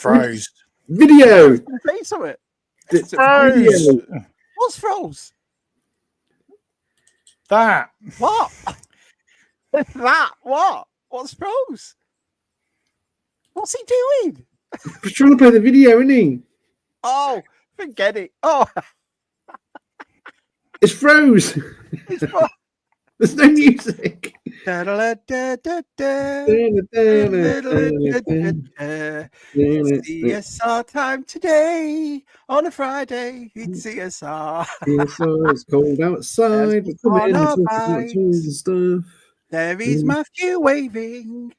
Froze. Video. Say something. Froze. What's froze? That. What? That what? What's froze? What's he doing? He's trying to play the video, isn't he? Oh, forget it. Oh, It's froze. it's froze. There's no music. CSR time today on a Friday. It's CSR. It's cold outside. There's Come in, on our talk about bikes. toys and stuff. There is Matthew waving.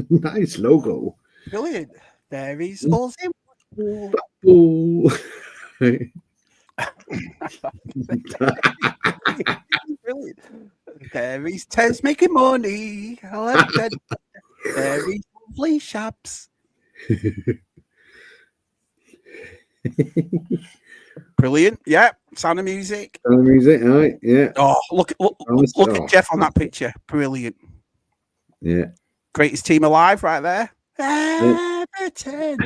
Nice logo. Brilliant. There is us in Ooh. Brilliant. There is Tez making money. I like that. There is lovely shops. Brilliant. Yeah. Sound of music. Music, all right, yeah. Oh, look at Jeff on that picture. Brilliant. Yeah. Greatest team alive right there. Everton.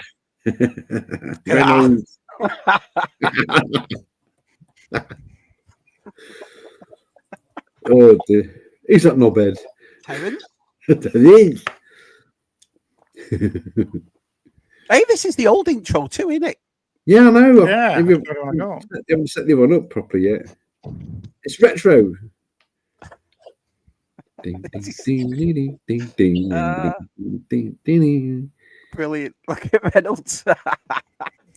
Oh dear. He's up no bed. Terence. Hey, Hey, this is the old intro too, isn't it? yeah, I know. Yeah. They haven't set the one up properly yet. It's retro. Ding, ding, ding, ding, ding, ding, ding, ding, ding. Brilliant. Look at Reynolds.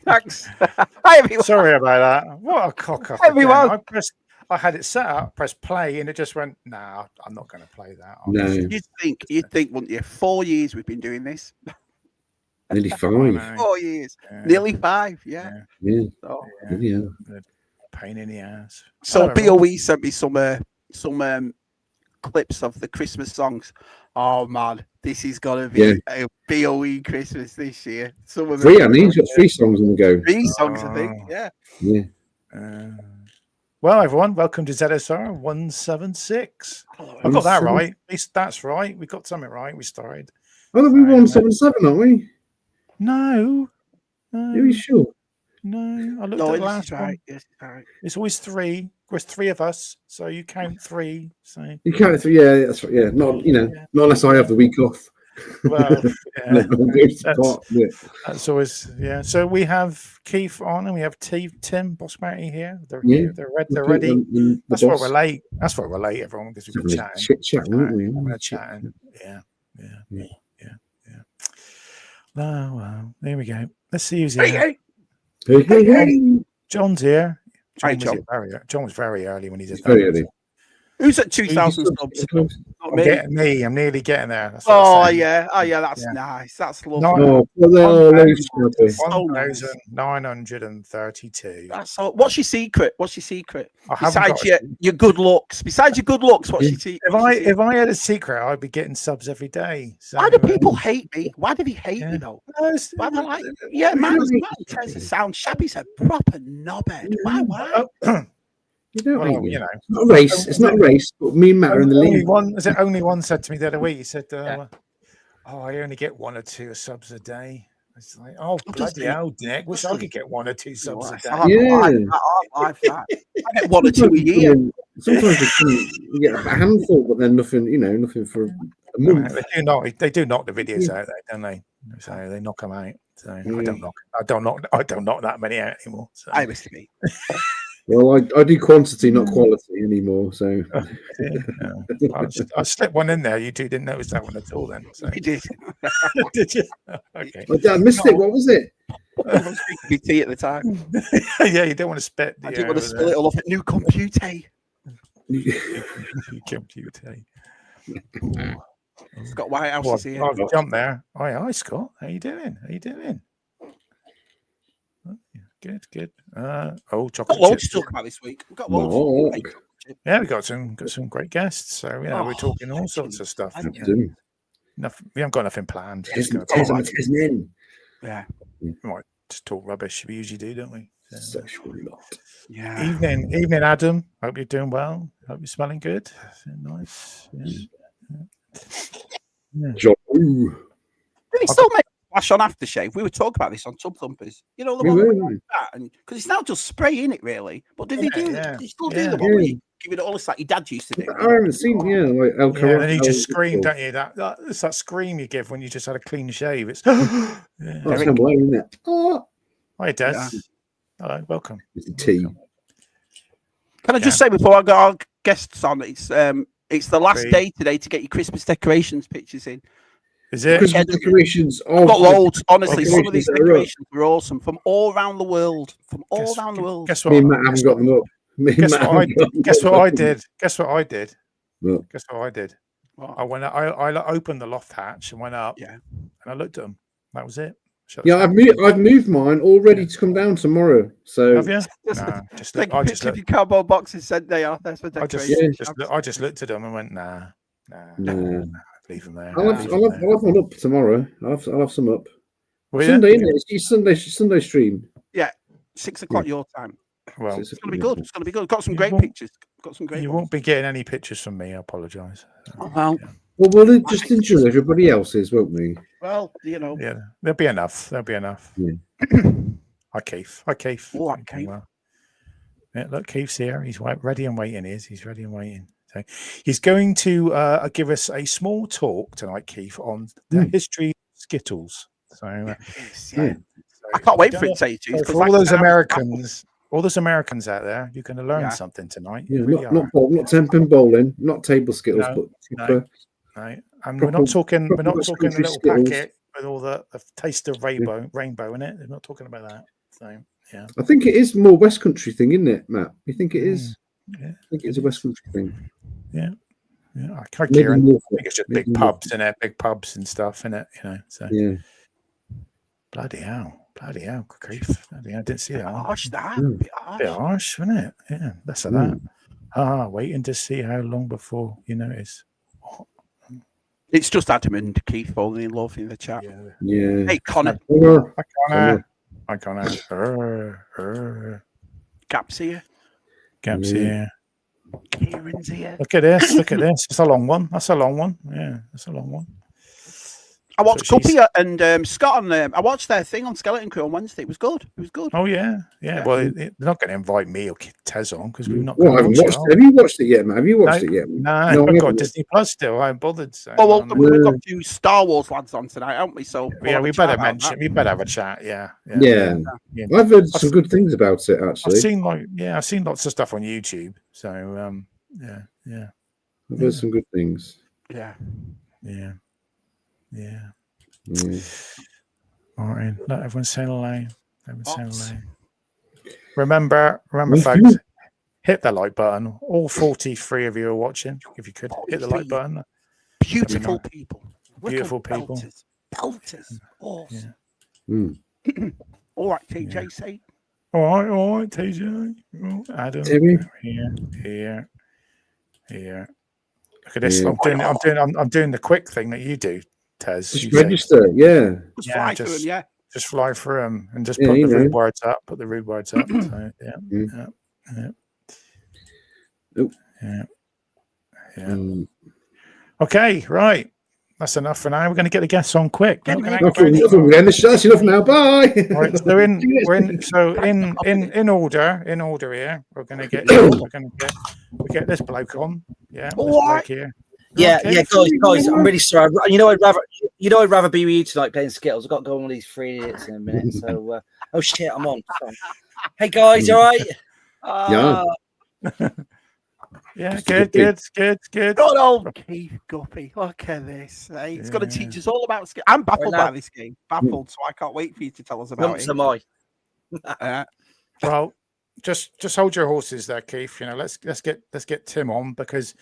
Thanks. Hi, everyone. Sorry about that. What a cock up. Everyone. I had it set up, pressed play, and it just went, nah, I'm not going to play that. No. You'd think, wouldn't you? 4 years we've been doing this. Nearly 5. 4 years. Yeah. Nearly 5, yeah. Yeah. So, Yeah. Pain in the ass. so Hello, BOE sent me some clips of the Christmas songs. Oh man, this is gonna be a BOE Christmas this year. Some of them 3, I mean, he's got 3 songs on the go. 3 songs, I think. Yeah. Yeah. Well, everyone, welcome to ZSR 176. I've got that right. At least that's right. We got something right. We started. I thought we were 177, aren't we? No. Are you sure? No. I looked No, at the last one. right. Yes, right. It's always 3. There's 3 of us, so you count 3. So You count it 3, yeah, that's right. Yeah, not not unless I have the week off. well, yeah, Yeah. that's always So we have Keith on, and we have Tim Bosmarty here. They're Yeah. here. They're ready. That's why boss. we're late. That's why we're late, everyone, because we've been chatting. Chit chat, weren't we? We're chatting. Yeah. Oh, well, there we go. Let's see who's here. Hey. John's here. Hi, John was very early when he did Very that. early. Who's at 2,000 subs? Not me. I'm nearly getting there. That's Oh yeah. That's nice. That's lovely. Oh, well, 1,932. That's so. What's your secret? I Besides your good looks. What's your secret? If I had a secret, I'd be getting subs every day. So, why do people hate me? Why do they hate me though? Why they like? Yeah, man tries to sound shabby's a proper knobhead. Why? It's not a race. It's not a race, but me and Matt are in the lead. Only one said to me the other week. He said, "Oh, I only get 1 or 2 subs a day." It's like, oh bloody hell, Dick! Wish I could get 1 or 2 subs a day. I get 1 or 2 a year. Sometimes you get a handful, but then nothing for a month. They do knock the videos out, there, don't they? So they knock them out. So I don't knock that many out anymore. So. I wish to be. Well, I do quantity, not quality anymore. So I slipped one in there. You two didn't notice that one at all, then. So. You did. Did you? Okay. I missed it. What was it? I was speaking BT at the time. Yeah, you don't want to spit. I didn't want to spill it all off at new computer. Computer. Scott Whitehouse is here. I've jumped there. Hi, Scott. How you doing? Good. Chocolate. Got loads to talk about this week. We've got loads. Yeah, we got some great guests. So we're talking all sorts of stuff. We haven't got nothing planned. Yeah. We might just talk rubbish. We usually do, don't we? Sexual lot. Yeah. Evening, Adam. Hope you're doing well. Hope you're smelling good. Nice. Yeah. Do they still make Ash on aftershave. We were talking about this on Tub Thumpers. You know the We one were, that weren't because it's now just spray in it, really. But did they do? Yeah, Did they still yeah. do the one where you give it all this like your dad used to do? I haven't seen, like El Yeah, Caro. then you just scream, don't you? It's that scream you give when you just had a clean shave. It's Oh, that's how low, isn't it? Oh, hi, Des. Yeah. Hello, welcome. it's a tea. Can I just say before I got our guests on, it's the last Great. day today to get your Christmas decorations pictures in. Is it? Christmas decorations. I've got loads. Honestly, decorations some of these that are up. decorations were awesome from all around the world. From all around the world. Guess Me what? and Matt haven't got them up. Guess what I did? Guess what I did? What? Guess what I did? What? I went. I opened the loft hatch and went up. Yeah. And I looked at them. That was it. Yeah, I've moved mine all ready to come down tomorrow. So Have you? Just No, just take I a just picture of looked. your cardboard boxes sent they are. That's for I decorations. just looked at them and went, nah, no. leave them there. I'll have one up tomorrow. I'll have some up. Will you? Sunday, isn't it? It's Sunday stream. Yeah, 6 o'clock your time. Well, It's gonna be good. It's gonna be good. Got some You great won't- pictures. Got some great. you ones. won't be getting any pictures from me. I apologise. Oh, well, Well, we'll just enjoy everybody else's, won't we? well, you know. Yeah, there'll be enough. There'll be enough. Yeah. Hi, Keith. Hi, Keith. Oh, hi, Doing Keith. well. Yeah, look, Keith's here. He's ready and waiting. He's ready and waiting. So he's going to give us a small talk tonight, Keith, on the history of Skittles. So, Yes, Yeah. so I can't wait for it to say to so for all those Americans out there, you're going to learn something tonight. Yeah, You really not 10-pin bowling, not table skittles, No, but proper. right? And we're not talking. We're not proper talking the country little Skittles. packet with all the taste of rainbow in it. We're not talking about that. So yeah. I think it is more West Country thing, isn't it, Matt? You think it is? Yeah. I think it's a West Country thing. Yeah. I Maybe Kieran. I Norfolk. think it's just Maybe big pubs in it, big pubs and stuff in it. You know. So Yeah. bloody hell, grief. Bloody hell, I didn't see that. One. Harsh, that. Mm. Bit harsh, wasn't it? Yeah, less of that. Waiting to see how long before you notice. It's just Adam and Keith falling in love in the chat. Yeah. Hey, Connor. I can't. Cap's here. Gaps Yeah. here. Kieran's here. Look at this. Look at this. It's a long one. That's a long one. Yeah, that's a long one. I watched So Guppy and Scott on. I watched their thing on Skeleton Crew on Wednesday. It was good. It was good. Oh yeah. Well, they're not going to invite me or Tez on because we've not. Well, I haven't watched. Have you watched it yet, Matt? Have you watched it yet? No, I I've got haven't. Disney Plus still. I haven't bothered. So, Well, we've got 2 Star Wars lads on tonight, haven't we? So yeah, we better mention. We better have a chat. Yeah. Yeah. I've heard some good things about it. Actually, I've seen lots of stuff on YouTube. So yeah. I've heard some good things. Yeah. Martin, let everyone say hello. Remember, folks, hit the like button. All 43 of you are watching. If you could hit the like button. Beautiful people. Beautiful people. Belters. Awesome. Yeah. All right, TJ, say. All right, TJ. Adam. Timmy. Here. Look at this. Yeah. I'm doing the quick thing that you do, Tez. Just register, Just fly through them, yeah. Just fly through them and just put the rude words up. Put the rude words up. So, yeah. Okay, right. That's enough for now. We're going to get the guests on quick. That's enough now. Bye. Right, so in order here. We're going to get this bloke on. Yeah, this bloke here. Yeah, guys. I'm really sorry. I'd rather be with you tonight playing Skittles. I've got to go on with these 3 idiots in a minute. So, oh shit, I'm on. Hey guys, you all right? Yeah, good. Good old Keith Guppy. Look at this. Hey, it's going to teach us all about Skittles. I'm baffled by this game. Baffled, so I can't wait for you to tell us about it. Am I? Well, just hold your horses there, Keith. You know, let's get Tim on because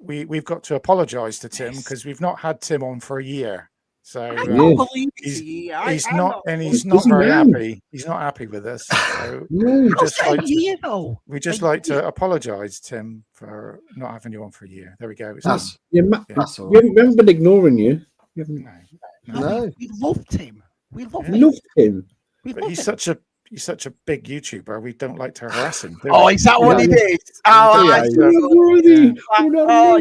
we've got to apologise to Tim because we've not had Tim on for a year. So I can't believe he's not very happy. He's not happy with us. So we just like to apologise, Tim, for not having you on for a year. There we go. We haven't been ignoring you. No. We loved him. We loved him. But he's such a big YouTuber. We don't like to harass him. Is that what it is?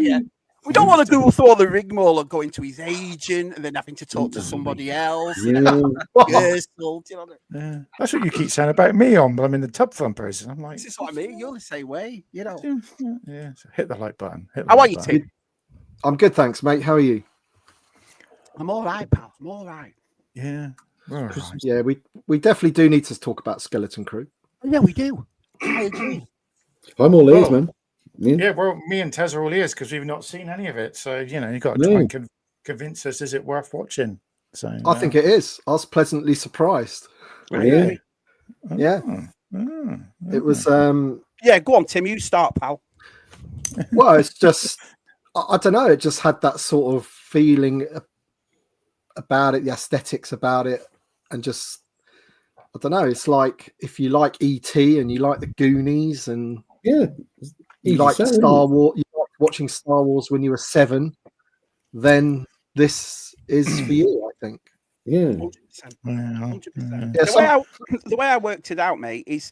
Yeah. We don't want to go through all the rigmarole of going to his agent and then having to talk to somebody else. Yeah. Yes, you know, Yeah. That's what you keep saying about me but I'm in the tub fun person. I'm like, this is what I mean. You're the same way, you know. Yeah. So hit the like button. Hit the How are like you, button. Tim? I'm good, thanks, mate. How are you? I'm all right, pal. I'm all right. Yeah. All right. Yeah, we definitely do need to talk about Skeleton Crew. Yeah, we do. I agree. I'm all ears, Oh. man. Yeah, well, me and Tez are all ears because we've not seen any of it. So, you know, you got to try and convince us, is it worth watching? So I think it is. I was pleasantly surprised. Yeah. Yeah. It was Yeah, go on, Tim. You start, pal. well, it's just I don't know, it just had that sort of feeling about it, the aesthetics about it, and just I don't know, it's like if you like E.T. and you like the Goonies and Yeah. you Easy like sell, Star Wars, you like watching Star Wars when you were 7, then this is for you, I think. Yeah. 100%. Yeah, The way I worked it out, mate, is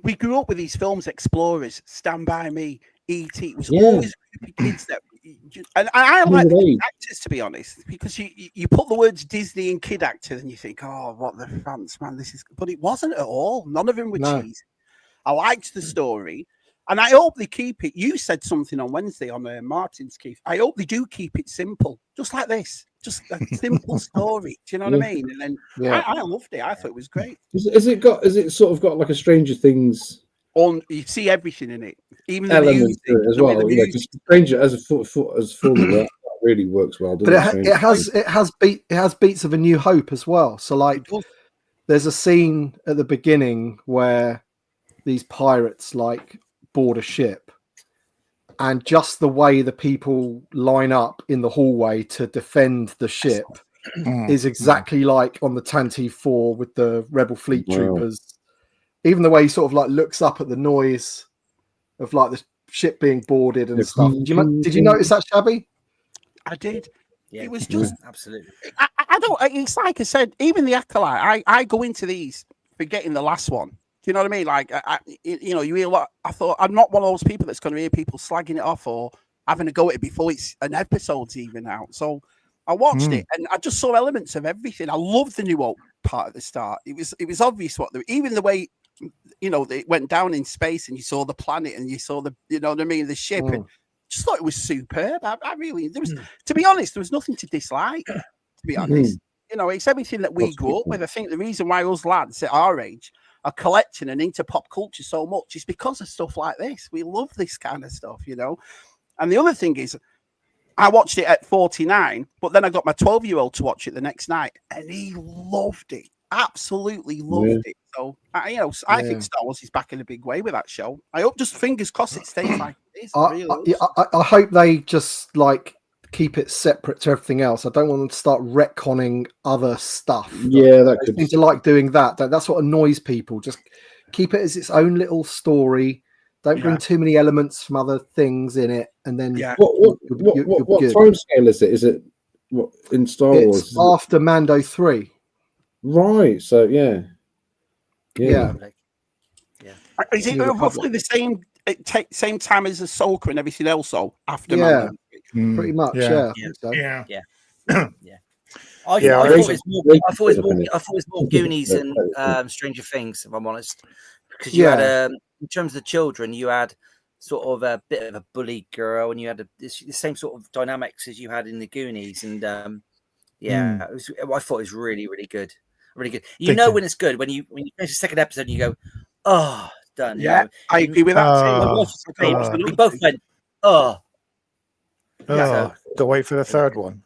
we grew up with these films, Explorers, Stand By Me, E.T. It was always a group of kids that, and I like the actors, to be honest, because you put the words Disney and kid actors and you think, oh, what the France, man, this is, but it wasn't at all. None of them were cheesy. I liked the story. And I hope they keep it. You said something on Wednesday on Martin's, Keith. I hope they do keep it simple, just like this, just a simple story. Do you know what I mean? And then I loved it. I thought it was great. Is it sort of got like a Stranger Things You see everything in it, even the element music, to it as well? Yeah, because Stranger as a form that really works well. But it has beats of A New Hope as well. So like, there's a scene at the beginning where these pirates like board a ship, and just the way the people line up in the hallway to defend the ship is exactly like on the Tantive 4 with the Rebel Fleet Troopers. Even the way he sort of like looks up at the noise of like the ship being boarded and stuff. Did you notice that, Shabby? I did. Yeah, it was just absolutely. I don't. It's like I said. Even the Acolyte. I go into these forgetting the last one. Do you know what I mean? Like, you hear a lot. I thought I'm not one of those people that's going to hear people slagging it off or having a go at it before it's an episode's even out. So I watched it and I just saw elements of everything. I loved the New Hope part at the start. It was obvious even the way, they went down in space and you saw the planet and you saw the, you know what I mean, the ship. And just thought it was superb. I really, to be honest, there was nothing to dislike. To be honest, it's everything that we grew up with. I think the reason why us lads at our age are collecting and into pop culture so much is because of stuff like this. We love this kind of stuff, And the other thing is, I watched it at 49, but then I got my 12-year-old to watch it the next night, and he loved it, absolutely loved it. So, I think Star Wars is back in a big way with that show. I hope, just fingers crossed, it stays like this. I hope they just like keep it separate to everything else. I don't want them to start retconning other stuff. That could seem to like doing that. That's what annoys people. Just keep it as its own little story. Don't bring too many elements from other things in it. And then what time scale is it? Is it in Star Wars? It's after Mando 3. Right. So yeah. Is it roughly the same time as Ahsoka and everything else? So after Mando? Pretty much, yeah. I thought it was more Goonies and Stranger Things, if I'm honest, because you had in terms of the children, you had sort of a bit of a bully girl, and you had the same sort of dynamics as you had in the Goonies, and I thought it was really, really good, really good. When it's good when you finish the second episode, you go, oh, done. Yeah, I agree with that. We both went, oh. To wait for the third one.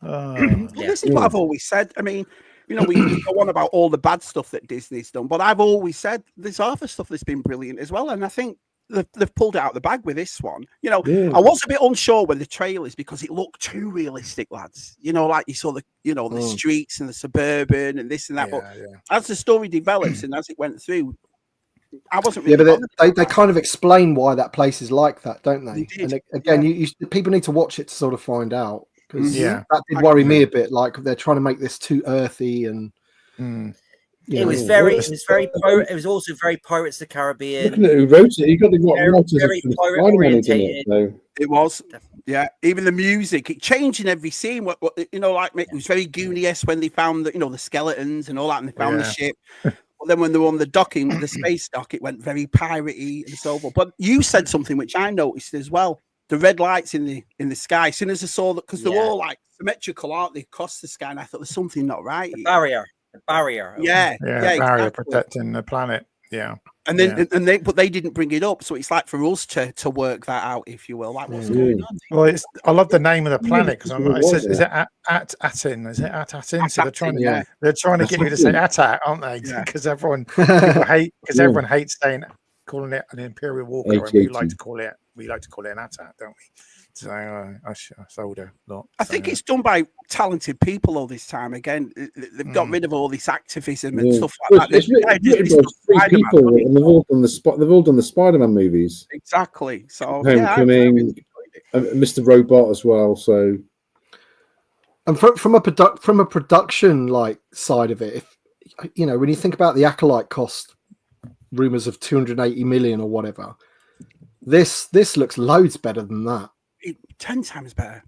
This is what I've always said. I mean, we go on about all the bad stuff that Disney's done, but I've always said there's other stuff that's been brilliant as well. And I think they've pulled it out of the bag with this one. I was a bit unsure with the trailers because it looked too realistic, lads. Like you saw the streets and the suburban and this and that. But as the story develops and as it went through, I wasn't really but they kind of explain why that place is like that, don't they? And again, people need to watch it to sort of find out, because that did worry me a bit. Like they're trying to make this too earthy, and it was also very Pirates of the Caribbean. Looking at who wrote it, you got the very pirate orientated. It was Yeah, even the music, it changed in every scene. What you know, like it was very Goonies when they found the skeletons and all that, and they found the ship. But then when they were on the docking, the space dock, it went very piratey and so forth. But you said something which I noticed as well: the red lights in the sky. As soon as I saw that, because they're all like symmetrical, aren't they, across the sky? And I thought there's something not right. The barrier. Yeah, barrier exactly. protecting the planet. Yeah. And then but they didn't bring it up, so it's like for us to work that out, if you will. Like what's going on? Well, I love the name of the planet because is it at Atin? Is it at Atin? So they're trying to get you to say Atat, aren't they? Because everyone hates calling it an Imperial Walker, and we like to call it an Atat, don't we? So I sold a lot. I think it's done by talented people all this time. Again, they've got rid of all this activism and stuff like that. It's written by 3 people, and they've all done the Spider-Man movies. Exactly. So Homecoming, Mr. Robot as well. So, and from a production like side of it, if when you think about the Acolyte cost, rumors of 280 million or whatever, this looks loads better than that. 10 times better.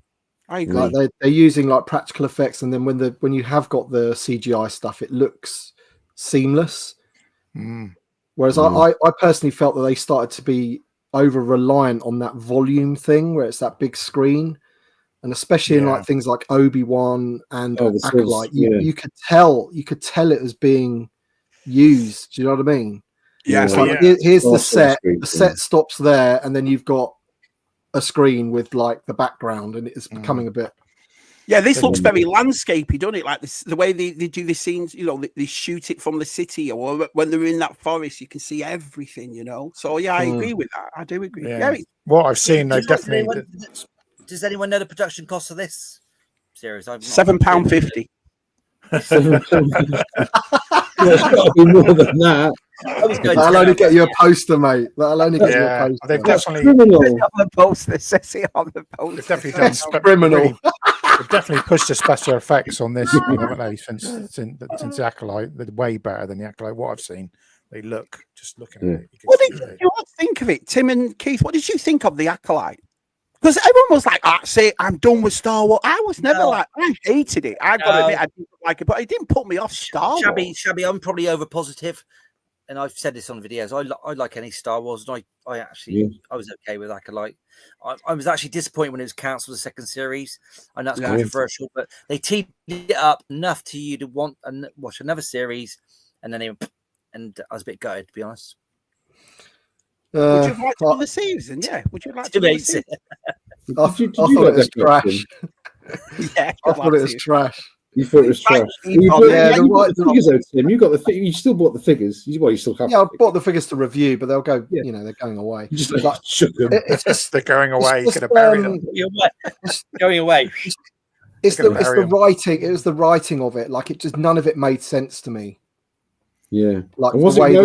I agree. Like they're using like practical effects, and then when you have got the CGI stuff, it looks seamless. Whereas I personally felt that they started to be over reliant on that volume thing, where it's that big screen, and especially in like things like Obi-Wan and Acolyte, you could tell it was being used. Do you know what I mean? Yeah. It's like, here's the set. The set stops there, and then you've got a screen with like the background, and it's becoming a bit. Yeah, this looks very landscapey, doesn't it? Like this, the way they do the scenes, they shoot it from the city, or when they're in that forest, you can see everything, So yeah, I agree with that. I do agree. Yeah, what I've seen, they definitely. Does anyone know the production cost of this series? £7.50. It's got to be more than that. That'll only get you a poster, mate. That'll only get you a poster. They've definitely on the poster. On the poster. They've definitely done criminal. They've definitely pushed the special effects on this, haven't they? Since Acolyte, they're way better than the Acolyte. What I've seen, they just looking at it. What did you think of it, Tim and Keith? What did you think of the Acolyte? Because everyone was like, say, I'm done with Star Wars. I was never I hated it. I got to admit, I didn't like it, but it didn't put me off Star Wars. Shabby, I'm probably over positive. And I've said this on videos. I like any Star Wars, and I was okay with Acolyte. I was actually disappointed when it was cancelled the second series, and that's controversial. But they teed it up enough to you to want and watch another series, and then and I was a bit gutted, to be honest. Would you like another season? Yeah. Would you like to? I thought it was trash. Yeah, I thought it was trash. You thought it was trash. You got the figures. You still bought the figures. You still have. Yeah, I bought the figures to review, but they'll go. They're going away. You just shook them. They're going away. You could have buried them. Going away. It's the writing. It was the writing of it. Like none of it made sense to me. Yeah, like the way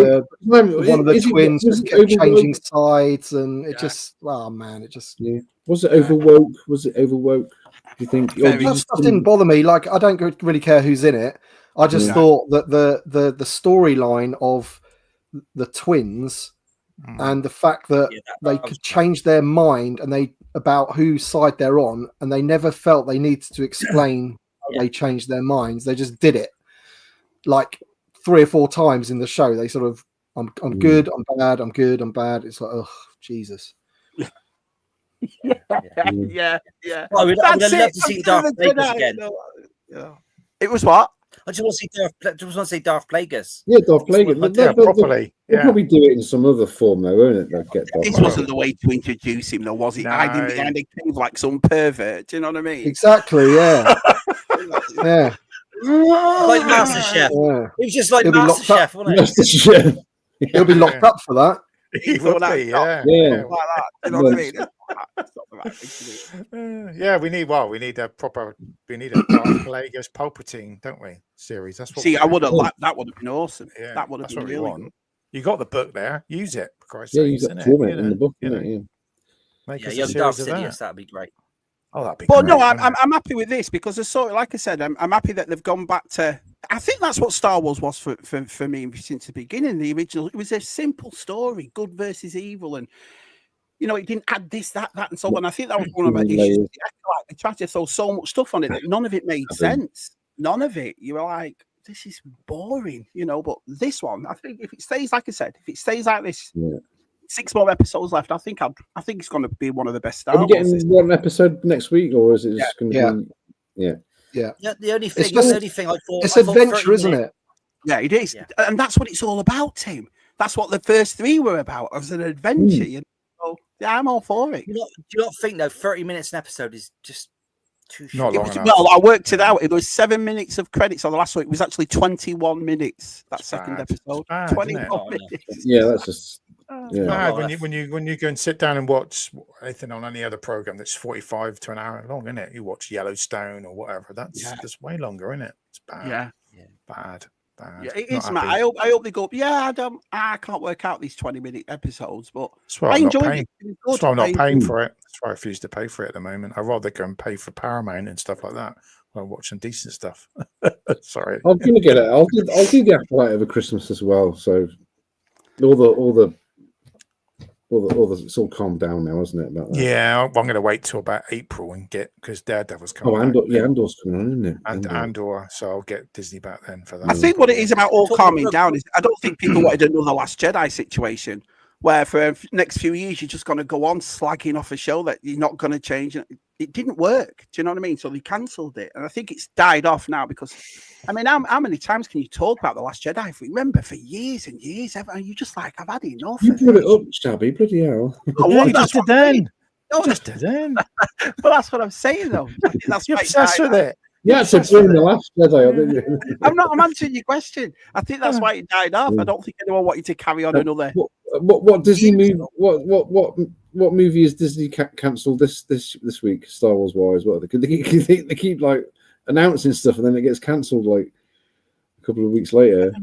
one of the twins just kept changing sides, and it just was it overwoke? Do you think that stuff didn't bother me? Like, I don't really care who's in it. I just thought that the storyline of the twins and the fact that they could change their mind and about whose side they're on, and they never felt they needed to explain how they changed their minds. They just did it. Like 3 or 4 times in the show, they sort of, I'm good, I'm bad, I'm good, I'm bad. It's like, oh, Jesus. Yeah. I would love to see Darth Plagueis again. It was what? I just want to see Darth Plagueis. Yeah, Darth Plagueis. Properly. They'll probably do it in some other form, though, won't it? This wasn't the way to introduce him, though, was it? Hiding behind a cave like some pervert. Do you know what I mean? Exactly. Yeah. Yeah. Like MasterChef. Yeah. It was just like MasterChef, wasn't it? MasterChef. He'll be locked up for that. He would be, yeah. Like that. You know what I mean? We need Darth Plagueis Palpatine, don't we? Series. That's what. See, I would have liked that. Would have been awesome. Yeah, that would have been really good. You got the book there. Use it. For Christ's sake, use it in the book. Young Darth Sidious. That'd be great. Oh, that'd be. But no, I'm happy with this because like I said, I'm happy that they've gone back to. I think that's what Star Wars was for me since the beginning. The original, it was a simple story, good versus evil, and you know, it didn't add this, that, and so on. I think that was one of my issues. Like, they tried to throw so much stuff on it that none of it made sense. None of it. You were like, this is boring, you know. But this one, I think, if it stays, like I said, if it stays like this, 6 more episodes left. I think it's going to be one of the best Star Wars. Are we getting one episode next week, or is it just going to be? Yeah. The only thing, I thought, it's adventure, isn't it? Yeah, it is, and that's what it's all about, Tim. That's what the first 3 were about, as an adventure. You know? Yeah, I'm all for it. Do you not think though 30 minutes an episode is just too short? Well, I worked it out. It was 7 minutes of credits on the last week. It was actually 21 minutes. That second episode, 21 minutes. Yeah, that's just. When you go and sit down and watch anything on any other program that's 45 to an hour long, isn't it? You watch Yellowstone or whatever. That's way longer, isn't it? It's bad. Bad. Yeah, it is, Matt. I hope they go. Yeah, I can't work out these 20-minute episodes, but I enjoyed it. That's why I'm not paying for it. That's why I refuse to pay for it at the moment. I'd rather go and pay for Paramount and stuff like that while watching decent stuff. Sorry, I'm gonna get it. I'll do the Acolyte over Christmas as well. So all the it's all calmed down now, isn't it? About that? Yeah, I'm going to wait till about April and get, because Daredevil's coming. Andor's coming on, isn't it? Andor, so I'll get Disney back then for that. I think what it is about all calming down is I don't think people wanted another Last Jedi situation where for the next few years you're just going to go on slagging off a show that you're not going to change. It didn't work. Do you know what I mean? So they cancelled it, and I think it's died off now because, I mean, how many times can you talk about The Last Jedi? If we remember for years and years, and you're just like, I've had enough. You brought it up, Shabby, bloody hell. Just did then. But that's what I'm saying, though. I think that's you're obsessed with it. Yeah, so bring The Last Jedi. I'm answering your question. I think that's why it died off. I don't think anyone wanted to carry on another. What Disney movie? What movie is Disney cancelled this week, Star Wars wise? What they keep like announcing stuff and then it gets cancelled like a couple of weeks later.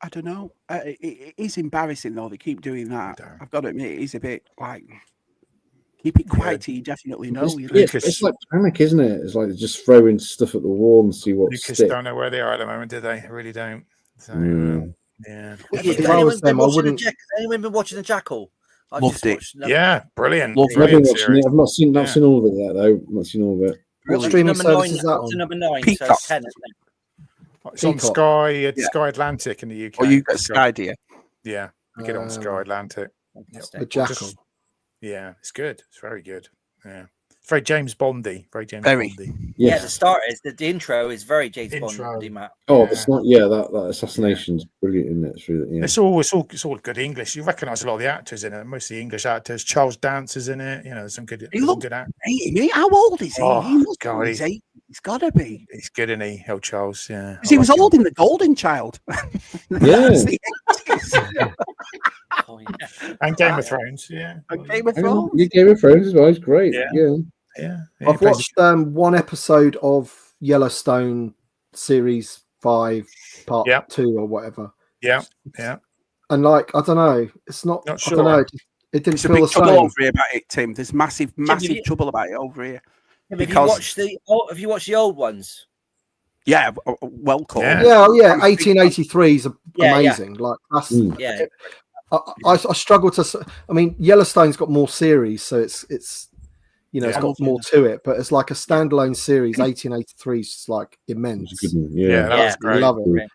I don't know. It is embarrassing though. They keep doing that. I've got to admit, it is a bit like. Keep it quiet till you definitely know. It's like panic, isn't it? It's like just throwing stuff at the wall and see what sticks. Don't know where they are at the moment, do they? Really don't. So, yeah. If anyone been watching the Jackal? Loved it. Yeah, brilliant. I've been watching it. I've not seen all of it yet, though. I've not seen all of it. What streaming service is that on? Number 9, Peacock. so 10, it's on Sky. Sky Atlantic in the UK. Oh, you got Sky, dear. Yeah, you get it on Sky Atlantic. The Jackal. Yeah, it's good. It's very good. Yeah, it's very James Bondy. Bondy. Yeah, the start is the intro is very James Bondy, Matt. Oh, it's not. Yeah, that assassination's brilliant, isn't it? It's all good English. You recognise a lot of the actors in it. Mostly English actors. Charles Dance is in it. You know, there's some good. Good actors. How old is he? Oh, God, he's 80. He's got to be. He's good, isn't he? Old Charles. Yeah. He was old in The Golden Child. Yeah. And Game of Thrones, Game of Thrones. Game of Thrones as well. It's great. Yeah. I've watched one episode of Yellowstone series 5, part 2 or whatever. Yeah. And like, I don't know, it's not sure. I don't know. It didn't feel the same. Over here about it, Tim. There's massive trouble about it over here. Have you watched the old ones? Yeah, well called. Yeah. 1883 is amazing. Like that's I struggle to. I mean, Yellowstone's got more series, so it's it's got more to it. But it's like a standalone series. 1883 is like immense. That's great. I love it.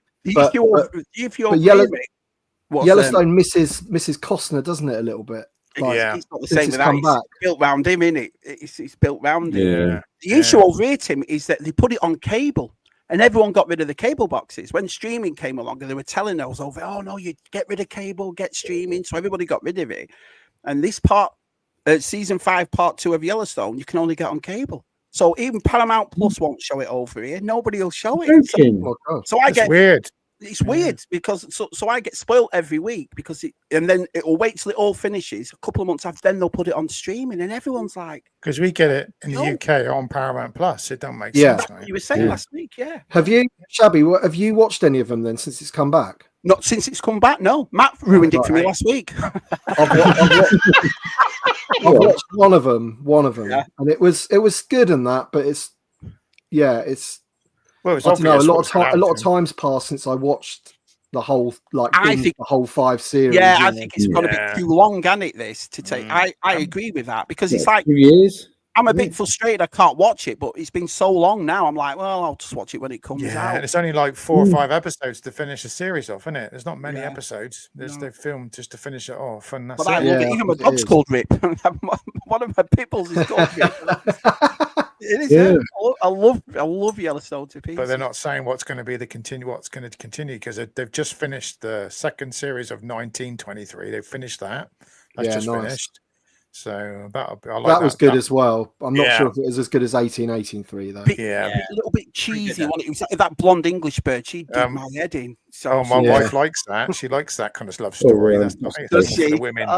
But Yellowstone misses Costner, doesn't it, a little bit? Like, it's not the same without it's built round him, isn't it? It's built round him. The issue over here, Tim, is that they put it on cable. And everyone got rid of the cable boxes. When streaming came along, and they were telling us over, oh, no, you get rid of cable, get streaming. So everybody got rid of it. And this part, season 5, part 2 of Yellowstone, you can only get on cable. So even Paramount Plus won't show it over here. Nobody will show it. So I get weird. It's weird because so I get spoiled every week because and then it'll wait till it all finishes. A couple of months after, then they'll put it on streaming, and everyone's like, because we get it in the UK on Paramount Plus. It don't make sense. You were saying last week, Have you, Shabby? Have you watched any of them then since it's come back? Not since it's come back. No, Matt ruined it for me last week. I've watched one of them, and it was good in that, but it's. Well, I don't know. A lot of times passed since I watched the whole I think the whole 5 series. Yeah, I think it's got a bit too long, hasn't it? This to take. I agree with that because it's like 2 years. I'm a bit frustrated. I can't watch it, but it's been so long now. I'm like, well, I'll just watch it when it comes Yeah, out. and it's only like 4 or 5 episodes to finish a series off, isn't it? There's not many episodes. They've filmed just to finish it off, and that's But I it. love it. Even my dog's called Rip. One of my pipples is called Rip. It is. Yeah. I love Yellowstone to pieces. But they're not saying what's going to be what's going to continue because they've just finished the second series of 1923. They've finished that. That's just finished. So that was good as well. I'm not sure if it was as good as 1883 though. Yeah, a little bit cheesy. It was that blonde English bird. She did my head in. So my wife likes that. She likes that kind of love story. That's does she? For the women.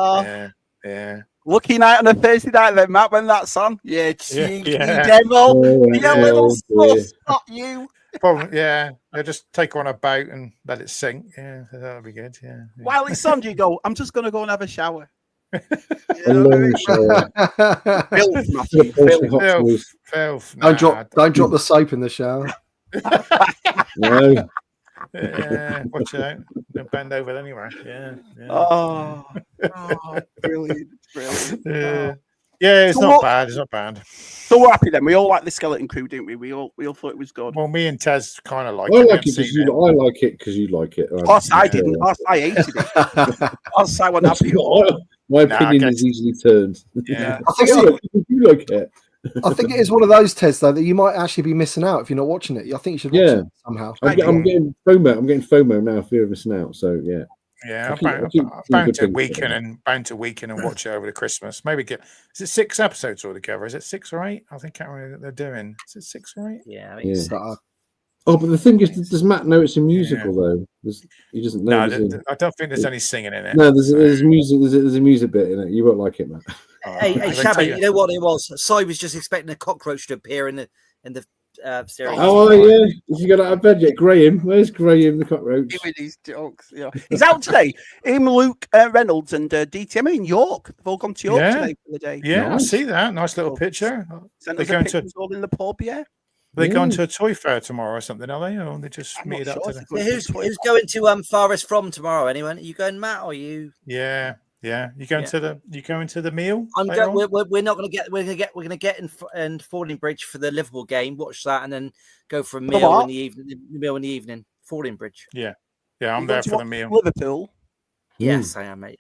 Yeah. Lucky night on a Thursday night, then Matt, when that's on. Yeah, cheeky devil. You little sus, not you. Probably, they'll just take her on a boat and let it sink. Yeah, that'll be good. Yeah. While it's on, you go, I'm just going to go and have a shower. A long shower. Filth. Don't drop the soap in the shower. No. Yeah, watch out. Don't bend over anywhere. Yeah. Oh, brilliant. Yeah, it's not bad. It's not bad. So we're happy then. We all like the Skeleton Crew, didn't we? We all thought it was good. Well, me and Tez kind of like it. I like it because I like it because you like it. I didn't. I hated it. I wasn't happy. My opinion is easily turned. Yeah. I think you like it. I think it is one of those tests though that you might actually be missing out if you're not watching it. I think you should watch it somehow. I'm getting FOMO. I'm getting FOMO now, fear of missing out. So yeah. Yeah, I'm bound to weaken and watch it over the Christmas. Maybe is it 6 episodes altogether? Is it 6 or 8? I think I can't remember what they're doing. Is it 6 or 8? Yeah, I think it's 6. Oh, but the thing is, does Matt know it's a musical though? He doesn't know. No, I don't think there's any singing in it. No, there's music. There's a music bit in it. You won't like it, Matt. Hey, Shabby, you know what it was? Si was just expecting a cockroach to appear in the stereo. Oh yeah, if you got out of bed yet, Graham? Where's Graham the cockroach? With these jokes, he's out today. Him, Luke Reynolds, and DTM in York. They've all gone to York today for the day. Yeah, nice. I see that. Nice little picture. They're going to all in the pub. Yeah. Are they going to a toy fair tomorrow or something? Are they? Or they just meet up today? Who's going to Farthest From tomorrow? Anyone? Are you going, Matt? Or are you? Yeah. You going to the meal? I'm going. We're not going to get. We're going to get in Fordingbridge for the Liverpool game. Watch that, and then go for a meal in the evening. Fordingbridge. Yeah. I'm there for the meal. Liverpool. Yes, I am, mate.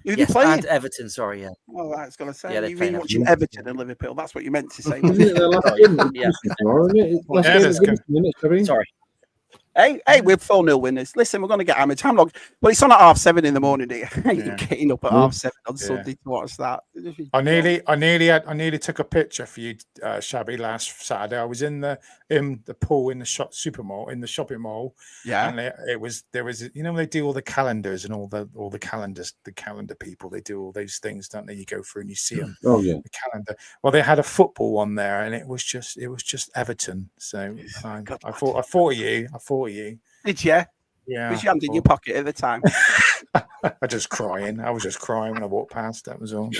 You're playing and Everton. Sorry, yeah. Oh, I was going to say. Yeah, you're watching Everton and Liverpool. That's what you meant to say. Sorry. Hey, we're 4-0 winners. Listen, we're going to get hammered. Time long, but it's on at 7:30 in the morning. You're getting up at 7:30 on Sunday to watch that. I nearly took a picture for you, Shabby, last Saturday. I was in the pool in the shopping mall. Yeah, and there was they do all the calendars and all the calendars, the calendar people. They do all those things, don't they? You go through and you see them. Oh yeah, the calendar. Well, they had a football one there, and it was just Everton. So I thought of you. Did you? Yeah. Was your hand in your pocket at the time? I was just crying when I walked past. That was all.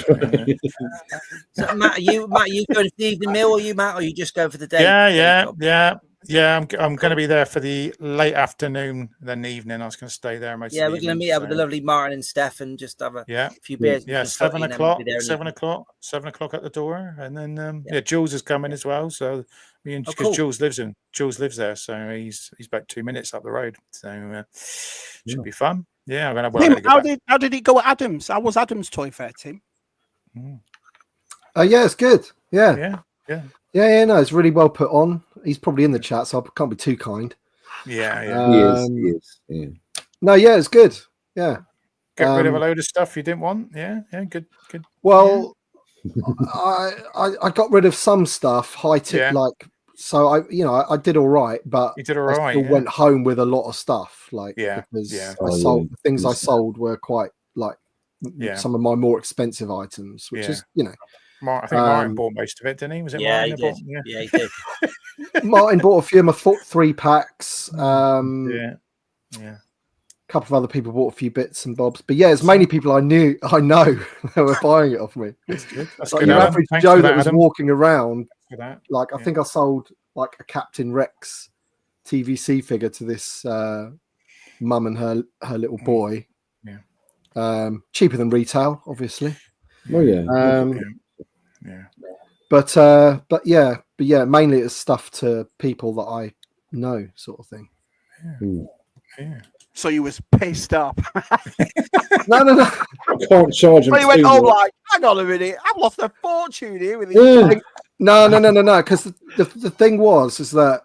So, Matt, are you going for the evening meal, or Matt, or are you just going for the day? Yeah. I'm going to be there for the late afternoon, then the evening. I was going to stay there most. Yeah, we're going to meet up with the lovely Martin and Steph and just have a few beers. Yeah, 7 o'clock. 7 o'clock. 7 o'clock at the door, and then Jules is coming as well. So because Jules lives there, so he's about 2 minutes up the road. So should be fun. Yeah, I'm gonna. How did it go at Adams? How was Adams' toy fair, Tim? Yeah, it's good. Yeah. No, it's really well put on. He's probably in the chat, so I can't be too kind. Yeah. He is. Yeah. No, yeah, it's good. Yeah. Get rid of a load of stuff you didn't want. Yeah, good. Well, I got rid of some stuff, high tip, so I did all right, but you did all right. I still went home with a lot of stuff, because the things I sold were quite some of my more expensive items, which is I think Martin bought most of it, didn't he? Was it Martin? He did. Yeah, he did. Martin bought a few of my 3 packs. Yeah. A couple of other people bought a few bits and bobs, but it's mainly people I know that were buying it off me. That's good. That's like good. Your average Joe that was walking around. I think I sold a Captain Rex TVC figure to this mum and her little boy. Yeah. Cheaper than retail, obviously. Oh yeah. Yeah. But yeah, mainly it's stuff to people that I know, sort of thing. Yeah. So you was pissed up. No. I can't charge them. So you went home like, hang on a minute, I've lost a fortune here with these. Yeah. No. Because the thing is that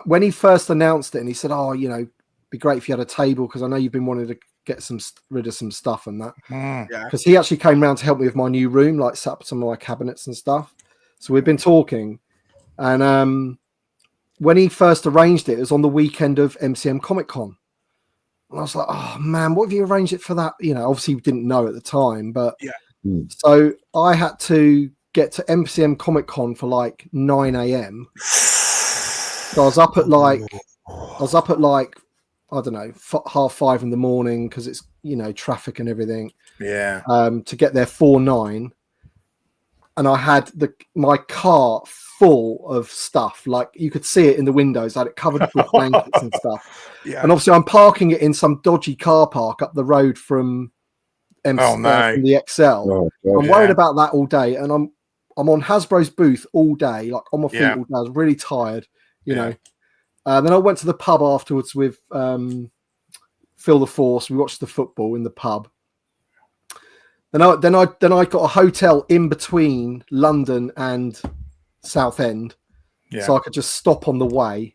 when he first announced it, and he said, "Oh, you know, be great if you had a table because I know you've been wanting to get rid of some stuff and that." Because he actually came round to help me with my new room, like set up some of my cabinets and stuff. So we've been talking, and when he first arranged it was on the weekend of MCM Comic Con. And I was like, oh man, what have you arranged it for that? You know, obviously we didn't know at the time, but so I had to get to MCM Comic Con for like 9 a.m. So I was up at like, I don't know, 5:30 in the morning because it's, you know, traffic and everything. Yeah. To get there 9:04, and I had my car full of stuff. Like you could see it in the windows. I had it covered with blankets and stuff. Yeah. And obviously I'm parking it in some dodgy car park up the road from from the XL. Oh, I'm worried about that all day. And I'm on Hasbro's booth all day, like on my feet all day. I was really tired, you know. Then I went to the pub afterwards with Phil the Force. We watched the football in the pub. Then I got a hotel in between London and Southend, so I could just stop on the way,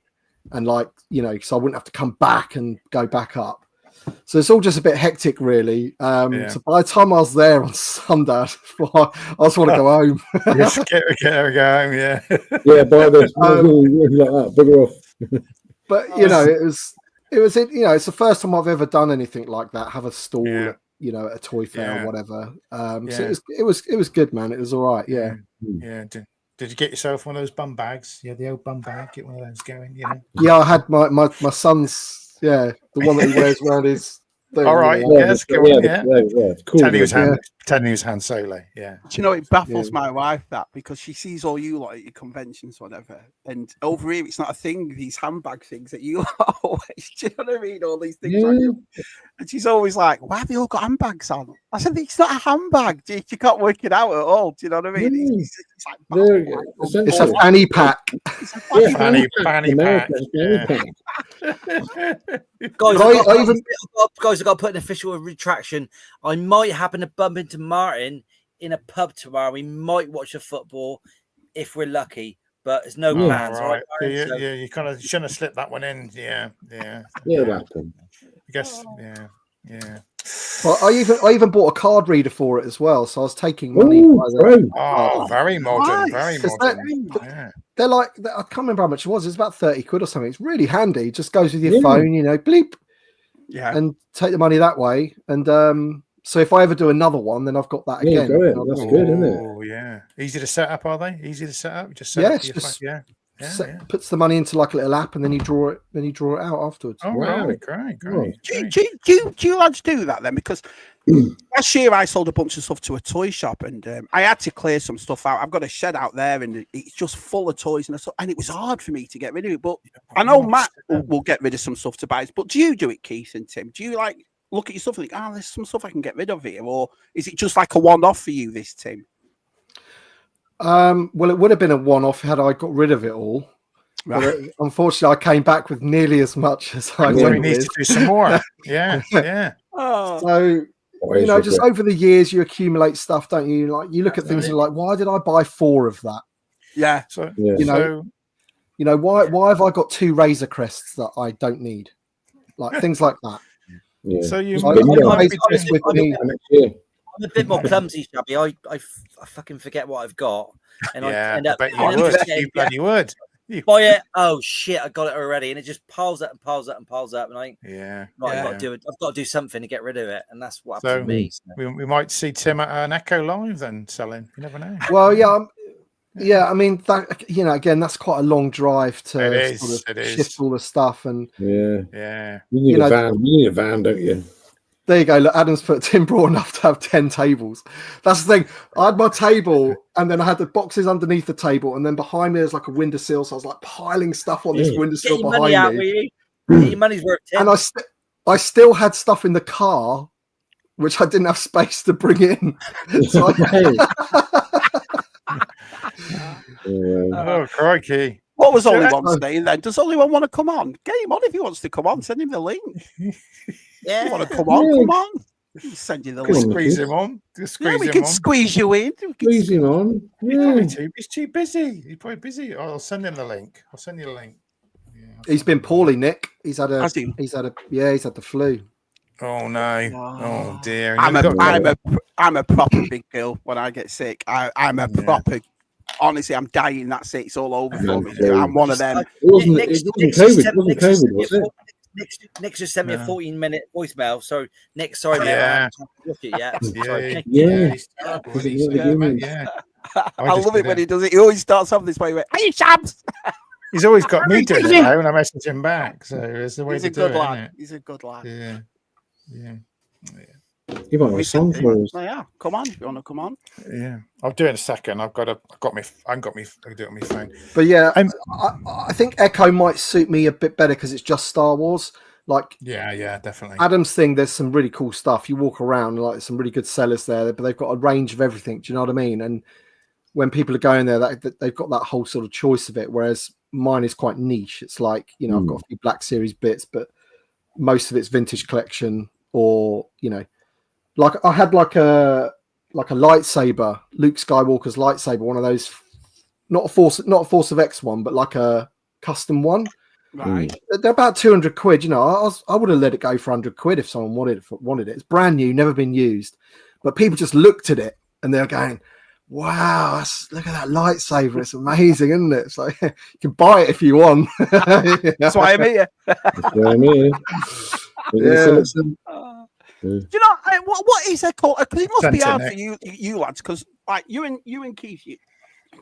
and like, you know, so I wouldn't have to come back and go back up. So it's all just a bit hectic, really. So by the time I was there on Sunday, I just want to go home. Just get home, yeah. Yeah, buy this, like that, bugger off. But you know, it was you know, it's the first time I've ever done anything like that. Have a stall, you know, at a toy fair or whatever. So it was good, man. It was all right. Yeah. Yeah. Did you get yourself one of those bum bags? Yeah, the old bum bag. Get one of those going, you know. Yeah, I had my son's, the one that he wears around his thing. All right, yes, go on, cool. Pretending he was Han Solo, yeah. Do you know, it baffles my wife that, because she sees all you lot at your conventions, whatever, and over here it's not a thing, these handbag things that you always, do you know what I mean? All these things on you. And she's always like, why have you all got handbags on? I said, it's not a handbag. You can't work it out at all. Do you know what I mean? It's like, it's a fanny pack. It's a fanny pack. Guys, I've got to put an official retraction. I might happen to bump into Martin in a pub tomorrow. We might watch a football if we're lucky, but there's no plans. Right. You kind of shouldn't have slipped that one in. Yeah. I guess, yeah. Well, I even bought a card reader for it as well, so I was taking money. Very modern, very modern. They're like, I can't remember how much it was. It's about 30 quid or something. It's really handy. It just goes with your phone, you know, bleep. Yeah. And take the money that way. And so if I ever do another one, then I've got that again. That's good, isn't it? Oh, yeah. Easy to set up, are they? Easy to set up? Just set up puts the money into like a little app, and then you draw it out afterwards. Oh, wow. Great. Do you lads do that then? Because last year I sold a bunch of stuff to a toy shop, and I had to clear some stuff out. I've got a shed out there, and it's just full of toys and stuff, and it was hard for me to get rid of it. But I know Matt will get rid of some stuff to buy. But do you do it, Keith and Tim? Do you like look at your stuff and think, there's some stuff I can get rid of here, or is it just like a one-off for you, this, Tim? Well, it would have been a one-off had I got rid of it all. Right. But unfortunately, I came back with nearly as much as I went with. We need to do some more. Yeah. So, you know, just over the years, you accumulate stuff, don't you? Like, you look at things and you're like, why did I buy 4 of that? Yeah. So, you know, why have I got 2 Razor Crests that I don't need? Like things like that. Yeah. So I'm a bit more clumsy, Shabby. I fucking forget what I've got, and I end up. You bloody would. Buy it. Oh shit! I got it already, and it just piles up and piles up and piles up, and I've got to do something to get rid of it, and that's what happened to me. So. We might see Tim at an Echo Live then selling. You never know. Well, yeah. I mean, that, you know, again, that's quite a long drive to shift all the stuff, and you need a van. You need a van, don't you? There you go. Look, Adam's put Tim brought enough to have 10 tables. That's the thing. I had my table, and then I had the boxes underneath the table, and then behind me there's like a windowsill. So I was like piling stuff on this windowsill behind me. Get your money's worth, Tim. I still had stuff in the car, which I didn't have space to bring in. So Oh, crikey. What was only one saying then? Does only one want to come on? Get him on if he wants to come on. Send him the link. Yeah. You want to come on? Come on. We'll send you the link. Squeeze him on. We can squeeze you in. Squeeze him on. Yeah. He's too busy. He's probably busy. I'll send him the link. I'll send you the link. Yeah, he's been poorly, Nick. He's had the flu. Oh no! Oh dear! I'm a proper big girl when I get sick. I'm a proper. Honestly, I'm dying. That's it. It's all over for me. I'm one of them. It wasn't COVID, was it? Nick just sent me a 14-minute voicemail. So, Nick, sorry, mate. I haven't watched it yet. Yeah. I love it when he does it. He always starts off this way. Hey, Shabs! He's always got me doing it now, and I message him back. So it's the way to do it. He's a good lad. Yeah. You might have a song for us. Yeah, come on if you want to come on. Yeah, I'll do it in a second. I got me. I can do it on my phone. But yeah, I think Echo might suit me a bit better because it's just Star Wars. Like, yeah, definitely. Adam's thing, there's some really cool stuff. You walk around, like, some really good sellers there, but they've got a range of everything. Do you know what I mean? And when people are going there, they've got that whole sort of choice of it. Whereas mine is quite niche. It's like, you know, I've got a few Black Series bits, but most of it's vintage collection, or, you know, like I had like a lightsaber, Luke Skywalker's lightsaber, one of those, not a Force of X one, but like a custom one. Right. They're about 200 quid. You know, I would have let it go for 100 quid if someone wanted it. It's brand new, never been used, but people just looked at it and they're going, "Wow, look at that lightsaber! It's amazing, isn't it?" It's like, you can buy it if you want. That's why I'm here. Do you know what is it called? Because it must be hard for you lads, because like you and Keith,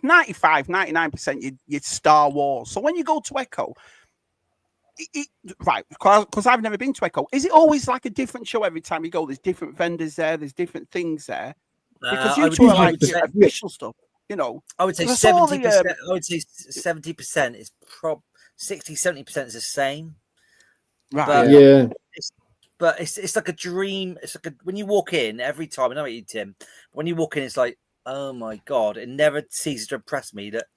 99% you're Star Wars. So when you go to Echo, right? Because I've never been to Echo. Is it always like a different show every time you go? There's different vendors there. There's different things there. Because you two are like official stuff. You know, I would say 70%. I would say 70% is 60-70% is the same. Right. But, But it's like a dream. It's like when you walk in every time. I know what you, Tim. When you walk in, it's like, oh my god! It never ceases to impress me that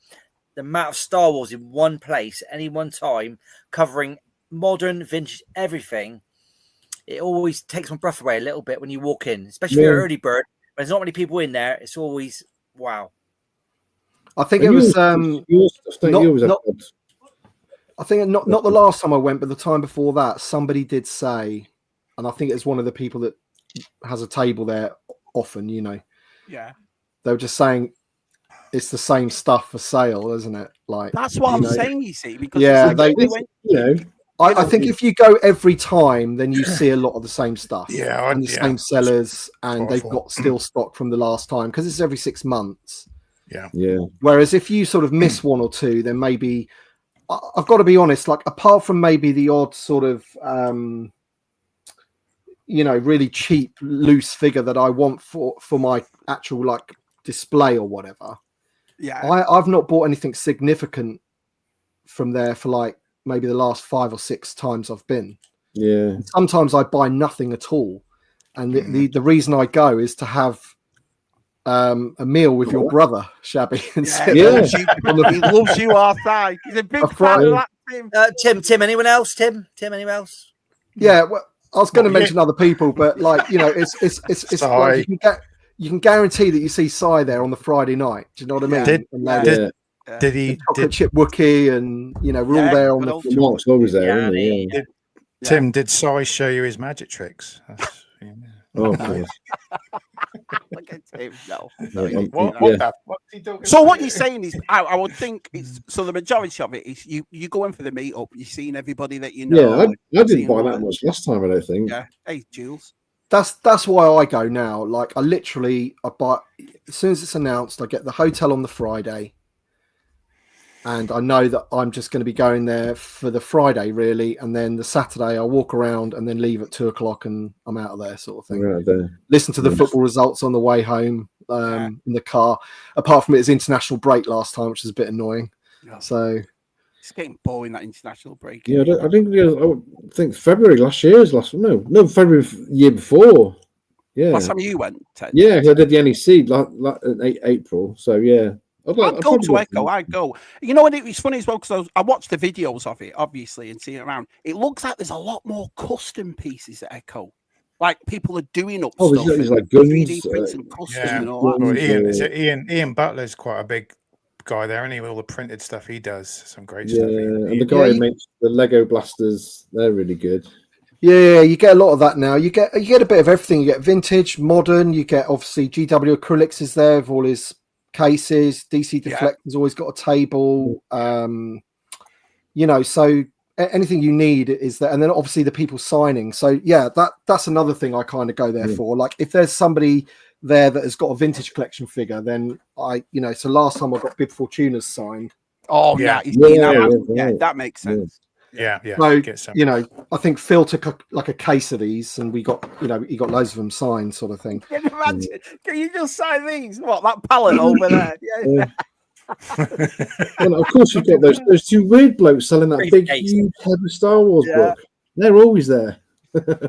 the amount of Star Wars in one place, any one time, covering modern, vintage, everything. It always takes my breath away a little bit when you walk in, especially if you're an early bird. When there's not many people in there, it's always wow. I think it was I think not the last time I went, but the time before that, somebody did say. And I think it's one of the people that has a table there often, you know. Yeah. They were just saying it's the same stuff for sale, isn't it? Like, that's what I'm saying, you see. Because I think if you go every time, then you see a lot of the same stuff. And the same sellers, and they've got still stock from the last time because it's every 6 months. Yeah. Whereas if you sort of miss one or two, then maybe I've got to be honest, like apart from maybe the odd sort of you know, really cheap loose figure that I want for my actual like display or whatever. Yeah, I've not bought anything significant from there for like maybe the last 5 or 6 times I've been. Yeah. And sometimes I buy nothing at all, and the reason I go is to have a meal with your brother, Shabby. And he loves you, Arthur. He's a big fan of that, Tim. Tim, anyone else? Tim, anyone else? Yeah, well, I was going to mention other people, but like, you know, it's like you can guarantee that you see Cy there on the Friday night. Do you know what I mean? Did he chocolate chip Wookie, and you know, we're all there on the Mark's always there. Tim, did Cy show you his magic tricks? Oh, please. Look at Tim. No. So what you're saying is, I would think it's so the majority of it is you go in for the meetup, you're seeing everybody that you know. Yeah, I didn't buy that much last time, I don't think. Yeah. Hey, Jules. That's why I go now. Like I buy as soon as it's announced, I get the hotel on the Friday. And I know that I'm just going to be going there for the Friday, really. And then the Saturday, I'll walk around and then leave at 2:00 and I'm out of there, sort of thing. Right there. Listen to the football results on the way home in the car. Apart from it was international break last time, which is a bit annoying. Yeah. So, It's getting boring, that international break. Yeah, I think February last year was last one. No, February year before. Yeah. Last time you went, Ted? Yeah, I did the NEC in April. So yeah. I'd go to Echo. I'd go. You know what? It's funny as well because I watched the videos of it, obviously, and seeing it around. It looks like there's a lot more custom pieces at Echo. Like people are doing up stuff. There's like guns, 3D prints and custom and all that. Ian Butler's quite a big guy there, and all the printed stuff he does, some great stuff. And the guy who makes the Lego blasters, they're really good. Yeah, you get a lot of that now. You get a bit of everything. You get vintage, modern. You get obviously GW Acrylics is there with all his cases. DC Deflector's always got a table. So anything you need is there, and then obviously the people signing. So yeah, that's another thing I kind of go there for. Like if there's somebody there that has got a vintage collection figure, then so last time I got Bib Fortuna's signed. Oh yeah, that makes sense. Yeah. So I think Phil took like a case of these, and we got he got loads of them signed, sort of thing. Can you imagine? Can you just sign these? What, that pallet over there? Yeah. Well, of course, you've got those two weird blokes selling that big, huge heavy Star Wars book. They're always there.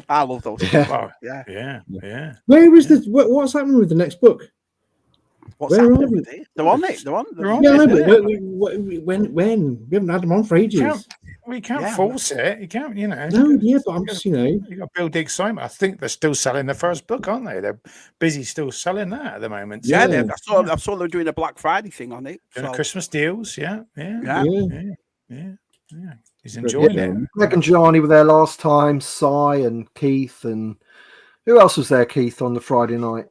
I love those. Yeah. Where is this? What's happening with the next book? What's happening with it? They're on it. They're on. When we haven't had them on for ages. We can't force it. You can't, No, but I'm just, you got to build the excitement. I think they're still selling the first book, aren't they? They're busy still selling that at the moment. Yeah, I saw them doing a Black Friday thing on it. Christmas deals, yeah. He's enjoying it. Greg and Johnny were there last time. Cy and Keith, and who else was there? Keith on the Friday night.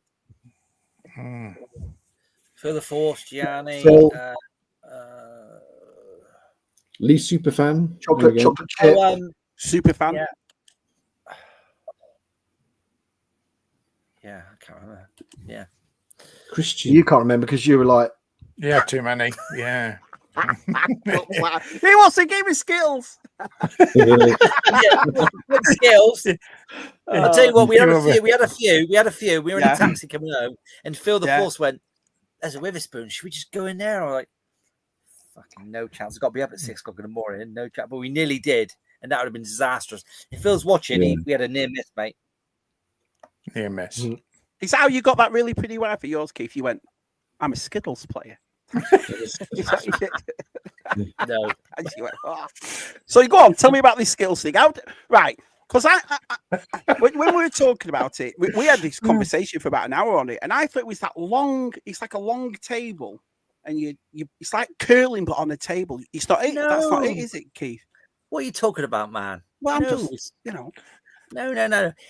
For the Force, Gianni. Lee Superfan. Chocolate chip. Superfan. Yeah, I can't remember. Yeah. Christian. You can't remember because you were like... Yeah, too many. Yeah. He wants to give me skills. Skills. I'll tell you what, we had a few. We were in a taxi coming home, and Phil the Force went, "There's a Witherspoon. Should we just go in there?" I'm like, "Fucking no chance. I've got to be up at 6 o'clock in the morning. No chance." But we nearly did, and that would have been disastrous. If Phil's watching, we had a near miss, mate. Near miss. Is that how you got that really pretty wife for yours, Keith? You went, "I'm a Skittles player." No. So you go on, tell me about this skills thing. Right, because when we were talking about it, we had this conversation for about an hour on it, and I thought it was that long. It's like a long table, and you it's like curling, but on a table. It's not it. No. That's not it, is it, Keith? What are you talking about, man? Well, I'm just, No.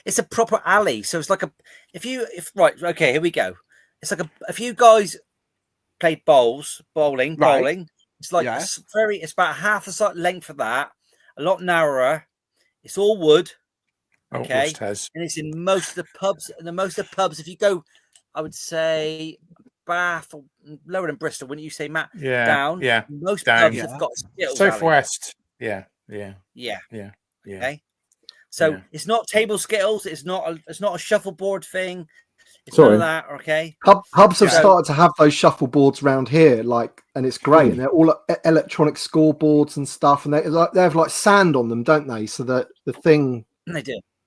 It's a proper alley. So it's like okay, here we go. It's like if you guys played bowling. It's like it's about half the length of that, a lot narrower. It's all wood. Okay. And it's in most of the pubs. And most of the pubs, if you go, I would say Bath or lower than Bristol, wouldn't you say, Matt? Yeah. Down. Yeah. Most pubs have got Skittles. Southwest. Yeah. Okay. So it's not table Skittles. It's not a shuffleboard thing. It's Sorry. none of that, okay? Hubs have started to have those shuffleboards around here, and it's great. And they're all electronic scoreboards and stuff, and they have like sand on them, don't they? So that the thing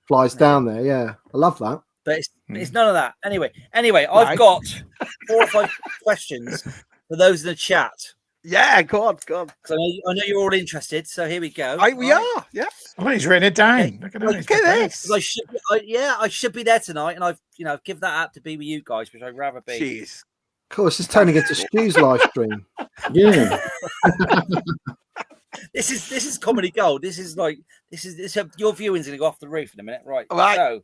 flies down there. Yeah, I love that. But it's none of that. Anyway, I've got 4 or 5 questions for those in the chat. Yeah, go on. I know you're all interested, so here we go. We are, yeah. Oh, he's written it down. Okay. Look at this. I should be there tonight, and I've give that up to be with you guys, which I'd rather be. Jeez. Of course, it's turning into Stu's live stream. Yeah. This is comedy gold. This is your viewing's gonna go off the roof in a minute, right? All right.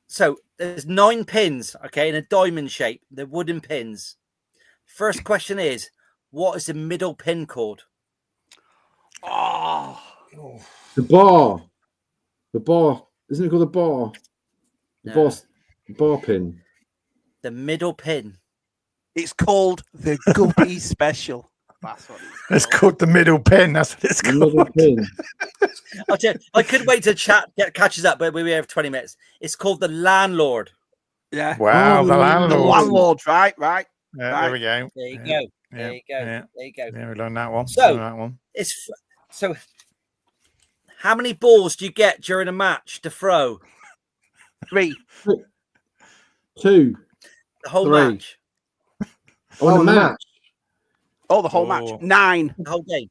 So there's 9 pins, okay, in a diamond shape. They're wooden pins. First question is, what is the middle pin called? Oh, the bar. Isn't it called the bar? The bar pin. The middle pin. It's called the Guppy Special. That's what it's called. The middle pin. That's what it's called. Middle pin. I couldn't wait to chat catches up, but we have 20 minutes. It's called the landlord. Yeah. Wow, the landlord. The landlord. Right. Yeah, there we go. There you go. There you go. Yeah. There you go. Yeah, we learned that one. So so. How many balls do you get during a match to throw? 3. 2. The whole 3. match. On the match. Oh, the whole match. 9. The whole game.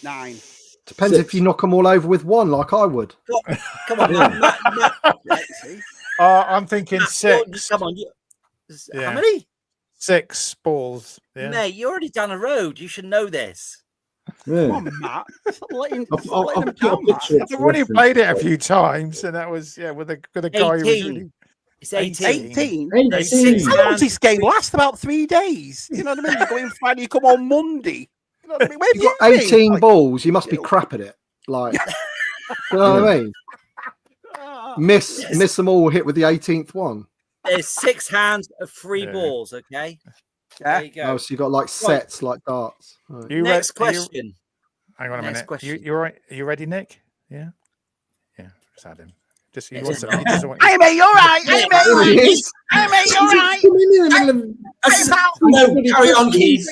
9. Depends 6. if you knock them all over with one, like I would. Come on, Matt. I'm thinking Matt, 6. Come on. Yeah. How many? 6 balls. Yeah. Mate, you're already down the road. You should know this. Yeah. Come on, Matt. Let him I'll down, put a Matt. picture up I've for already reference. played it a few times, and that was with a guy who was 18. really It's 18. 18. 18. How long does this game last? About 3 days. You know what I mean? You go in Friday, you come on Monday. You know what I mean? Where You've got 18 balls. You must be crap at it. Like, you know what I mean? Miss them all. Hit with the 18th one. There's 6 hands of 3 balls. Okay. Yeah. There you go. Oh, so you got like sets, like darts. Right. Next question. Hang on a Next minute. question. You're right. Are you ready, Nick? Yeah. Yeah. Just add him. Just he Yes, wants it's he doesn't want. Hey, mate, you're right. Hey, mate. Hey, mate, you're right. No, carry on, Keith.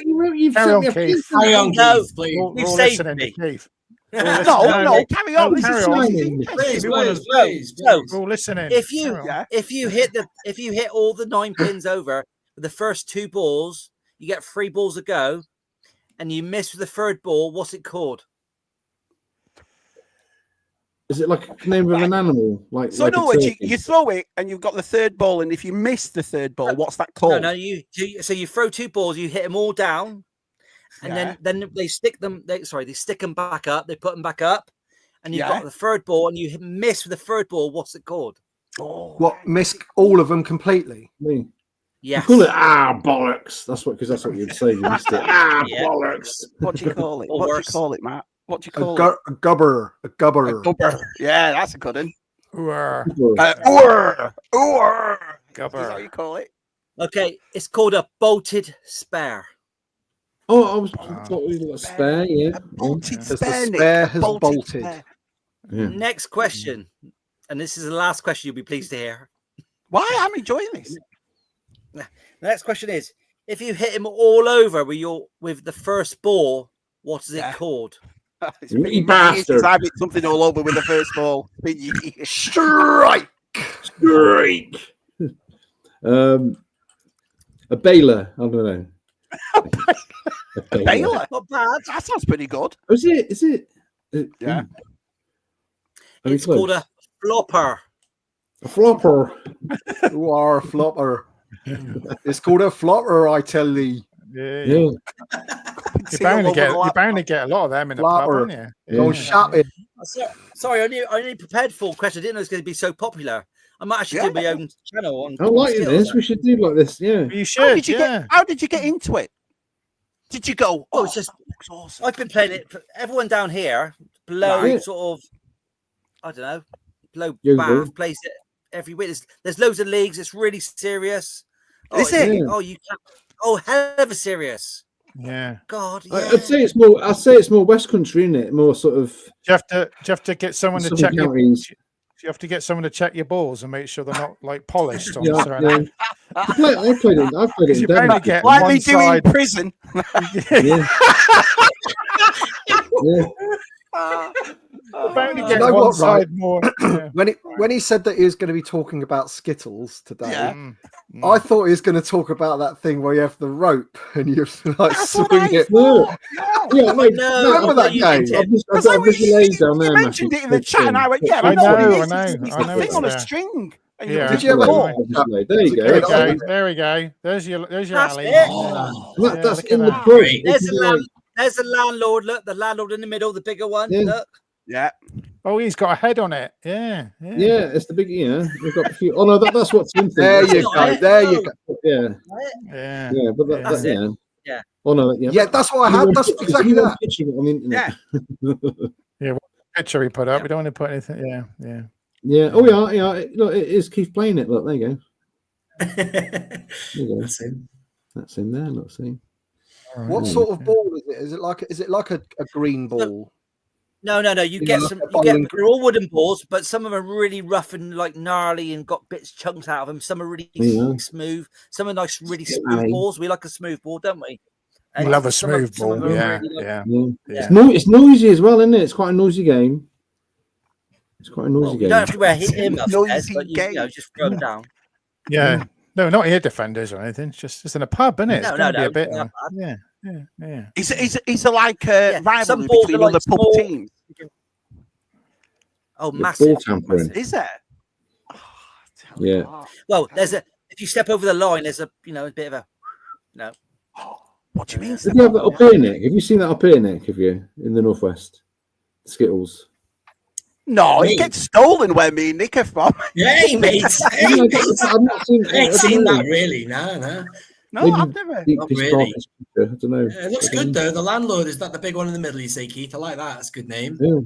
Carry on, Keith. Carry on, No. Keith, please. We're You've all saved listening me. to Keith. No, carry on. This carry is on. interesting. Please. We're all listening. If you Carry on. if you hit all the 9 pins over with the first 2 balls, you get 3 balls to go, and you miss with the 3rd ball. What's it called? Is it like a name of an animal? So in other words, you throw it and you've got the 3rd ball, and if you miss the 3rd ball, what's that called? No, you throw 2 balls, you hit them all down, and then they stick them. They stick them back up. They put them back up, and you've got the 3rd ball, and you miss with the 3rd ball. What's it called? What, miss all of them completely? Me. Yes. You call it bollocks. That's what you'd say. You missed it. Bollocks. What do you call it? What do you call it, Matt? What do you call it? A gubber. A gubber. Yeah, that's a good one. Ooh. Gubber. Is that what you call it? Okay, it's called a bolted spare. Oh, I was thought we got a spare. Yeah. A bolted The spare. spare has bolted. Spare. Yeah. Next question, and this is the last question you'll be pleased to hear. Why? I'm enjoying this. The next question is: if you hit him all over with the first ball, what is it called? You bastard. I hit something all over with the first ball. Strike. A baler. I don't know. A baler? Not bad. That sounds pretty good. Oh, is it? Yeah. It's called a flopper. A flopper. You are a flopper. It's called a flopper, I tell thee. Yeah. Yeah. You're bound to get a lot of them in the pub, aren't you? Go shopping. Sorry, I only prepared 4 questions. I didn't know it was going to be so popular. I might actually do my own channel on. I like this. We should do like this. Yeah. You should. How did you get into it? Did you go? Oh, it's just awesome. I've been playing it. Everyone down here below sort of, I don't know, below Bath plays it every week. There's loads of leagues. It's really serious. Is it? Oh, you can't. Oh, hell of a serious. Yeah. God. Yeah. I'd say it's more. I'd say it's more West Country, isn't it? More sort of. Do you have to get someone to check your? You have to get someone to check your balls and make sure they're not like polished. On I've played it. You're bound to get like one we do in side. prison. Yeah. Bound to get one side more. Yeah. When he said that he was going to be talking about Skittles today, Yeah. I thought he was going to talk about that thing where you have the rope and you like swing it. Yeah, mate, remember that game? I've got a visual aid down there. You mentioned it in the chat, and I went, "Yeah, I know. It's the thing on a string." Yeah. Did you ever? There you go. There we go. There's your alley. That's in the book. There's the landlord. Look, the landlord in the middle, the bigger one. Yeah. Look. Yeah. Oh, he's got a head on it. Yeah. Yeah, it's the big. Yeah, we've got a few. Oh no, that's what's in there. You go. There you go. Yeah. Yeah. But that's it. Yeah. Oh no. Yeah, that's what I had. That's exactly that. On the internet. Yeah. What picture he put up? We don't want to put anything. Yeah. Yeah. Oh yeah. Look, it is Keith playing it. Look, there you go. There you go. That's in there. Let's see. What sort of ball is it? Is it like a green ball? No. You get some. They're all wooden balls, but some of them are really rough and like gnarly and got bits chunks out of them. Some are really smooth. Some are nice, really smooth balls. We like a smooth ball, don't we? You love a smooth ball. Yeah. It's noisy as well, isn't it? It's quite a noisy game. It's quite a noisy game. You don't have to wear earmuffs, Noisy but you just throw them down. Yeah. No, not ear defenders or anything. It's just in a pub, isn't it? It's going to be a bit. Yeah. Is there like a rivalry balls between are other pub small. teams? Oh, The massive. ball tampering. Is there? Yeah. Well, if you step over the line, there's a bit of a What do you mean? Have you have that up here, Nick? Have you seen that up here, Nick? Have you in the northwest? Skittles. No, it gets stolen where me and Nick are from. Hey, mate. I've not seen. I ain't seen that really. No. No, I've never. Not really. I don't know. It looks good though. The landlord, is that the big one in the middle? You say, Keith? I like that. That's a good name. Yeah.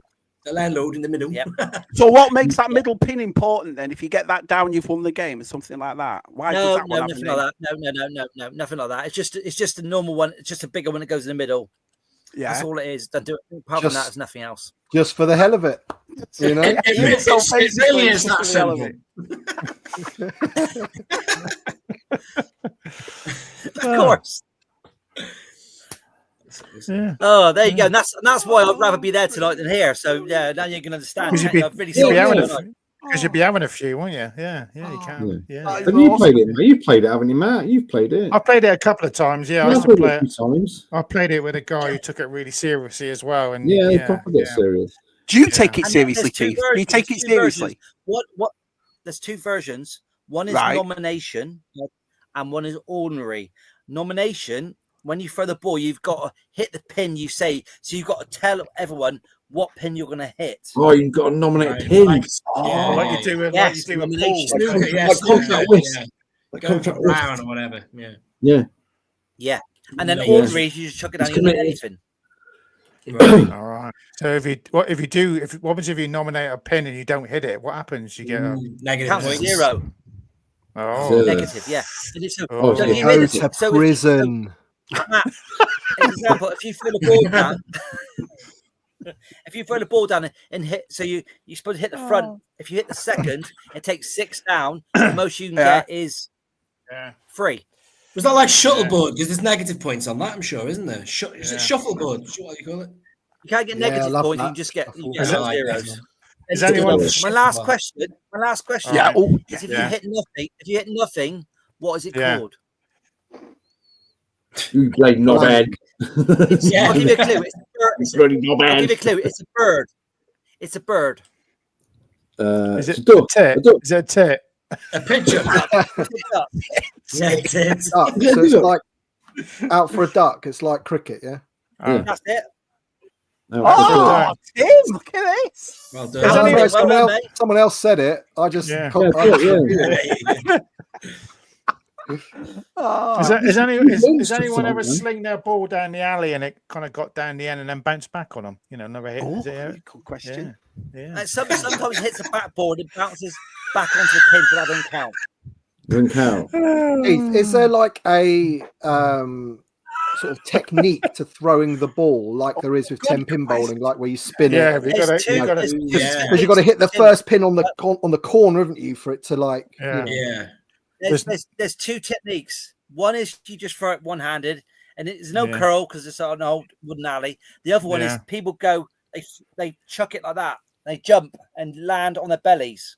The landlord in the middle. Yep. So what makes that middle pin important then? If you get that down, you've won the game or something like that. Why does that one have nothing a like that. No, nothing like that. It's just a normal one. It's just a bigger one that goes in the middle. Yeah, That's all it is. Don't do it. Apart from that, it's nothing else. Just for the hell of it, you know. It really is that simple. Of course. Yeah. Oh, there you go. And that's why I'd rather be there tonight than here. So yeah, now you can understand. Because you'd be having a few, won't you? Yeah, you can. Yeah. Have you played it, mate? You've played it, haven't you, Matt? You've played it. I played it a couple of times. Yeah, I used to played play it a it. few times. I played it with a guy who took it really seriously as well. And They proper get serious. Do you take it And seriously, there's two Keith? Do you take it versions. There's two seriously? What? There's two versions. One is Right. nomination, and one is ordinary. Nomination. When you throw the ball, you've got to hit the pin you say. So you've got to tell everyone what pin you're going to hit. Oh, you've got to nominate a pin. like you do with Yes, a pool. Snooker, yeah, Like snooker, contract whist. yeah. Like Going for contract whist. brown or whatever. Yeah. Yeah. And then Yeah. ordinary, you just chuck it down. It's You don't hit committed. anything. All right. So what happens if you nominate a pin and you don't hit it? What happens? You get a Negative Counts points. 0. oh. Negative, yeah. And it's so, Oh, so yeah. if you Go hit to it, so prison. Matt, example, if you throw the ball down, if you throw the ball down and hit, so you're supposed to hit the front. If you hit the second, it takes 6 down. The most you can get is 3. Was that like shuffleboard? Because there's negative points on that, I'm sure, isn't there? Is it shuffleboard? What do you call it? You can't get Yeah, I negative love points. You that. can just get. Is anyone? My last question. Yeah. Oh, Is if you hit nothing, what is it called? You played knobhead. Yeah. I'll give you a clue. It's really I'll knobhead. give you a clue. It's a bird. It's a bird. Is It's it a duck. tit? A duck. Is it a tit? A picture. Yeah, it is. Duck. So it's like out for a duck. It's like cricket, yeah. Yeah. That's it. No, Oh, Tim, look at this. Well Is done. any- Someone else said it. I just Yeah. can't- Yeah, I just yeah. repeat it. Oh, Is Most anyone of ever them. sling their ball down the alley and it kind of got down the end and then bounced back on them? You know, never hit. oh, Is it- good question. yeah. Sometimes it hits the backboard and bounces back onto the pin, but that doesn't count. Doesn't count. Keith, is there like a sort of technique to throwing the ball like there is with 10-pin bowling, like where you spin Yeah, it? you got There's two- to. there's two- Yeah. Because you've got to hit the first pin on the corner, haven't you, for it to like. Yeah. Yeah. There's two techniques. One is you just throw it one-handed, and there's no Yeah. curl because it's an old wooden alley. The other one is Yeah. people go, they chuck it like that. They jump and land on their bellies.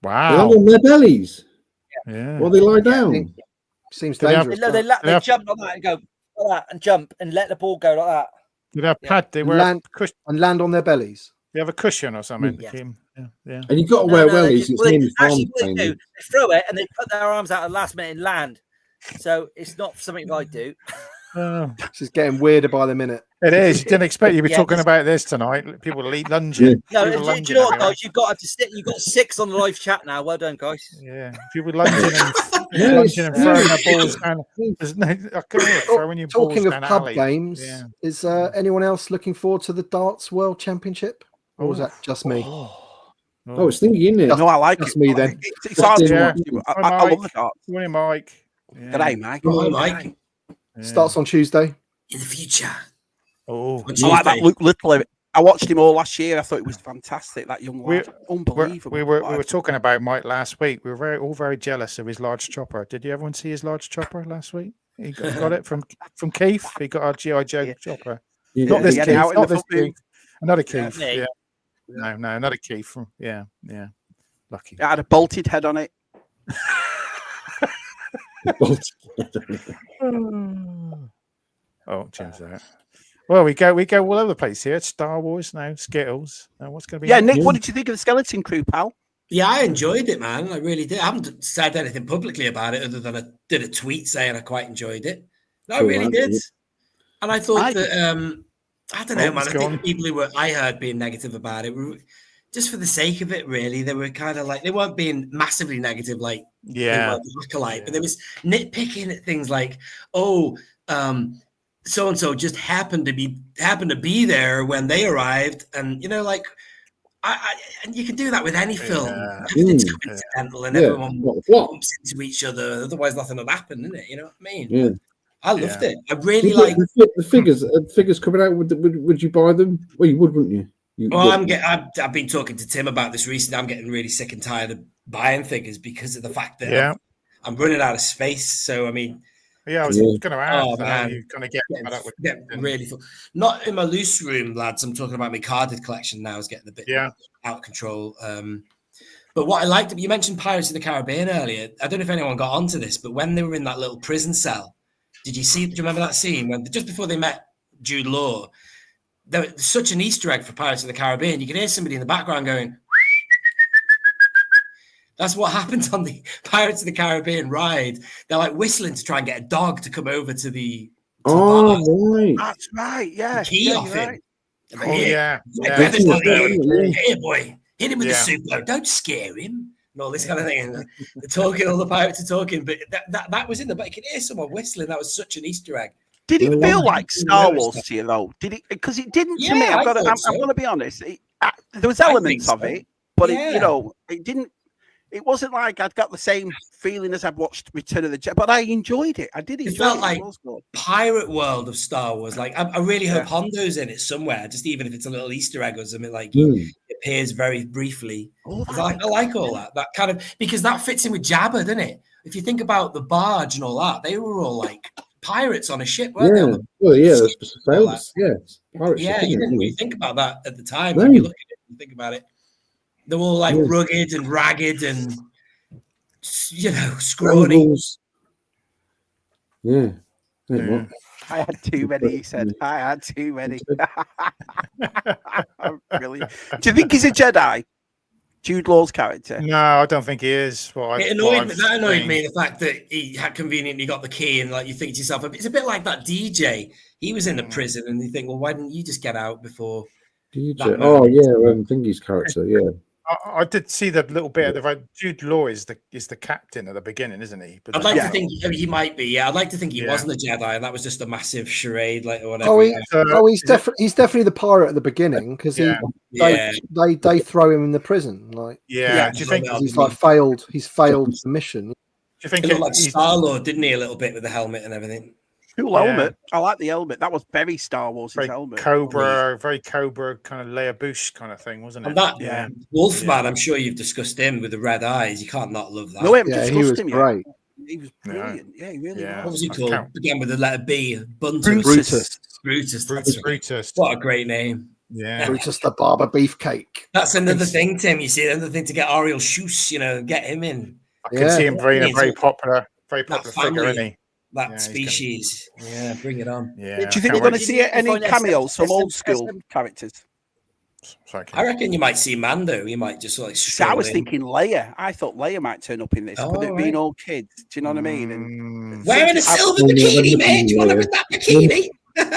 They Wow. land on their bellies. Yeah. Or they lie down. Seems Do they have- dangerous. They jump like that and go like that and jump and let the ball go like that. Did they have pad? They wear Land- a cushion. and land on their bellies. They have a cushion or something. Yeah. Kim? Yeah. And you've got to wear wellies. It's mainly farm training. They throw it and they put their arms out at the last minute and land. So it's not something I do. Oh. This is getting weirder by the minute. It is. You didn't expect you'd be Yeah, talking just- about this tonight. People lunging. No, People do you lunging know what, everywhere. guys? You've got 6 on the live chat now. Well done, guys. Yeah. People lunging and Yeah, lunging and throwing their yeah. balls down. There's no, I can't hear throwing your balls Talking of down pub alley. games, Yeah. is anyone else looking forward to the Darts World Championship? Or was that just me? Oh, it's thingy, isn't it? No, I like That's it. me then. It's hard to Yeah. watch. I love the darts. Morning, Mike. Yeah. G'day, Mike. Oh, Mike. Yeah. Starts on Tuesday. In the future. Oh, I like that Luke Little. I watched him all last year. I thought it was fantastic. That young lad, unbelievable. We were talking about Mike last week. We were all very jealous of his large chopper. Did you everyone see his large chopper last week? He got it from Keith. He got our G.I. Joe chopper. Yeah. Not this He had Keith. it out in Not the this football. Keith. Another Yeah, Keith. me. Yeah. No, another Keith from. Yeah. Lucky. It had a bolted head on it. Oh, Jim's there. Well, we go all over the place here. Star Wars now, Skittles. Now, what's going to be? Yeah, next? Nick, what did you think of the Skeleton Crew, pal? Yeah, I enjoyed it, man. I really did. I haven't said anything publicly about it other than I did a tweet saying I quite enjoyed it. No, I really did. And I thought that I don't know, man. I think the people I heard being negative about it were just for the sake of it, really. They were kind of like, they weren't being massively negative like they were the Acolyte, but there was nitpicking at things like, so and so just happened to be there when they arrived, and like and you can do that with any film. Everything's coincidental, and everyone bumps into each other. Otherwise, nothing would happen, isn't it? You know what I mean? Yeah. I loved it. I really like the figures. Figures coming out. Would you buy them? Well, you would, wouldn't you? I've been talking to Tim about this recently. I'm getting really sick and tired of buying figures because of the fact that I'm running out of space. So I mean, I was going to ask. Oh man, you're going to get really full. Not in my loose room, lads. I'm talking about my carded collection now. Is getting a bit out of control. But what I liked, you mentioned Pirates of the Caribbean earlier. I don't know if anyone got onto this, but when they were in that little prison cell, do you remember that scene when just before they met Jude Law? There was such an Easter egg for Pirates of the Caribbean. You can hear somebody in the background going. That's what happened on the Pirates of the Caribbean ride. They're like whistling to try and get a dog to come over to the. Right. That's right. Yeah. Key off him. Right. Here, boy. Hit him with the super. Don't scare him. And all this kind of thing. And they're talking, all the pirates are talking. But that was in the back. You can hear someone whistling. That was such an Easter egg. Did it feel like Star Wars to you, though? Did it? Because it didn't to me. I'm going to be honest. There was elements of it, but it didn't. It wasn't like I'd got the same feeling as I'd watched Return of the Jedi, but I enjoyed it. I did enjoy it. It felt like pirate world of Star Wars. Like I really hope Hondo's in it somewhere, just even if it's a little Easter egg or something. Like he appears very briefly. I like all that. That kind of because that fits in with Jabba, doesn't it? If you think about the barge and all that, they were all like pirates on a ship, weren't they? Well, sailors. Pirate ship, you didn't really think about that at the time. No. When you look at it and think about it. They're all like rugged and ragged and, scrawny. Yeah. I had too many, he said. I had too many. Brilliant. Do you think he's a Jedi? Jude Law's character? No, I don't think he is. That annoyed me, the fact that he had conveniently got the key and like you think to yourself, it's a bit like that DJ. He was in the prison and you think, well, why didn't you just get out before? DJ. Thingy's character, I did see the little bit of the Jude Law is the captain at the beginning, isn't he? But I'd like to think he might be. Yeah, I'd like to think he wasn't a Jedi, and that was just a massive charade, like or whatever. He's definitely the pirate at the the beginning because they throw him in the prison. Like, do you think he's like failed? He's failed the mission. Do you think he looked like Star-Lord, didn't he? A little bit with the helmet and everything. Cool helmet. I like the helmet. That was very Star Wars. Helmet. Very Cobra kind of Leia Bush kind of thing, wasn't it? And that Wolfman, I'm sure you've discussed him with the red eyes. You can't not love that. No, he was great. He was brilliant. Yeah, he really was. What was he called? Began with the letter B. Brutus. Brutus. What a great name. Yeah. Brutus the Barber Beefcake. That's another thing, Tim. You see, another thing to get Ariel Schuss, get him in. I can see him being a very popular figure, isn't he? That species. Bring it on. Yeah. Do you think we're going to see any cameos from old school characters? I reckon you might see Mando. You might just like. I was thinking Leia. I thought Leia might turn up in this, but it being all kids. Do you know what I mean? And wearing a silver bikini, mate. Do you want to wear that bikini?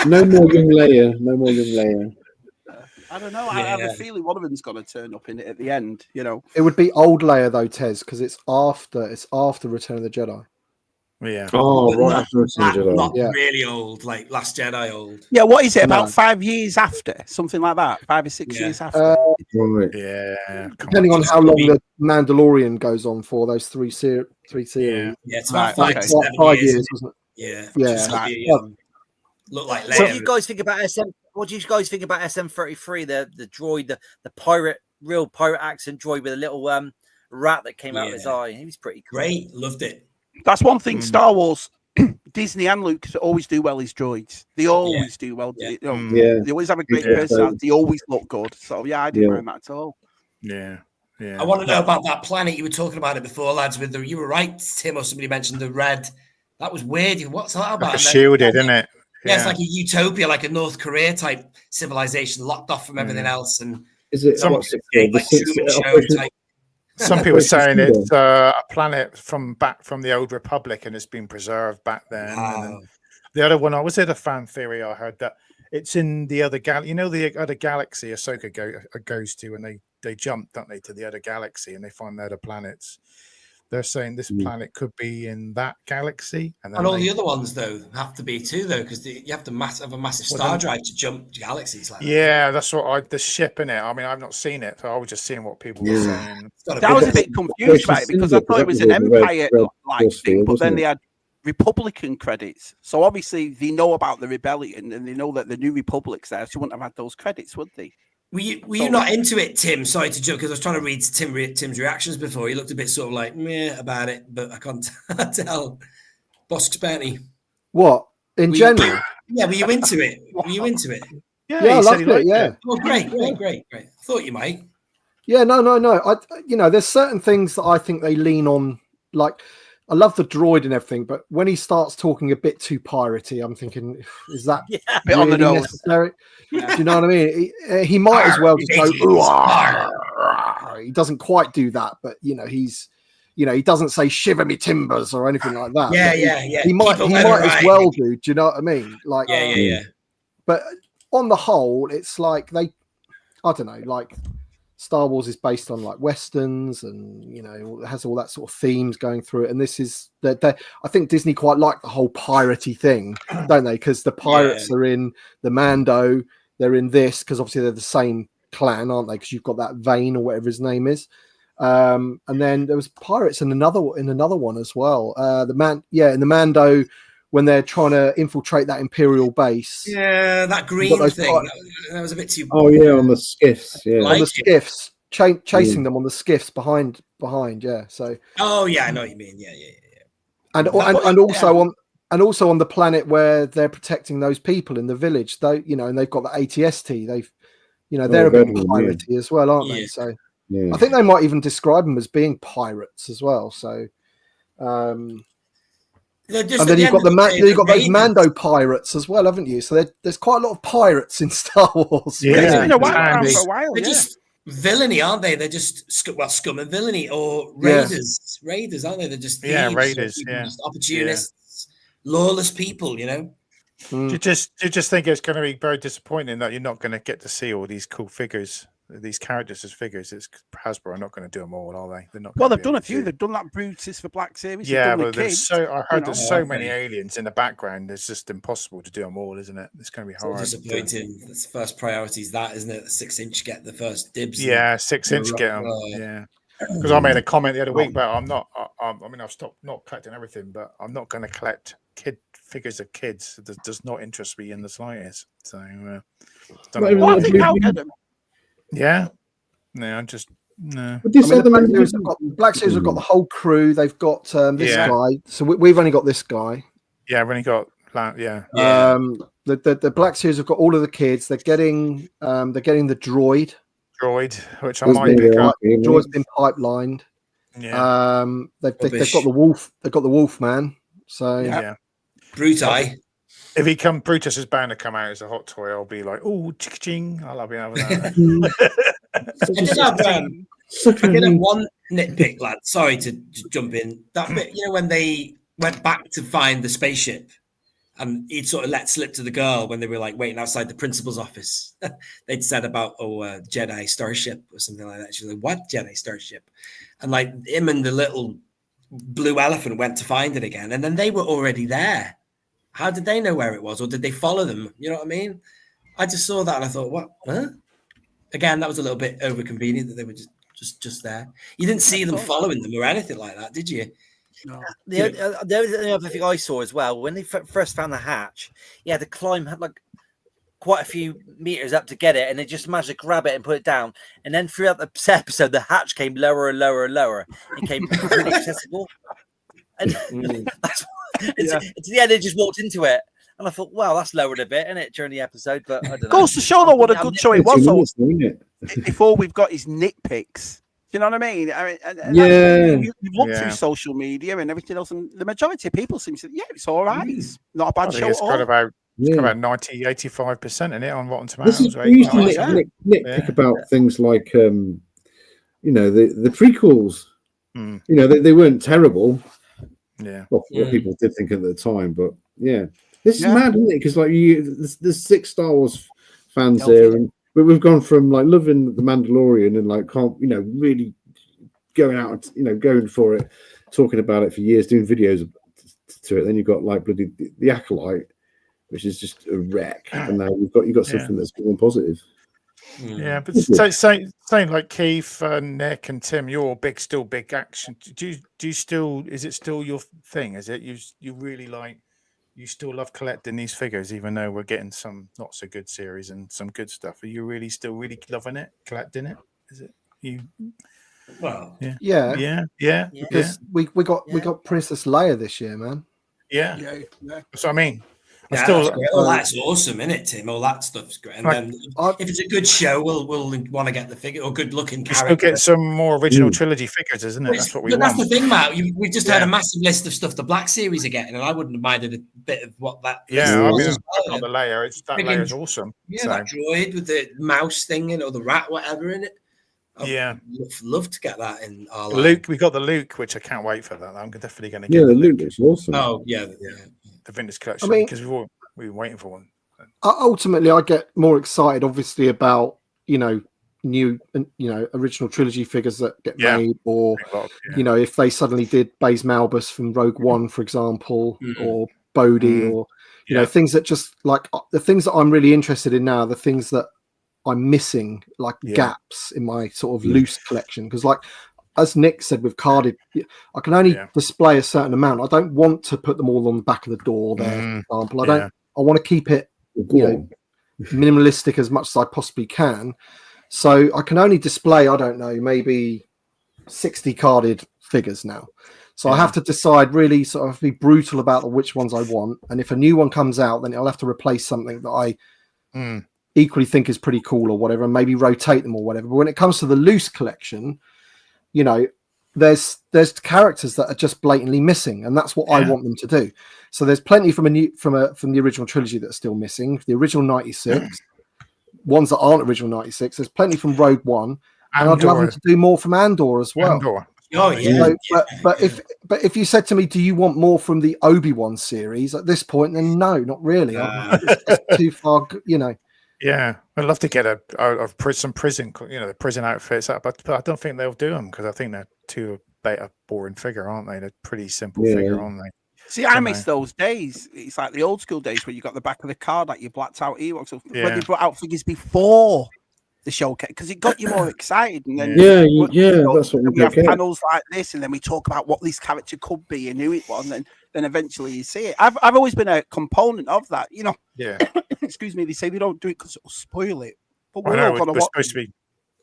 No more young Leia. I don't know. I have a feeling one of them's going to turn up in it at the end. It would be old Leia though, Tez, because it's after Return of the Jedi. Yeah. Oh, right. Not really old, like Last Jedi old. Yeah, what is it? About 5 years after? Something like that? 5 or 6 years after? Right. Yeah. Depending on how long the Mandalorian goes on for, those three series. Yeah, it's about 5 years, wasn't it? Yeah. Look like Leia. What do you guys think about SM33, the droid, the real pirate accent droid with a little rat that came out of his eye? He was pretty cool. Great, loved it. That's one thing Star Wars Disney and Lucas always do well as droids. They always do well. Yeah. They always have a great personality. They always look good. So yeah, I didn't mind that at all. Yeah. I want to know about that planet. You were talking about it before, lads. You were right, Tim, or somebody mentioned the red. That was weird. What's that about? Like shielded, isn't it? Yeah, it's like a utopia, like a North Korea type civilization, locked off from everything else. And is it some people were saying it's a planet back from the Old Republic, and it's been preserved back then. Wow. And then the other one, was it a fan theory I heard that it's in the other the other galaxy Ahsoka goes to, and they jump, don't they, to the other galaxy, and they find the other planets. They're saying this planet could be in that galaxy, and all the other ones though have to be too, though, because you have to have a massive star drive to jump galaxies like that. Yeah, that's what the ship in it. I mean, I've not seen it, so I was just seeing what people were saying. I was a bit confused about it because I thought it was an Empire like thing, but then they had Republican credits. So obviously they know about the rebellion and they know that the New Republic's there, so you wouldn't have had those credits, would they? Were you not into it, Tim? Sorry to joke, because I was trying to read Tim's reactions before. He looked a bit sort of like meh about it, but I can't tell. Bosk Bernie. What? In general? Yeah, were you into it? Were you into it? Yeah, I loved it, yeah. Oh, great. I thought you might. Yeah, no. There's certain things that I think they lean on. Like, I love the droid and everything, but when he starts talking a bit too piratey, I'm thinking, is that a bit on the nose? Necessary? Yeah. Do you know what I mean? He might as well just go. He doesn't quite do that, but he doesn't say "shiver me timbers" or anything like that. Yeah. He might as well do. Do you know what I mean? Like, yeah. But on the whole, it's like I don't know, like. Star Wars is based on like westerns, and it has all that sort of themes going through it. And this is I think Disney quite like the whole piratey thing, don't they? Because the pirates are in the Mando, they're in this because obviously they're the same clan, aren't they? Because you've got that Vane or whatever his name is, and then there was pirates in another one as well. In the Mando. When they're trying to infiltrate that Imperial base. Yeah, that green thing. That was a bit too... Oh, yeah, on the skiffs. Yeah. On the skiffs. Chasing them on the skiffs behind, yeah. So... Oh, yeah, I know what you mean. Yeah. And also on the planet where they're protecting those people in the village, though, and they've got the ATST. They're a bit piratey as well, aren't they? So I think they might even describe them as being pirates as well. So... and then you've got those Mando pirates as well, haven't you? So there's quite a lot of pirates in Star Wars. Yeah, it's been a while. They're just villainy, aren't they? They're just scum and villainy, or raiders. Yeah. Raiders, aren't they? They're just thieves, raiders. just opportunists, lawless people. Do you just think it's going to be very disappointing that you're not going to get to see all these cool figures? These characters as figures, it's Hasbro are not going to do them all, are they? They're not. Well, they've done a few. They've done that Brutus for Black Series. Yeah, but I heard there's so many aliens in the background. It's just impossible to do them all, isn't it? It's going to be hard. Disappointing. That's the first priority is that, isn't it? The 6-inch get the first dibs. Yeah, 6-inch get them. Yeah, because I made a comment the other week, but I'm not. I've stopped not collecting everything, but I'm not going to collect figures of kids. It does not interest me in the slightest. So, I think I'll get them. Yeah, no, I'm just no. Black Series have got the whole crew. They've got this guy. So we've only got this guy. Yeah, we've only got the Black Series have got all of the kids. They're getting the droid, which I might pick up. Droid's been pipelined. Yeah. They've got the wolf. They've got the wolf man. So yeah. Brutai. If Brutus is bound to come out as a hot toy, I'll be like, oh, ching! I love having that. I did have one nitpick, lad. Sorry to jump in. That bit, when they went back to find the spaceship, and he'd sort of let slip to the girl when they were like waiting outside the principal's office. They'd said about Jedi starship or something like that. She was like, "What Jedi starship?" And like him and the little blue elephant went to find it again, and then they were already there. How did they know where it was, or did they follow them? You know what I mean? I just saw that and I thought, what? Huh? Again, that was a little bit over convenient that they were just there. You didn't see them following them or anything like that, did you? No. The other thing I saw as well, when they first found the hatch, you had to climb like quite a few meters up to get it, and they just managed to grab it and put it down. And then throughout the episode, the hatch came lower and lower and lower. It came pretty accessible. And It's the end. They just walked into it, and I thought, "Wow, that's lowered a bit, isn't it?" During the episode, but I don't know. Goes to show though what a good show it was. So it? before we've got his nitpicks. Do you know what I mean? You look through social media and everything else, and the majority of people seem to say, yeah, it's all right. It's not a bad show. It's got about 90-85% in it on Rotten Tomatoes. We used to nitpick about things like, the prequels. They weren't terrible. Yeah. Well, what people did think at the time, but this is mad, isn't it? Because there's 6 Star Wars fans there, but we've gone from like loving the Mandalorian and like really going out, going for it, talking about it for years, doing videos to it. Then you've got like bloody the Acolyte, which is just a wreck, and now you've got something that's more positive. Yeah, but saying like Keith, Nick, and Tim, you're still big action. Do you still? Is it still your thing? Is it you really like? You still love collecting these figures, even though we're getting some not so good series and some good stuff. Are you really still really loving it, collecting it? Is it you? Well, yeah. Because we got Princess Leia this year, man. Yeah. That's what I mean. That's awesome, isn't it, Tim? All that stuff's great. And then if it's a good show, we'll want to get the figure or good looking character. Still get some more original trilogy figures, isn't it? That's what we want. That's the thing, Matt. We just had a massive list of stuff the Black Series are getting, and I wouldn't have minded a bit of what that. Yeah, I mean, not the layer. That layer's awesome. Yeah, that droid with the mouse thing or the rat, whatever in it. I'd love to get that in our Luke. We got the Luke, which I can't wait for that. I'm definitely going to get. Yeah, the Luke is awesome. Oh yeah. The vintage collection, because we've been waiting for one. Ultimately, I get more excited, obviously, about new original trilogy figures that get made, or if they suddenly did Baze Malbus from Rogue One, for example, or Bodhi, or things that just like the things that I'm really interested in now, the things that I'm missing, like gaps in my sort of loose collection, because like. As Nick said, with carded, I can only display a certain amount. I don't want to put them all on the back of the door there, for example. I want to keep it minimalistic as much as I possibly can. So I can only display, I don't know, maybe 60 carded figures now. So I have to decide, really sort of be brutal about which ones I want. And if a new one comes out, then I'll have to replace something that I equally think is pretty cool or whatever, and maybe rotate them or whatever. But when it comes to the loose collection, there's characters that are just blatantly missing, and that's what I want them to do. So there's plenty from the original trilogy that are still missing. The original 96, ones that aren't original 96. There's plenty from Rogue One, and I'd love them to do more from Andor as well. Oh yeah. So, but if you said to me, do you want more from the Obi-Wan series at this point? Then no, not really. It's just too far. Yeah, I'd love to get some prison, the prison outfits, but I don't think they'll do them because I think they're too beta boring figure, aren't they? They're pretty simple figure, aren't they? See, I miss those days. It's like the old school days where you got the back of the card, like you blacked out Ewoks. So when they brought out figures before the showcase, because it got you more excited. And then that's what we have panels like this, and then we talk about what this character could be and who it was, and then eventually you see it. I've always been a component of that, Yeah. Excuse me. They say they don't do it because it'll spoil it. But we're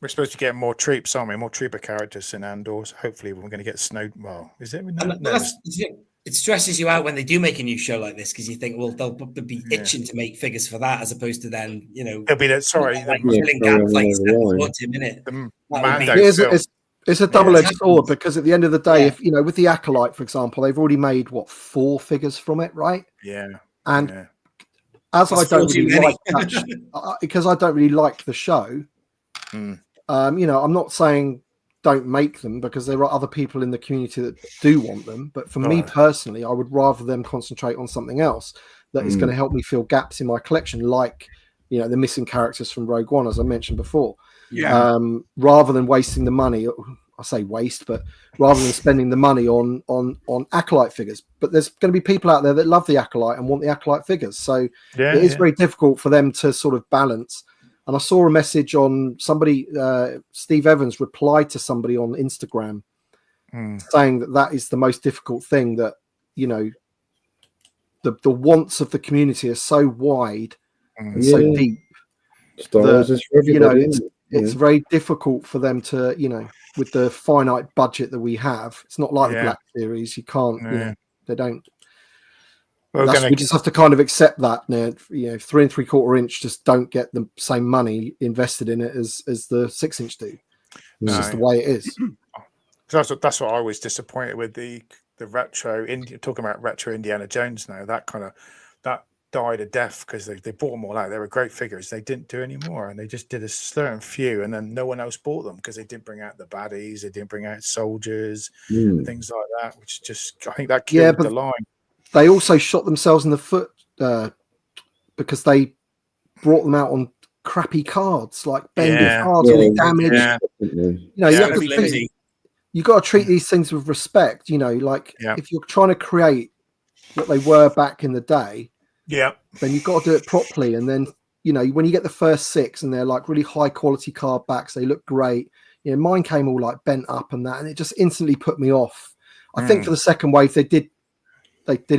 supposed to get more troops, aren't we? More trooper characters in Andor. So hopefully, we're going to get Snow. Well, is it? It stresses you out when they do make a new show like this because you think, well, they'll be itching to make figures for that, as opposed to then, it'll be that. Sorry, it's a double-edged sword because at the end of the day, if with the Acolyte, for example, they've already made 4 figures from it, right? Yeah, and as I don't really like because I don't really like the show. I'm not saying don't make them because there are other people in the community that do want them. But for me personally, I would rather them concentrate on something else that is going to help me fill gaps in my collection, like the missing characters from Rogue One, as I mentioned before. Yeah. Rather than wasting the money. I say waste, but rather than spending the money on Acolyte figures. But there's going to be people out there that love the Acolyte and want the Acolyte figures. So it is very difficult for them to sort of balance. And I saw a message on somebody, Steve Evans replied to somebody on Instagram saying that is the most difficult thing, that, the wants of the community are so wide and so deep. Star Wars is for everybody, it's very difficult for them to, with the finite budget that we have. It's not like the Black Series. You can't, they don't. We just have to kind of accept that now. 3 3/4 inch just don't get the same money invested in it as the 6-inch do. It's just the way it is. That's what I was disappointed with the retro. Talking about retro Indiana Jones now, that died a death because they bought them all out. They were great figures. They didn't do any more, and they just did a certain few, and then no one else bought them because they didn't bring out the baddies, they didn't bring out soldiers, and things like that. Which just I think that killed the line. They also shot themselves in the foot because they brought them out on crappy cards, like bendy cards, all damaged. You got to treat these things with respect. If you're trying to create what they were back in the day, then you've got to do it properly. And then when you get the first 6 and they're like really high quality card backs, they look great. Mine came all like bent up and that, and it just instantly put me off. I think for the second wave they did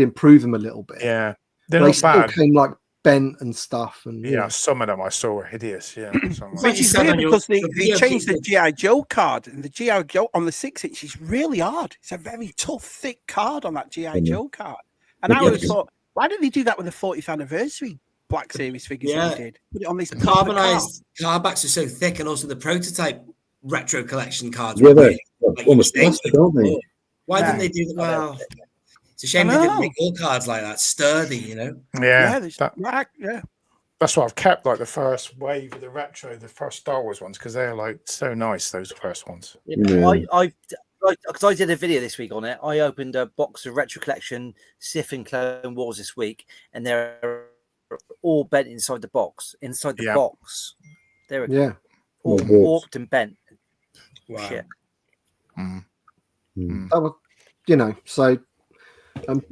improve them a little bit. Yeah, they still bad. Came like bent and stuff. And some of them I saw were hideous. Yeah, which is weird because they changed the G.I.joe card, and the G.I.joe on the 6-inch is really hard. It's a very tough, thick card on that G.I.joe card. And I always thought, why did they do that with the 40th anniversary Black Series figures? They did put it on this carbonized card backs are so thick, and also the prototype retro collection cards. Really, almost plastic, aren't they? Why didn't they do that? Well, it's a shame they didn't make all cards like that, sturdy, Yeah, that's what I've kept, like the first wave of the retro, the first Star Wars ones, because they're like so nice. Those first ones. Because I did a video this week on it. I opened a box of retro collection Sith and Clone Wars this week, and they're all bent inside the box. Inside the box, they were all warped and bent. Wow. Shit. That was, so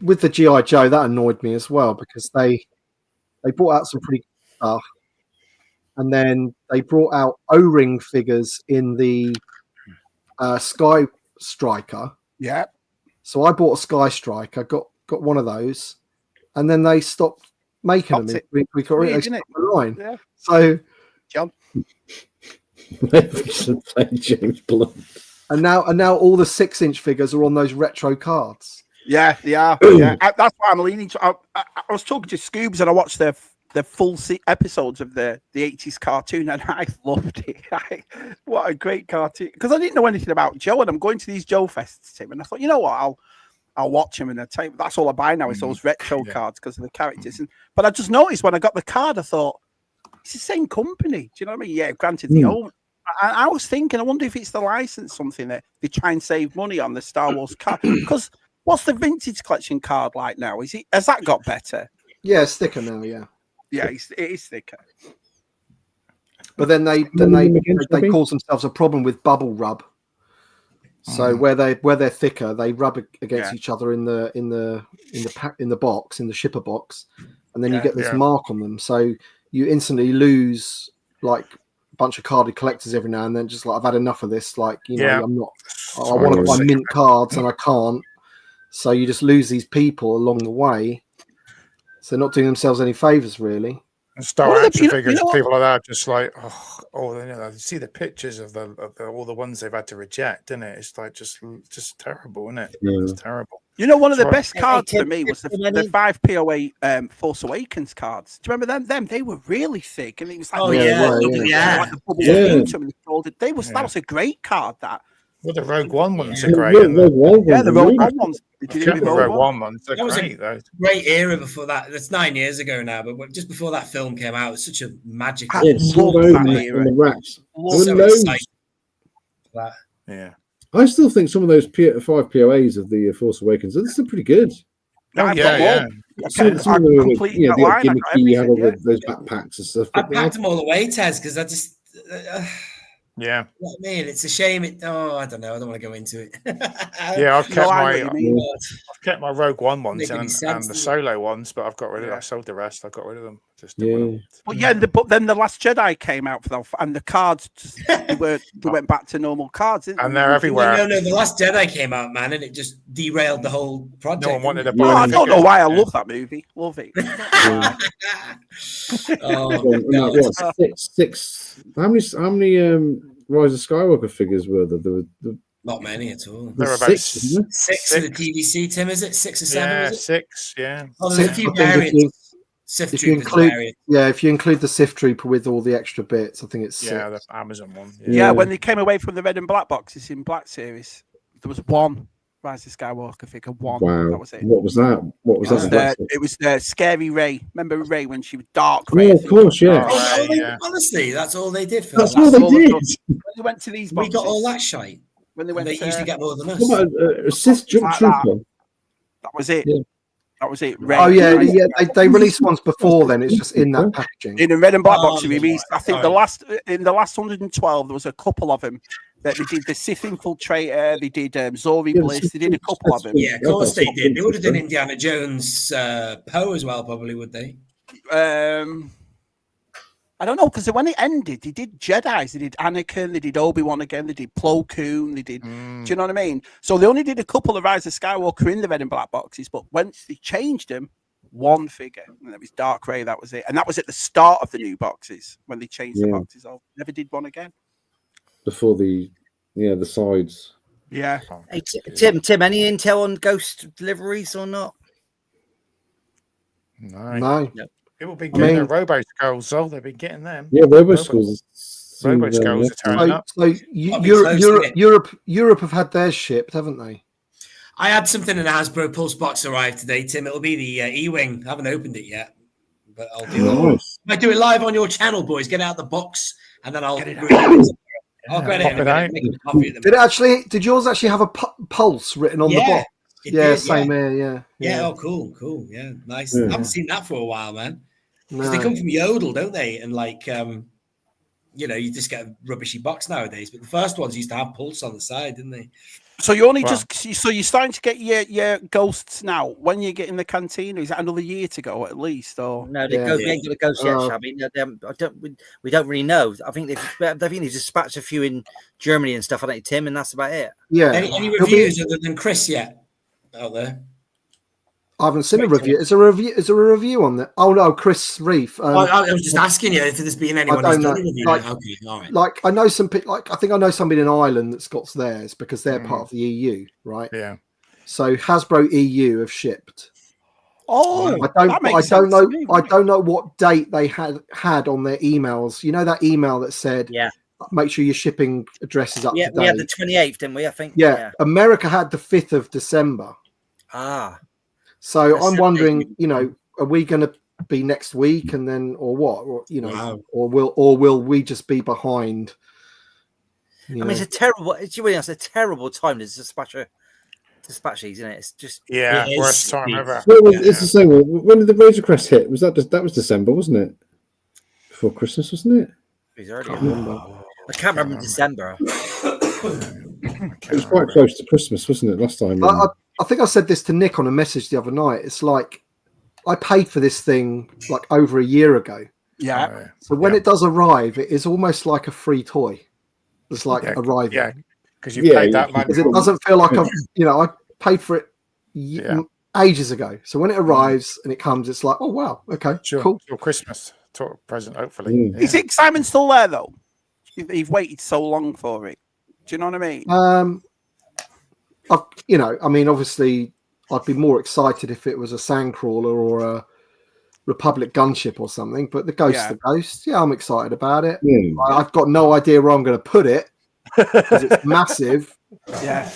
with the G.I.joe, that annoyed me as well because they brought out some pretty good stuff, and then they brought out O-ring figures in the Sky Striker. Yeah. So I bought a Sky Striker, got one of those, and then they stopped making them. We got rid of the line. Yeah. So John. James Blunt. And now all the 6-inch figures are on those retro cards. Yeah, they are. Yeah, that's why I'm leaning to. I was talking to Scoobs and I watched the full episodes of the 80s cartoon, and I loved it. What a great cartoon! Because I didn't know anything about Joe, and I'm going to these Joe fests, Tim, and I thought, you know what, I'll watch him, and that's all I buy now is those retro cards because of the characters. But I just noticed when I got the card, I thought it's the same company. Do you know what I mean? Yeah, granted, the old. I was thinking, I wonder if it's the license something that they try and save money on the Star Wars card. Because what's the vintage collection card like now? Has that got better? Yeah, it's thicker now. Yeah. Yeah, it is thicker. But then they cause themselves a problem with bubble rub. So where they're thicker, they rub against each other in the box, in the shipper box, and then you get this mark on them. So you instantly lose like a bunch of carded collectors every now and then. Just like, I've had enough of this. Like, I'm not. I want to buy mint cards and I can't. So you just lose these people along the way. So they're not doing themselves any favors, really. And Star action figures, people like that, just like, you see the pictures of all the ones they've had to reject, isn't it? It's like just terrible, isn't it? Yeah. It's terrible. One of the best cards for me was the 5 POA Force Awakens cards. Do you remember them? They were really thick, and it was like, like the bubbles into them. That was a great card. That. Well, the Rogue One ones are great. The Rogue One ones. The Rogue One ones are great, though. Great era before that. That's 9 years ago now, but just before that film came out, it was such a magical. Yeah. I still think some of those 5 POAs of the Force Awakens are still pretty good. Oh, yeah. Some of them were gimmicky, you have all those backpacks and stuff. I packed them all away, Tez, because I just. Yeah. You know what I mean? It's a shame. I don't know. I don't want to go into it. Yeah, I've kept my Rogue One ones and the Solo ones, but I've got rid of them. I sold the rest. I got rid of them. But then the Last Jedi came out for them, and the cards they went back to normal cards, and they're everywhere. No, the Last Jedi came out, man, and it just derailed the whole project. No one wanted to. I don't know why I love that movie. Love it. Six. How many Rise of Skywalker figures were there? There were Not many at all. There are about Six of the TVC, Tim, is it? 6 or 7? Yeah, is it? 6. Yeah. Oh, there's a few variants. Sith Troopers variant. Yeah, if you include the Sith Trooper with all the extra bits, I think it's 6. Yeah, the Amazon one. Yeah, when they came away from the red and black boxes in Black Series, there was one Rise of Skywalker figure. One. Wow. That was it. What was that? What was that? It was the Scary Rey. Remember Rey when she was dark Rey? Oh, of course, yeah. Honestly, that's all they did for That's all they did. When they went to these boxes, we got all that shite. When they went, they usually get more than us. What about a Sith Trooper? That was it. Yeah. That was it. Rey. Oh yeah, yeah. They released ones before then. It's just in that packaging. In the red and black box, they released. I think the last 112, there was a couple of them. That they did the Sith Infiltrator, they did Zori Bliss, they did a couple of them. Yeah, of course they did. They would have done Indiana Jones Poe as well, probably, would they? I don't know, because when it ended, they did Jedis, they did Anakin, they did Obi-Wan again, they did Plo Koon, they did. Do you know what I mean? So they only did a couple of Rise of Skywalker in the red and black boxes, but when they changed them, one figure, and it was Dark Rey. That was it, and that was at the start of the new boxes when they changed the boxes. Oh, never did one again. Before the sides. Yeah. Hey, Tim, any intel on Ghost deliveries or not? No. People been getting their Robo Skulls, so they've been getting them. Yeah, Robo Skulls. Robo Skulls are turning up. So Europe have had theirs shipped, haven't they? I had something in a Hasbro Pulse box arrive today, Tim. It'll be the E-Wing. I haven't opened it yet, but I'll do it. Nice. I do it live on your channel, boys. Get out the box, and then I'll get it out. I'll get it. Did yours actually have a pulse written on the box? Same here. Yeah. Oh, cool. Yeah, nice. I haven't seen that for a while, man. Because they come from Yodel, don't they? And you just get a rubbishy box nowadays. But the first ones used to have pulse on the side, didn't they? So you only so you're starting to get your ghosts now. When you get in the canteen, is that another year to go at least? Or no, they ain't got the ghosts yet, Shabby. No, we don't really know. I think they've dispatched a few in Germany and stuff, I think, Tim, and that's about it. Yeah. Any reviews other than Chris yet out there? I haven't seen a review. Is there a review on that? Oh no, Chris Reef. I was just asking you if there's been anyone who's done a review. Okay, all right. Like I know some people. Like I think I know somebody in Ireland that's got theirs because they're part of the EU, right? Yeah. So Hasbro EU have shipped. Oh, I don't know what date they had on their emails. You know that email that said, make sure your shipping address is up to date. We had the 28th, didn't we? I think. Yeah. America had the 5th of December. So I'm wondering, are we going to be next week and then, or what, or will we just be behind? It's a terrible. It's a terrible time to dispatch these, isn't it? It's just worst time ever. It's the same. When did the Razor Crest hit? Was that December, wasn't it? Before Christmas, wasn't it? It was early. I can't remember December. It was quite close to Christmas, wasn't it? Last time. I think I said this to Nick on a message the other night. It's like I paid for this thing like over a year ago. Yeah. So when it does arrive, it is almost like a free toy. It's like arriving. Yeah, because you paid that money. Because it doesn't feel like I paid for it ages ago. So when it arrives and it comes, it's like, oh wow, okay, cool. Your Christmas present, hopefully. Is the excitement still there though? You've waited so long for it. Do you know what I mean? Obviously, I'd be more excited if it was a Sandcrawler or a Republic gunship or something. But the Ghost, I'm excited about it. I've got no idea where I'm going to put it because it's massive. Yeah,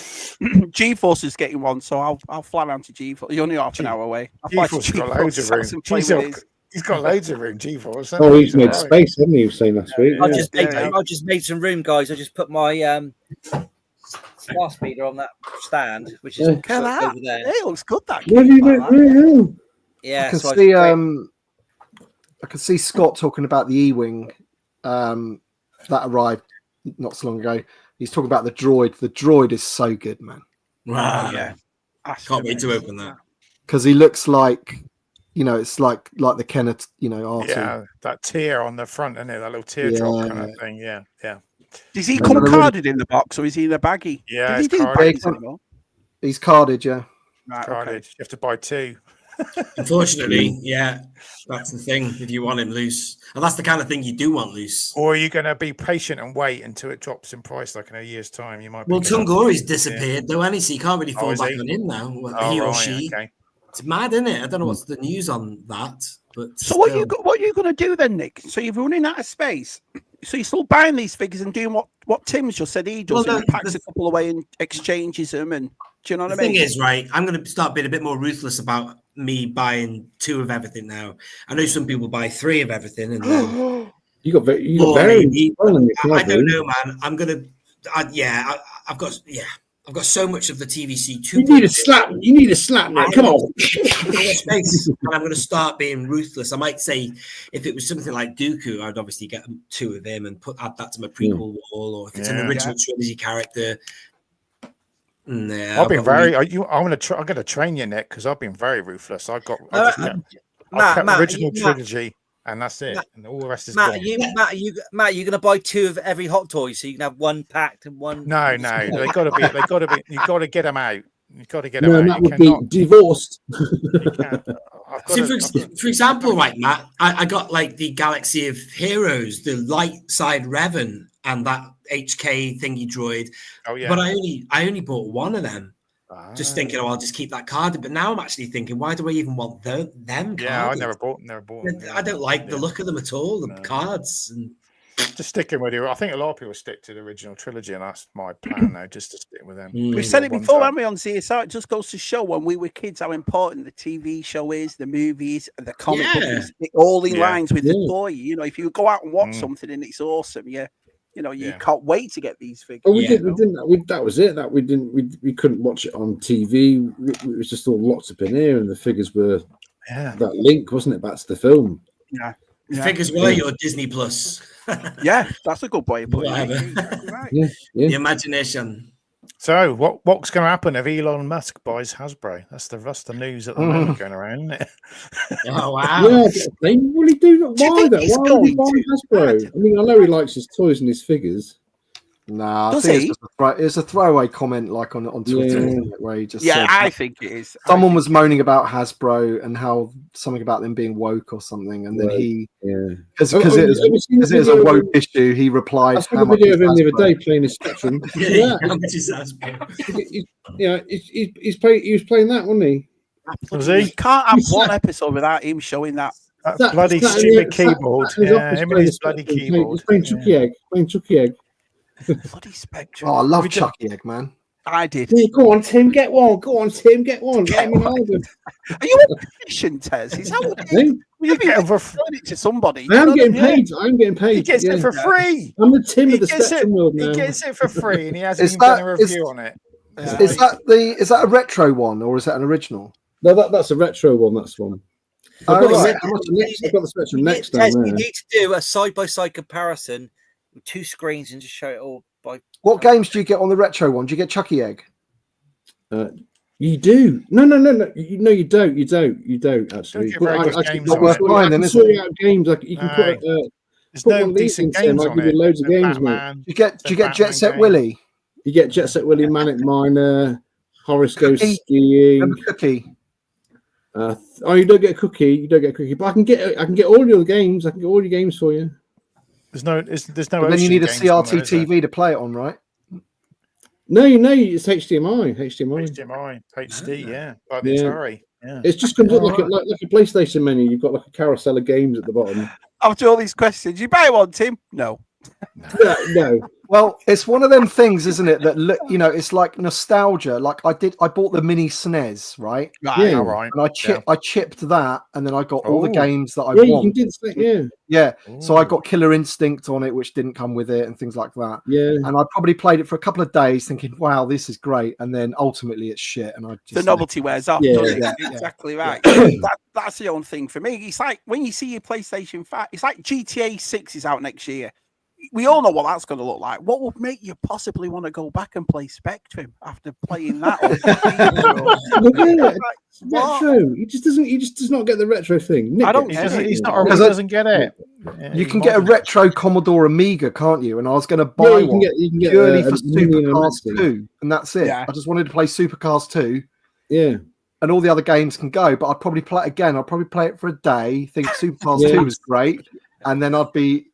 G-Force is getting one, so I'll fly around to G-Force. You're only half an hour away. G-Force got loads of room. He's got loads of room, G-Force. Oh, he's made space, hasn't he? You were saying last week. I just made some room, guys. I just put my Star Speeder on that stand, which is over there. It looks good. That. Yeah, I can see Scott talking about the E-Wing that arrived not so long ago. He's talking about the droid. The droid is so good, man. Wow. Yeah. Can't wait to open that. Because he looks like, it's like the Kenneth, R2. Yeah, that tear on the front, isn't it? That little teardrop kind of thing. Yeah. Does he come carded in the box or is he in a baggie? Yeah, he's carded, yeah. Right, carded. You have to buy 2. Unfortunately, yeah, that's the thing. If you want him loose, and that's the kind of thing you do want loose. Or are you going to be patient and wait until it drops in price, like in a year's time? You might. Well, Tungori's disappeared, though, and so you can't really fall back on him now. He or she. Okay. It's mad, isn't it? I don't know what's the news on that. But so what are you going to do then, Nick? So you're running out of space. So you're still buying these figures and doing what Tim's just said he does. He packs a couple away and exchanges them. And do you know what I mean? The thing is, right, I'm going to start being a bit more ruthless about me buying 2 of everything now. I know some people buy 3 of everything, and then you got very. I don't know, man. I'm gonna. I've got so much of the TVC 2. You need a slap. You need a slap, man. Come on. Space, and I'm going to start being ruthless. I might say if it was something like Dooku, I'd obviously get 2 of him and add that to my prequel wall. Or if it's an original trilogy character. I've been very. I'm going to train you, Nick, because I've been very ruthless. I've kept original trilogy. And that's it. And all the rest is gone. Matt, you're going to buy 2 of every Hot Toy, so you can have 1 packed and 1. No, they got to be. You got to get them out. You got to get them out. That would be divorced. For example, right, Matt, I got like the Galaxy of Heroes, the light side Revan, and that HK thingy droid. Oh yeah. But I only bought 1 of them. Just thinking, I'll just keep that card. But now I'm actually thinking, why do I even want them? Yeah, I never bought them. I don't like the look of them at all. The cards. And just sticking with you. I think a lot of people stick to the original trilogy, and that's my plan now. Just to stick with them. We've said it before, haven't we, on ZSR? It just goes to show when we were kids how important the TV show is, the movies, the comic books, all in lines with the toy. You know, if you go out and watch something and it's awesome, you can't wait to get these figures. Oh, we didn't. That was it. That we couldn't watch it on TV. It was just all locked up in here, and the figures were that link, wasn't it? Back to the film. Yeah. The figures were your Disney Plus. That's a good way of putting it. Right. The imagination. So what's going to happen if Elon Musk buys Hasbro? That's the news at the moment going around, isn't it? Oh wow! Yeah, they really do not buy that. Why would he buy Hasbro? I mean, I know he likes his toys and his figures. Nah, I think it's a throwaway comment like on Twitter where he just said, I think it is. Someone was moaning about Hasbro and how something about them being woke or something, and then because it is a woke issue, he replied. I saw a video of him the other day playing his Spectrum. He was playing that, wasn't he? Was he? You can't have one episode without him showing that. Bloody stupid keyboard. Him and his bloody keyboard. He's playing Chucky Egg. Bloody Spectrum. Oh, I love Chucky Egg, man. I did. Yeah, go on, Tim, get one. Go on, Tim, get one. Are you a magician, Tez? Is that what you've been selling it to somebody? I'm getting paid. I'm getting paid. He gets it for free. I'm the Tim of the Spectrum world now. He gets it for free, and he hasn't even done a review on it. Is that a retro one or is that an original? No, that's a retro one. That's one. I've got the Spectrum next down there. You need to do a side-by-side comparison with 2 screens and just show it all by. What games do you get on the retro one? Do you get Chucky Egg? You do. No. No, you don't. You don't actually. Not worth buying then, is it? Games like you can put. There's no decent games on it. Loads of games, mate. Do you get Jet Set Willy? You get Jet Set Willy, Manic Miner, Horace Goes Skiing. Cookie. You don't get a cookie. You don't get a cookie, but I can get all your games. I can get all your games for you. There's no. But then you need a CRT TV to play it on, right? No, it's HDMI, HD, yeah. Like the Atari. Yeah. It just comes up like a PlayStation menu. You've got like a carousel of games at the bottom. After all these questions, you buy one, Tim? No. No. Well, it's one of them things, isn't it? That it's like nostalgia. Like I bought the mini SNES, right? Right. All right. And I chipped that, and then I got all the games that I want. You did, yeah. So I got Killer Instinct on it, which didn't come with it, and things like that. Yeah. And I probably played it for a couple of days, thinking, "Wow, this is great," and then ultimately it's shit. And the novelty wears off. Doesn't it? Exactly right. That's the own thing for me. It's like when you see your PlayStation 5. It's like GTA 6 is out next year. We all know what that's going to look like. What would make you possibly want to go back and play Spectrum after playing that? Retro. He just does not get the retro thing. Nick, I don't. He doesn't get it. You can get a retro Commodore Amiga, can't you? And I was going to buy one purely for Supercars 2, and that's it. Yeah. I just wanted to play Supercars 2. Yeah. and all the other games can go, but I'd probably play it again. I'd probably play it for a day, think Supercars 2 was great, and then I'd be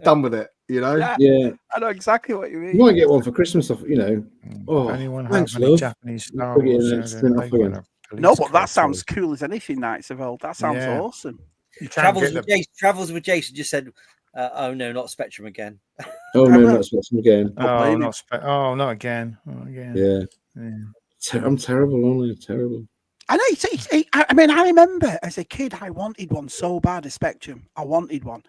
done with it, you know? Yeah. I know exactly what you mean. You might get one for Christmas, you know. Oh, anyone have any Japanese Star Wars? No, but that sounds cool as anything, Knights of Old. That sounds awesome. Travels with Jason just said, oh no, not Spectrum again. Oh no, not Spectrum again. Oh, not again. Oh, again. Yeah. I'm terrible, aren't I? Terrible. I know. I mean, I remember as a kid, I wanted one so bad, a Spectrum. I wanted one.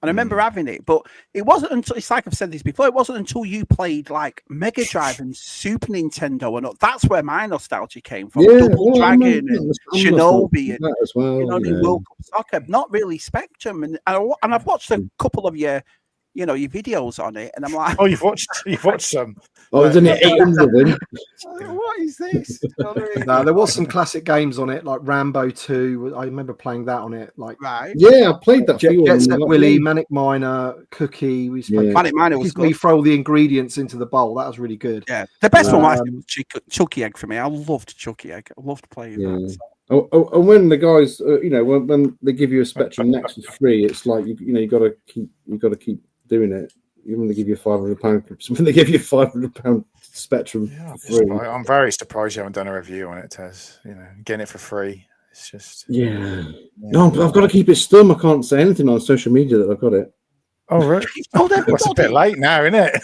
And I remember having it, but it wasn't until, it's like I've said this before, it wasn't until you played like Mega Drive and Super Nintendo, and that's where my nostalgia came from. Double Dragon and Shinobi, and as well, you know, World Cup Soccer. Not really Spectrum, and I've watched a couple of your videos on it, and I'm like, oh, you've watched some. Oh, there's only 800 of them. What is this? No, there was some classic games on it, like Rambo 2. I remember playing that on it. Like, yeah, I played that. Jet Set Willy, Manic Miner, Cookie. We Manic Miner was good. We throw the ingredients into the bowl. That was really good. Yeah, the best one was Chucky Egg for me. I loved Chucky Egg. I loved playing that. So. Oh, and when the guys, when they give you a Spectrum Next for free, it's like you got to keep doing it. Even when they give you £500, when they give you £500 Spectrum for free. I'm very surprised you haven't done a review on it, Tez. Getting it for free. It's just no, I've got to keep it stum. I can't say anything on social media that I've got it. Oh, really? It's a bit late now, isn't it?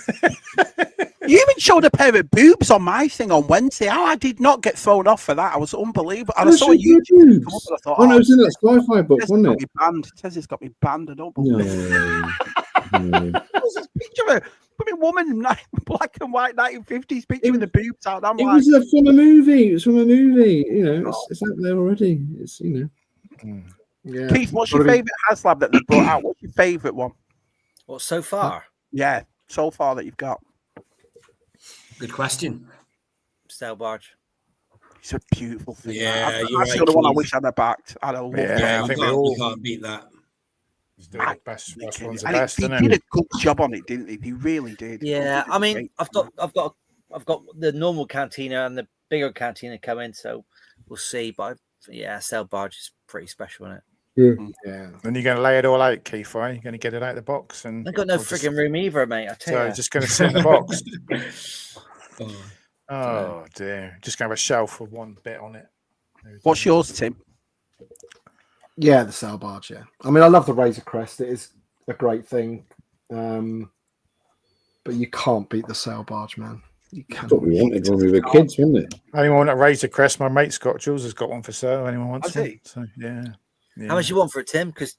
You even showed a pair of boobs on my thing on Wednesday. I did not get thrown off for that. I was unbelievable. And I saw YouTube come up and I thought, no, it was in that sci-fi book, wasn't it? Tez's got me banned. I don't believe it. There's this picture of a woman in black and white 1950s picture with the boobs out. It was from a movie. It was from a movie. It's out there already. It's Yeah. Keith, what's your favourite HasLab that they brought out? What's your favourite one? What so far? Yeah, so far that you've got. Good question. Sail barge. It's a beautiful thing. Yeah, that's the one I wish I'd have backed. I think you can't beat that. The best one's the and best, they did a good job on it, didn't they? They really did. Yeah, I mean, I've got the normal cantina and the bigger cantina coming, so we'll see. But sail barge is pretty special, isn't it? Yeah. Then you're going to lay it all out, Keith, right? You're going to get it out of the box, and I've got no frigging room either, mate. I tell you, just going to sit in the box. Oh dear! Just going to have a shelf with one bit on it. What's yours, Tim? Yeah, the sail barge. Yeah, I mean, I love the Razor Crest. It is a great thing, but you can't beat the sail barge, man. That's what we wanted when we were kids, wasn't it? Anyone want a Razor Crest? My mate's got. Jules has got one for sale. Anyone wants one? So yeah. How much you want for it, Tim? Because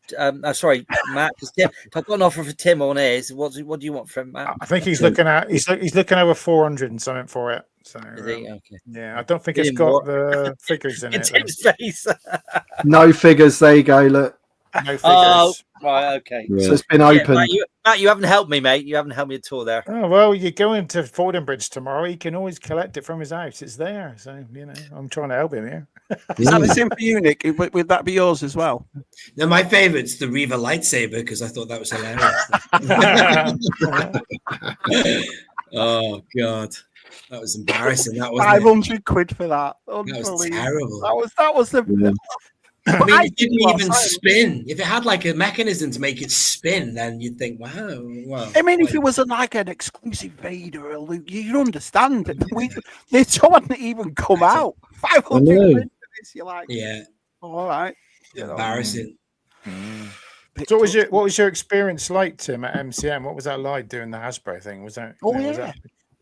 sorry, Matt. Because Tim, if I've got an offer for Tim on airs, what do you want from Matt? I think he's looking over 400 and something for it. So okay. Yeah, I don't think it's got the figures in it. Tim's face. No figures. There you go. Look. No figures. Oh, right. Okay. Yeah. So it's been open. Matt, you haven't helped me, mate. You haven't helped me at all there. Oh well, you're going to Fordingbridge tomorrow. He can always collect it from his house. It's there. So I'm trying to help him here. Is that the same for you, Nick? Would that be yours as well? No, my favourite's the Reaver lightsaber because I thought that was hilarious. Oh God, that was embarrassing. That was £500 for that. That was terrible. That was the. Yeah. I mean, it didn't even spin. If it had like a mechanism to make it spin, then you'd think, wow. I mean, if it was like an exclusive Vader or a Luke, you'd understand. They don't even come out. £500. You're like, all right. Embarrassing. So what was your experience like, Tim, at MCM? What was that like doing the Hasbro thing? Was that? Did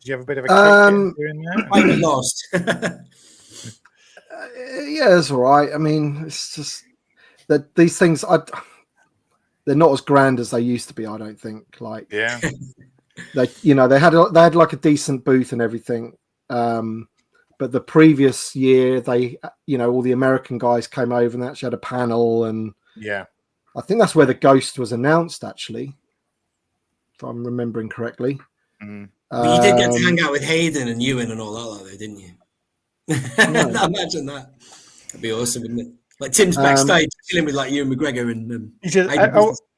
you have a bit of a kick doing that? I lost. Yeah, it's all right. I mean, it's just that these things they're not as grand as they used to be. I don't think. Like, they had like a decent booth and everything. But the previous year, they all the American guys came over and they actually had a panel, and I think that's where the Ghost was announced, actually, if I'm remembering correctly. But you did get to hang out with Hayden and Ewan and all that, though, didn't you? Imagine that. That'd be awesome, wouldn't it? Like Tim's backstage killing with like Ewan McGregor and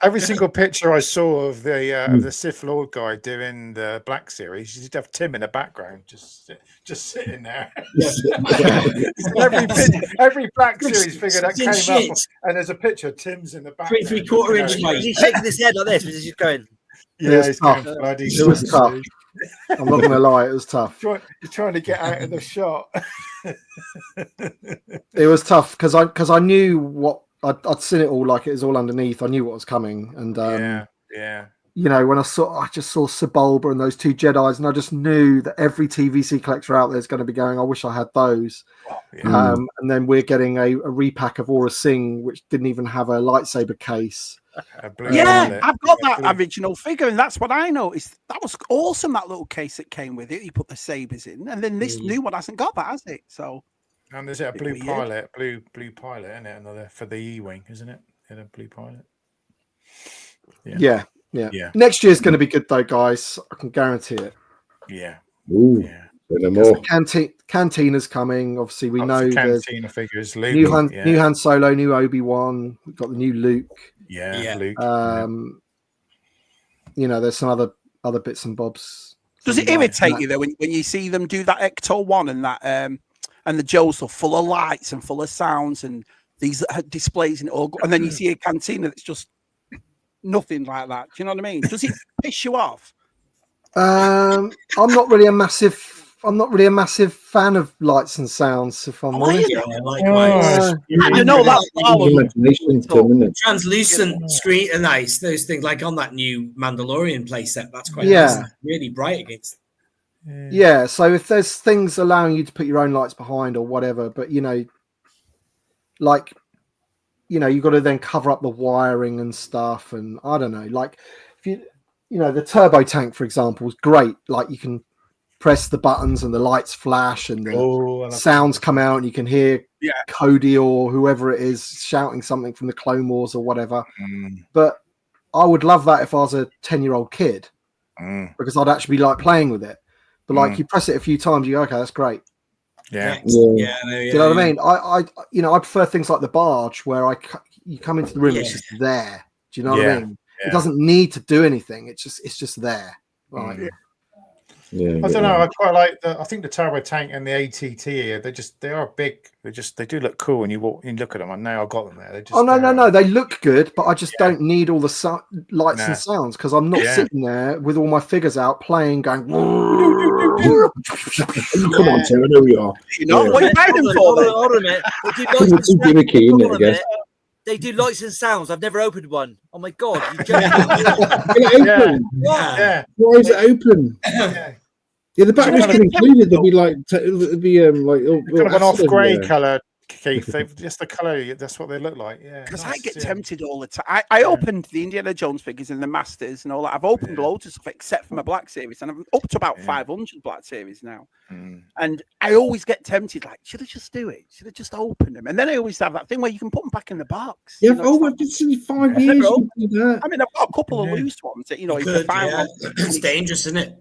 every single picture I saw of the Sith Lord guy doing the Black Series, you just have Tim in the background, just sitting there. every Black Series figure that came up, and there's a picture of Tim's in the background. 3/4 inch weight. He's shaking his head like this, but he's just going. Yeah, he's going bloody. It was tough. I'm not gonna lie, it was tough. You're trying to get out of the shot. It was tough because I knew what I'd seen it all, like it was all underneath. I knew what was coming, and yeah. You know, when I just saw Sebulba and those two Jedis, and I just knew that every TVC collector out there is going to be going, I wish I had those. And then we're getting a repack of Aura Singh, which didn't even have a lightsaber case. I've got that original figure, and that's what I noticed. That was awesome, that little case that came with it. You put the sabers in, and then this new one hasn't got that, has it? So, and there's a blue pilot, blue pilot, isn't it? Another for the E-wing, isn't it? In a blue pilot. Yeah. Next year's going to be good, though, guys. I can guarantee it. Yeah. Ooh. Yeah. Cantina's coming. Obviously, we know there's Cantina figures. New Han Solo, new Obi-Wan. We've got the new Luke. Yeah. Luke. You know, there's some other bits and bobs. Does it irritate you though when you see them do that Ecto 1 and that and the Joes are full of lights and full of sounds and these displays and all, and then you see a Cantina that's just nothing like that? Do you know what I mean? Does it piss you off? I'm not really a massive fan of lights and sounds, if I'm honest. Likewise. I know that's translucent screen are nice. Those things like on that new Mandalorian playset, that's quite nice. Really bright against. Yeah, so if there's things allowing you to put your own lights behind or whatever, but you know, like, you know, you've got to then cover up the wiring and stuff, and I don't know, like if you know, the turbo tank, for example, is great. Like you can press the buttons and the lights flash and the sounds come out and you can hear Cody or whoever it is shouting something from the Clone Wars or whatever. But I would love that if I was a 10-year-old kid because I'd actually be like playing with it. But like you press it a few times, you go, okay, that's great. Do you know what I mean? I prefer things like the barge where you come into the room, it's just there. Do you know what I mean? It doesn't need to do anything. It's just there. Right. Yeah, I don't know. I quite like I think the turbo tank and the ATT here. They are big. They do look cool when you look at them. I know I got them there. They just, no. They look good, but I just don't need all the lights and sounds because I'm not sitting there with all my figures out playing, going. Come on, Tim. I know we are. You know what you paid them for? Hold on a minute. Too gimmicky, isn't it? I guess. They do lights and sounds. I've never opened one. Oh my god! Why is it open? Yeah, the batteries can included. There'll be like kind of an off grey colour, Keith. Just the colour. That's what they look like. Yeah, because I get tempted all the time. I opened the Indiana Jones figures and the Masters and all that. I've opened loads of stuff except for my Black Series, and I'm up to about 500 Black Series now. And I always get tempted, like, should I just do it? Should I just open them? And then I always have that thing where you can put them back in the box. Yeah, I've been seeing 5 years. I mean, I've got a couple of loose ones that, you know, it's dangerous, isn't it?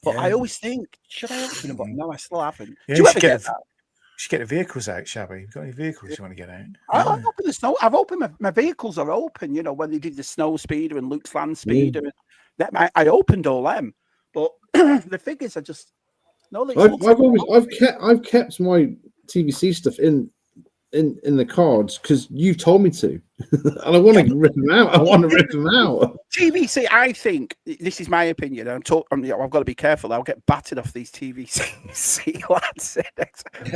But I always think, should I open them? But no, I still haven't. Yeah, do you ever get that? You should get the vehicles out, Shabby. You've got any vehicles you want to get out? I've opened the snow. I've opened my vehicles are open. You know, when they did the Snow Speeder and Luke's Land Speeder, I opened all them. But the figures are just I've kept my TVC stuff in the cards because you told me to, and I want to rip them out. TVC, I think this is my opinion. I've got to be careful. I'll get battered off these TVC lads.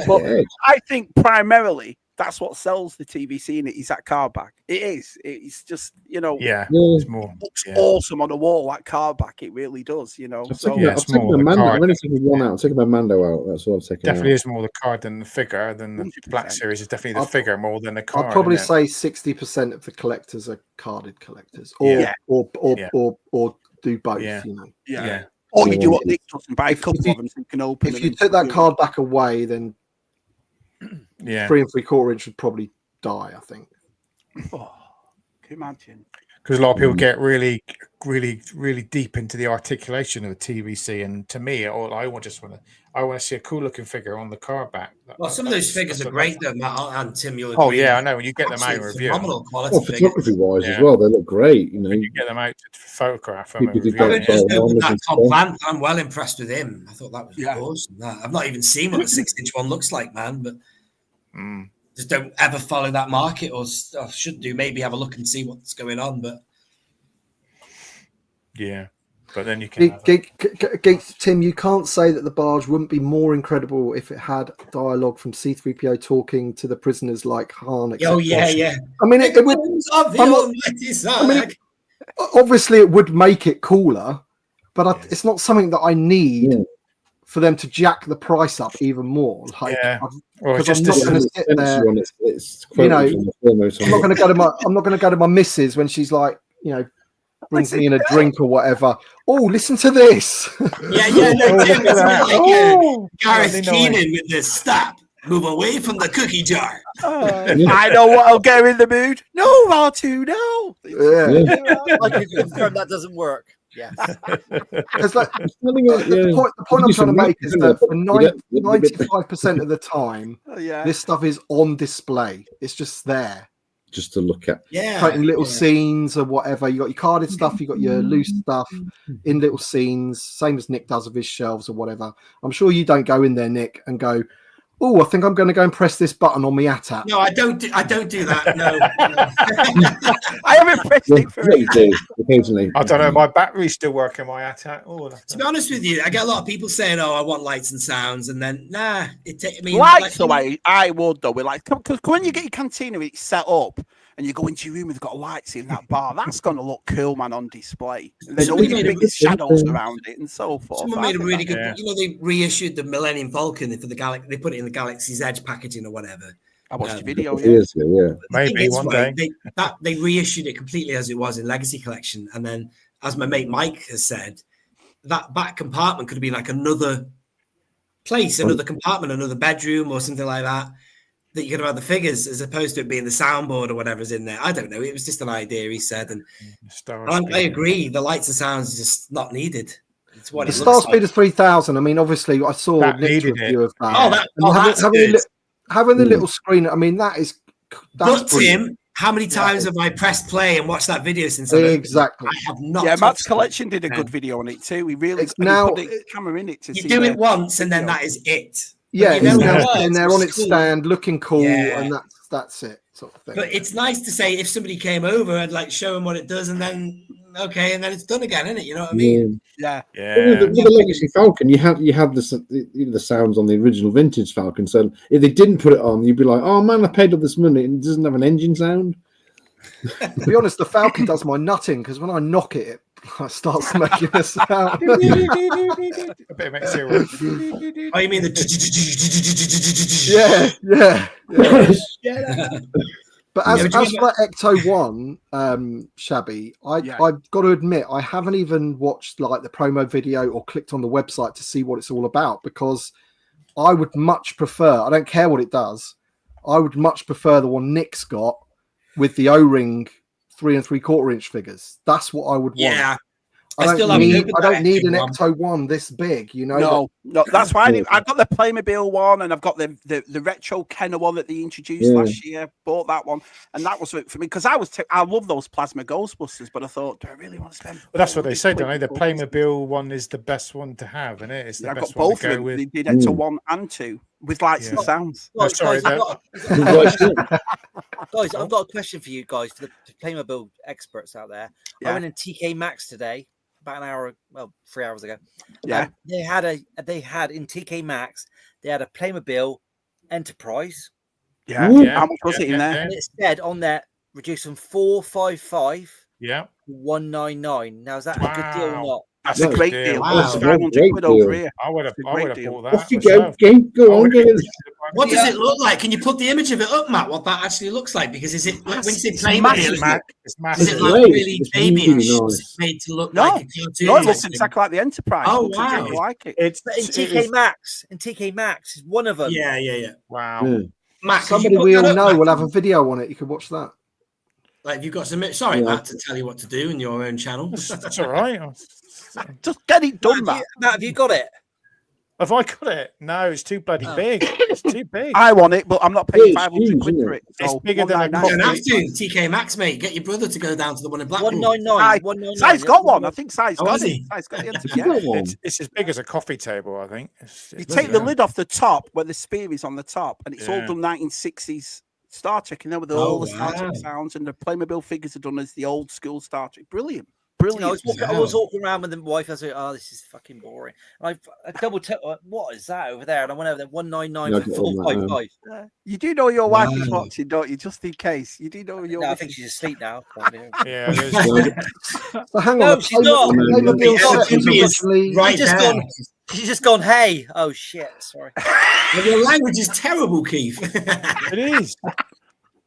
But I think primarily that's what sells the TVC in it is that card back. It is. It's just, you know, it's more awesome on the wall, that card back. It really does, you know. I'm taking one out. I'm taking my Mando out. That's what I'm taking. Definitely is more the card than the figure. Than the 100%. Black Series is definitely the figure more than the card. I'd probably say 60% of the collectors are carded collectors, or do both. You know. Or you do what Nick does and buy a couple of them so you can open. If you took that card back away, then 3 3/4 inch would probably die, I think. Oh, can you imagine? Because a lot of people get really really, really deep into the articulation of a TVC, and to me, I want to see a cool looking figure on the car back. Well, some of those figures are great, though, Matt and Tim. You'll agree. Oh yeah, I know. When you get them out of review, phenomenal quality. Photography wise as well, they look great. You know, when you get them out to photograph them. I'm well impressed with him. I thought that was awesome. I've not even seen what the 6-inch one looks like, man, but just don't ever follow that market, or should do. Maybe have a look and see what's going on, but. Yeah, but then you can Tim, you can't say that the barge wouldn't be more incredible if it had dialogue from C-3PO talking to the prisoners like Han. Oh yeah. I mean, it would. Obviously, it would make it cooler, but it's not something that I need for them to jack the price up even more. Like, because I'm not going to sit there. You know, I'm not going to go to my missus when she's like, you know, brings me in a drink or whatever. Oh, listen to this. Gareth Keenan with this. Stop. Move away from the cookie jar. I know what I'll get in the mood. No, R2, no. I can confirm that doesn't work. Yes. Because the point I'm trying to make is that for 95% of the time, this stuff is on display. It's just there. Just to look at, creating little scenes or whatever. You got your carded stuff, you got your loose stuff in little scenes, same as Nick does with his shelves or whatever. I'm sure you don't go in there, Nick, and go, "Oh, I think I'm going to go and press this button on my AT-AT." No, I don't do that. No. I haven't pressed it for occasionally. I don't know. My battery's still working. My AT-AT. To be honest with you, I get a lot of people saying, "Oh, I want lights and sounds," and then lights away. I would though. We're like, because when you get your cantina, it's set up. And you go into your room and they've got lights in that bar. That's going to look cool, man, on display. And there's always big shadows around it and so forth. Someone made a really good. You know, they reissued the Millennium Falcon for the Galaxy. They put it in the Galaxy's Edge packaging or whatever. I watched the video. Maybe one day. They reissued it completely as it was in Legacy Collection, and then, as my mate Mike has said, that back compartment could have been like another place, another compartment, another bedroom, or something like that. That you could have had the figures as opposed to it being the soundboard or whatever's in there. I don't know. It was just an idea, he said. And I agree. The lights and sounds are just not needed. It's what the Star Speeder 3000. I mean, obviously, I saw Nick's review of that. Having the little screen. I mean, that's but Tim, how many times have I pressed play and watched that video since? Exactly. I have not. Yeah, Matt's Collection did a good video on it too. He really put the camera in it to you do it once and then that is it. Yeah, and they're on its stand, looking cool, and that's it, sort of thing. But it's nice to say if somebody came over and like show them what it does, and then and then it's done again, isn't it? You know what I mean? Yeah. With the Legacy Falcon, you had the sounds on the original vintage Falcon. So if they didn't put it on, you'd be like, "Oh man, I paid all this money and it doesn't have an engine sound." To be honest, the Falcon does my nutting because when I knock it starts making a sound. A bit of material. Oh, you mean the? Yeah. But as for Ecto 1, Shabby, I've got to admit I haven't even watched like the promo video or clicked on the website to see what it's all about, because I would much prefer. I don't care what it does. I would much prefer the one Nick's got with the O-ring 3 3/4 inch figures. That's what I would want. Yeah. I don't need an Ecto 1 this big, you know. No, that's why I've got the Playmobil one, and I've got the retro Kenner one that they introduced last year. Bought that one, and that was it for me because I love those plasma Ghostbusters, but I thought, do I really want to spend? Well, that's what they say, don't they? The Playmobil one is the best one to have, isn't it? It's the best one to go with. They did Ecto 1 and 2 with lights and sounds. Guys, I've got a question for you guys, for the Playmobil experts out there. I went in TK Maxx today. About 3 hours ago. Yeah, they had in TK Maxx. They had a Playmobil Enterprise. Yeah. How much was it in there? And it said on there, reduced from 455. Yeah. 199. Now is that a good deal or not? That's a great deal. Wow. That's a great deal. Over here. I would have bought that. Off you go. Go on. What does it look like? Can you put the image of it up, Matt? What that actually looks like? Because is it like when you say Playmobil? It's massive. Is it like really babyish? It's made to look like a cartoon? No, it looks exactly like the Enterprise. Oh wow! Like it. It's in TK Maxx. In TK Maxx is one of them. Yeah. Wow. Matt, somebody we all know will have a video on it. You can watch that. Like, if you've got some, sorry, Matt, to tell you what to do in your own channel. That's all right. Just get it done, Matt. Have you got it? Have I got it? No, it's too bloody big. It's too big. I want it, but I'm not paying 500 huge, quid isn't for it? it. So It's bigger than a You don't have coffee. to. TK Maxx, mate. Get your brother to go down to the one in Blackpool. 199. Si's got one. I think Si's Oh, got has it. he? Si's got it. got one. It's as big as a coffee table, I think. You take the lid off the top where the spear is on the top, and it's all Yeah. done 1960s Star Trek, with all the Star Trek sounds, and the Playmobil figures are done as the old school Star Trek. Brilliant. You know, I was walking around with the wife. I was like, "Oh, this is fucking boring." And I double checked. What is that over there? And I went over there. 199 for 455. You do know your wife is watching, don't you? Just in case. You do know your. No, I think she's asleep now. Yeah. So hang on. No, she's not. Playmobil set was originally right there. She's just gone. Hey, oh shit! Sorry. Well, your language is terrible, Keith. It is.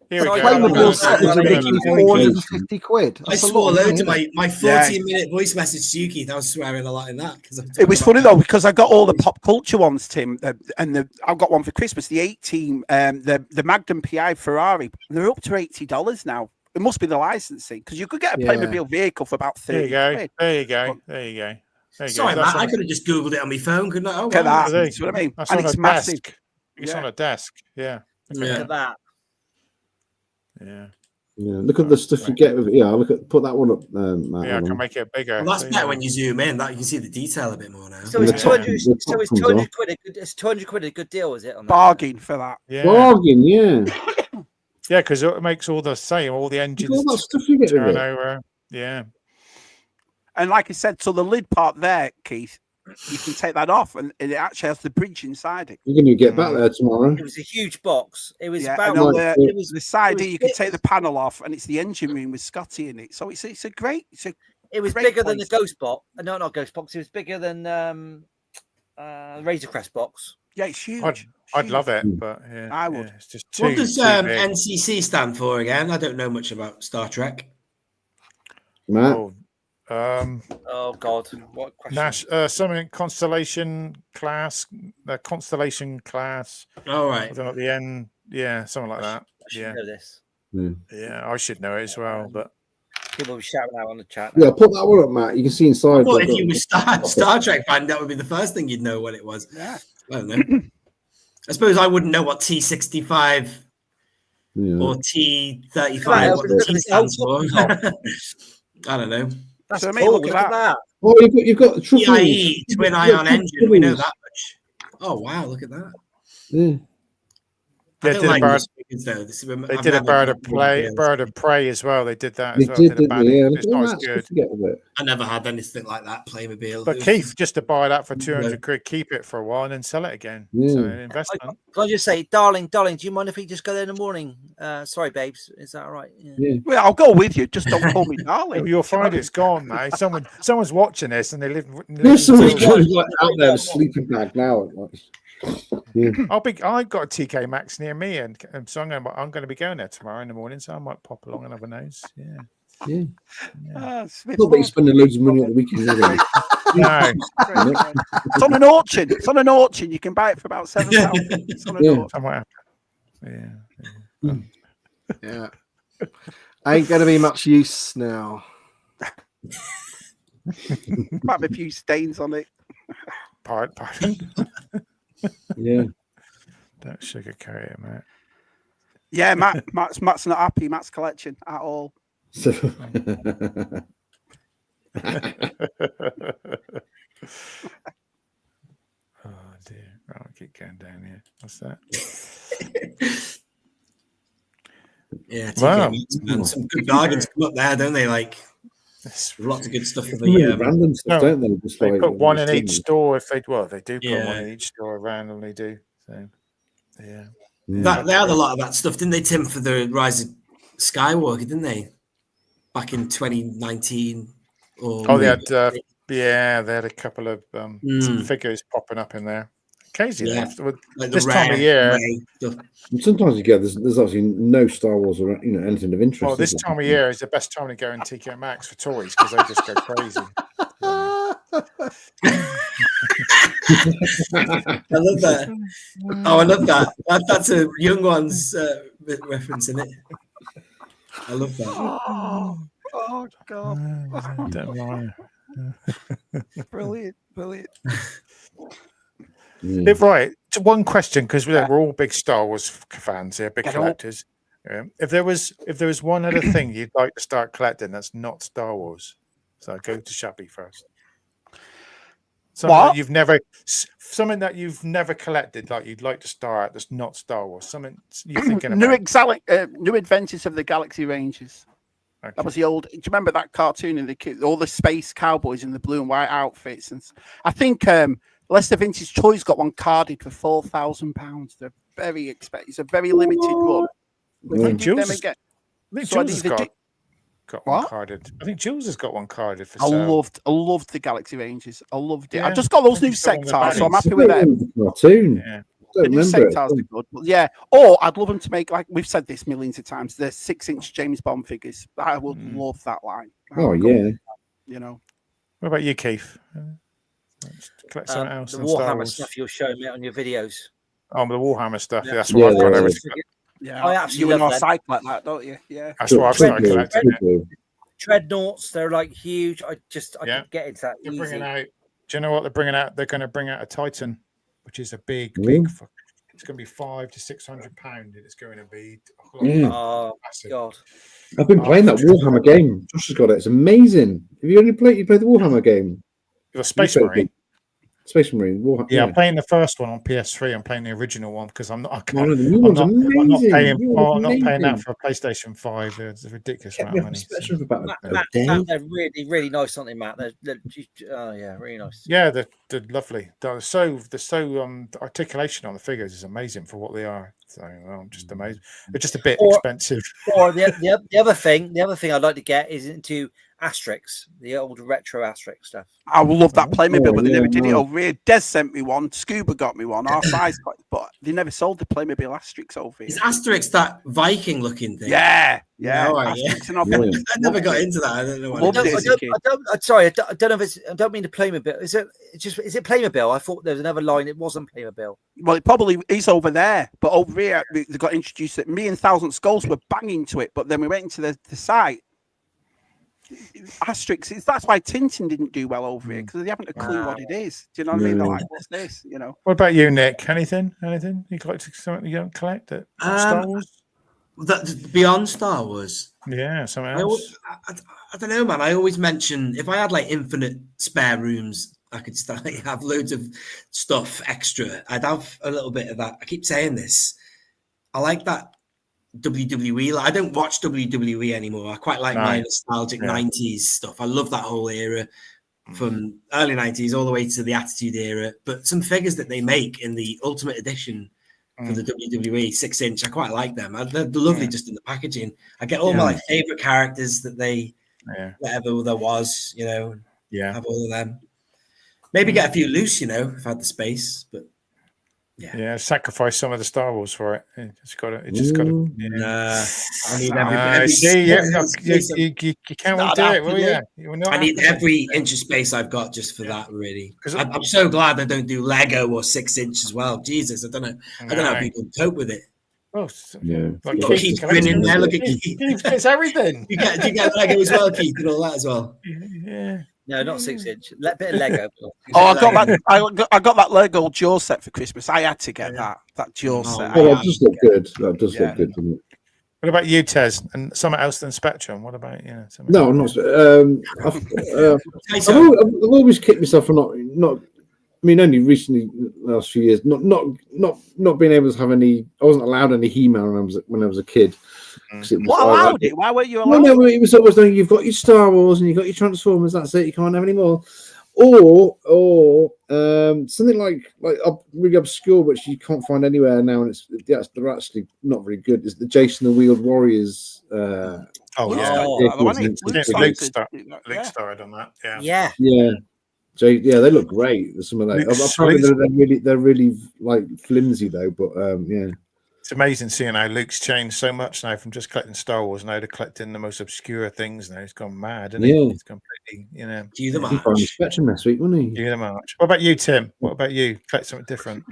Here we go. Playmobil set was originally 450 quid. I swore loads of my 14-minute voice message to you, Keith. I was swearing a lot in that. It was funny though, because I got all the pop culture ones, Tim, and I've got one for Christmas. The 18, the Magnum PI Ferrari. They're up to $80 now. It must be the licensing, because you could get a Playmobil vehicle for about 30 quid. There you go. Sorry, Matt, I could have just Googled it on my phone, couldn't I? Oh, look at that. That's what I mean. That's and on it's a massive. desk. It's on a desk. Yeah. Look at that. Yeah. Look at the stuff you get with it. Yeah, put that one up, Matt. Yeah, I can make it bigger. Well, that's better when you zoom in. That you can see the detail a bit more now. So it's 200. So it's 200 quid. It's 200 quid. A good deal, is it? On that? Bargain for that. Yeah. Bargain, yeah. Yeah, because it makes all the same, all the engines. All that stuff you get with it. Over. Yeah. And like I said, so the lid part there, Keith, you can take that off, and it actually has the bridge inside it. You're going to get back there tomorrow. It was a huge box. It was about. It was the side here. You can take the panel off, and it's the engine room with Scotty in it. So it's a great. It was bigger than the Ghost box. No, not Ghost box. It was bigger than Razor Crest box. Yeah, it's huge. I'd love it, but yeah, I would. It's just too. What does too big. NCC stand for again? I don't know much about Star Trek. Matt? Oh God! What question? Something constellation class. Constellation class. All right. I don't know at the end. Yeah, something like that. I should know this. Yeah, I should know it as well. But people will be shouting out on the chat. Yeah, put that one up, Matt. You can see inside. Well, if you were Star Trek fan, that would be the first thing you'd know what it was. Yeah. I don't know. I suppose I wouldn't know what T65 or T35 what the T stands for. I don't know. That's so cool. Look at that. Oh, you've got TIE, twin ion engine. We know that much. Oh wow, look at that. Yeah. They did a bird of prey as well. They did that as well. It's not as good. I never had anything like that Playmobil. But Keith, just to buy that for 200 quid, keep it for a while and then sell it again. Yeah. So an investment. Can I just say, darling, do you mind if we just go there in the morning? Sorry, babes. Is that all right? Yeah. Well, I'll go with you. Just don't call me darling. You'll find it's gone now. Someone's watching this and they live. Someone's out there with a sleeping bag now. Yeah. I've got a TK Maxx near me, and so I'm going to be going there tomorrow in the morning. So I might pop along and have a nose. Yeah. Not that you're spending loads of money at the weekend. No, it's on an auction. It's on an auction. You can buy it for about £7,000. It's on an auction. Yeah. Ain't going to be much use now. Might be a few stains on it. Pardon? Yeah. Don't sugarcoat it, mate. Yeah, Matt's not happy. Matt's collection at all. So... Oh dear! I'll keep going down here. What's that? Yeah, wow. Man. Some good bargains come up there, don't they? Like lots of good stuff for the random stuff, don't they? Just they like, put one in each store if they they do put one in each store randomly. Do so. Yeah. They had a lot of that stuff, didn't they, Tim, for the Rise of Skywalker, didn't they? Back in 2019. They had they had a couple of figures popping up in there. Occasionally, like this time of year. Sometimes you get there's obviously no Star Wars or anything of interest. Well, this time of year is the best time to go in TK Maxx for toys because they just go crazy. I love that. Oh, I love that. That's a young one's reference in it. I love that. Oh God! Don't lie. Brilliant. Right. So one question, because we're all big Star Wars fans here, big collectors. If there was one other thing you'd like to start collecting that's not Star Wars, so go to Shabby first. Something that you've never collected, like you'd like to start that's not Star Wars. Something you're thinking about. New Adventures of the Galaxy Rangers. Okay. That was the old. Do you remember that cartoon and all the space cowboys in the blue and white outfits? And I think Leicester Vintage Toys got one carded for £4,000. They're very expensive. It's a very limited run. I think Jules has got one carded. I think Jules has got one carded for sale. I loved the Galaxy Rangers. I loved it. I just got those new sectors, so I'm happy with them. Cartoon. Yeah. The new sectors are good. But yeah. Or I'd love them to make, like we've said this millions of times, the 6-inch James Bond figures. I would love that line. Yeah. You know. What about you, Keith? Collect something else. The Warhammer stuff you'll show me on your videos. Oh, the Warhammer stuff. Yeah, that's what I've got everything. Yeah, I absolutely love that. Like that, don't you? Yeah, that's what I've started collecting. Dreadnoughts, they're like huge. I could get into that. They're bringing out. Do you know what they're bringing out? They're going to bring out a Titan, which is a big. It's going to be £500 to £600. It's going to be. Oh God! I've been playing that Warhammer game. Josh has got it. It's amazing. Have you only played? You played the Warhammer game? You're a Space Marine. Space Marine. Warhammer. Yeah, I'm playing the first one on PS3. I'm playing the original one because I'm not. The new one's amazing. I'm not paying that for a PlayStation 5. It's a ridiculous amount of money. Matt, they're really, really nice, aren't they, Matt? They're really nice. Yeah, they're lovely. They're so the articulation on the figures is amazing for what they are. So I'm just amazed. They're just a bit expensive. Or the other thing I'd like to get is into Asterix, the old retro Asterix stuff. I would love that Playmobil, but they never did it over here. Des sent me one, Scuba got me one, our size, but they never sold the Playmobil Asterix over here. Is Asterix that Viking looking thing? Yeah. I never got into that. I don't know what I don't know if I don't mean the Playmobil. Is it Playmobil? I thought there was another line. It wasn't Playmobil. Well, it probably is over there, but over here they got introduced. That me and Thousand Skulls were banging to it, but then we went into the site. Asterix. That's why Tintin didn't do well over here because they haven't a clue what it is. Do you know what I mean? They're like, what's this? You know. What about you, Nick? Anything? You collect something you don't collect? Star Wars? Beyond Star Wars. Yeah, something else. I don't know, man. I always mention if I had like infinite spare rooms, I could have loads of stuff extra. I'd have a little bit of that. I keep saying this. I like that WWE. I don't watch WWE anymore. I quite like my nostalgic 90s stuff. I love that whole era from early 90s all the way to the Attitude Era. But some figures that they make in the Ultimate Edition for the WWE 6-inch, I quite like them. They're lovely just in the packaging. I get all my favorite characters that they, whatever there was, have all of them. Maybe get a few loose, if I had the space, but sacrifice some of the Star Wars for it. It just got to. I need you can't do it, will you? I need every inch of space I've got just for that, really. I'm so glad I don't do Lego or 6-inch as well. Jesus, I don't know how people cope with it. Oh, like Keith grinning there. Look at Keith. It's everything. Do you get Lego as well, Keith, and all that as well? Yeah. No, not 6-inch. Bit of Lego. I got that. I got that Lego Jaw set for Christmas. I had to get that Jaw set. Oh, that does look good. That does look good, doesn't it? What about you, Tez? And something else than Spectrum? What about No, I'm not. I've always kicked myself for not. I mean, only recently, the last few years, not being able to have any. I wasn't allowed any He-Man when I was a kid. What allowed it? Why weren't you allowed? No, it was always like you've got your Star Wars and you've got your Transformers. That's it. You can't have any more. Or something like really obscure, which you can't find anywhere now, and they're actually not very good. Is the Jason the Wheeled Warriors? Luke started on that. Yeah. They look great. There's some of that. They're really like flimsy though, but It's amazing seeing how Luke's changed so much now from just collecting Star Wars now to collecting the most obscure things. Now he's gone mad, and he's completely, Do you the march? Spectrum next week, wouldn't he? Do the march. What about you, Tim? What about you? Collect something different?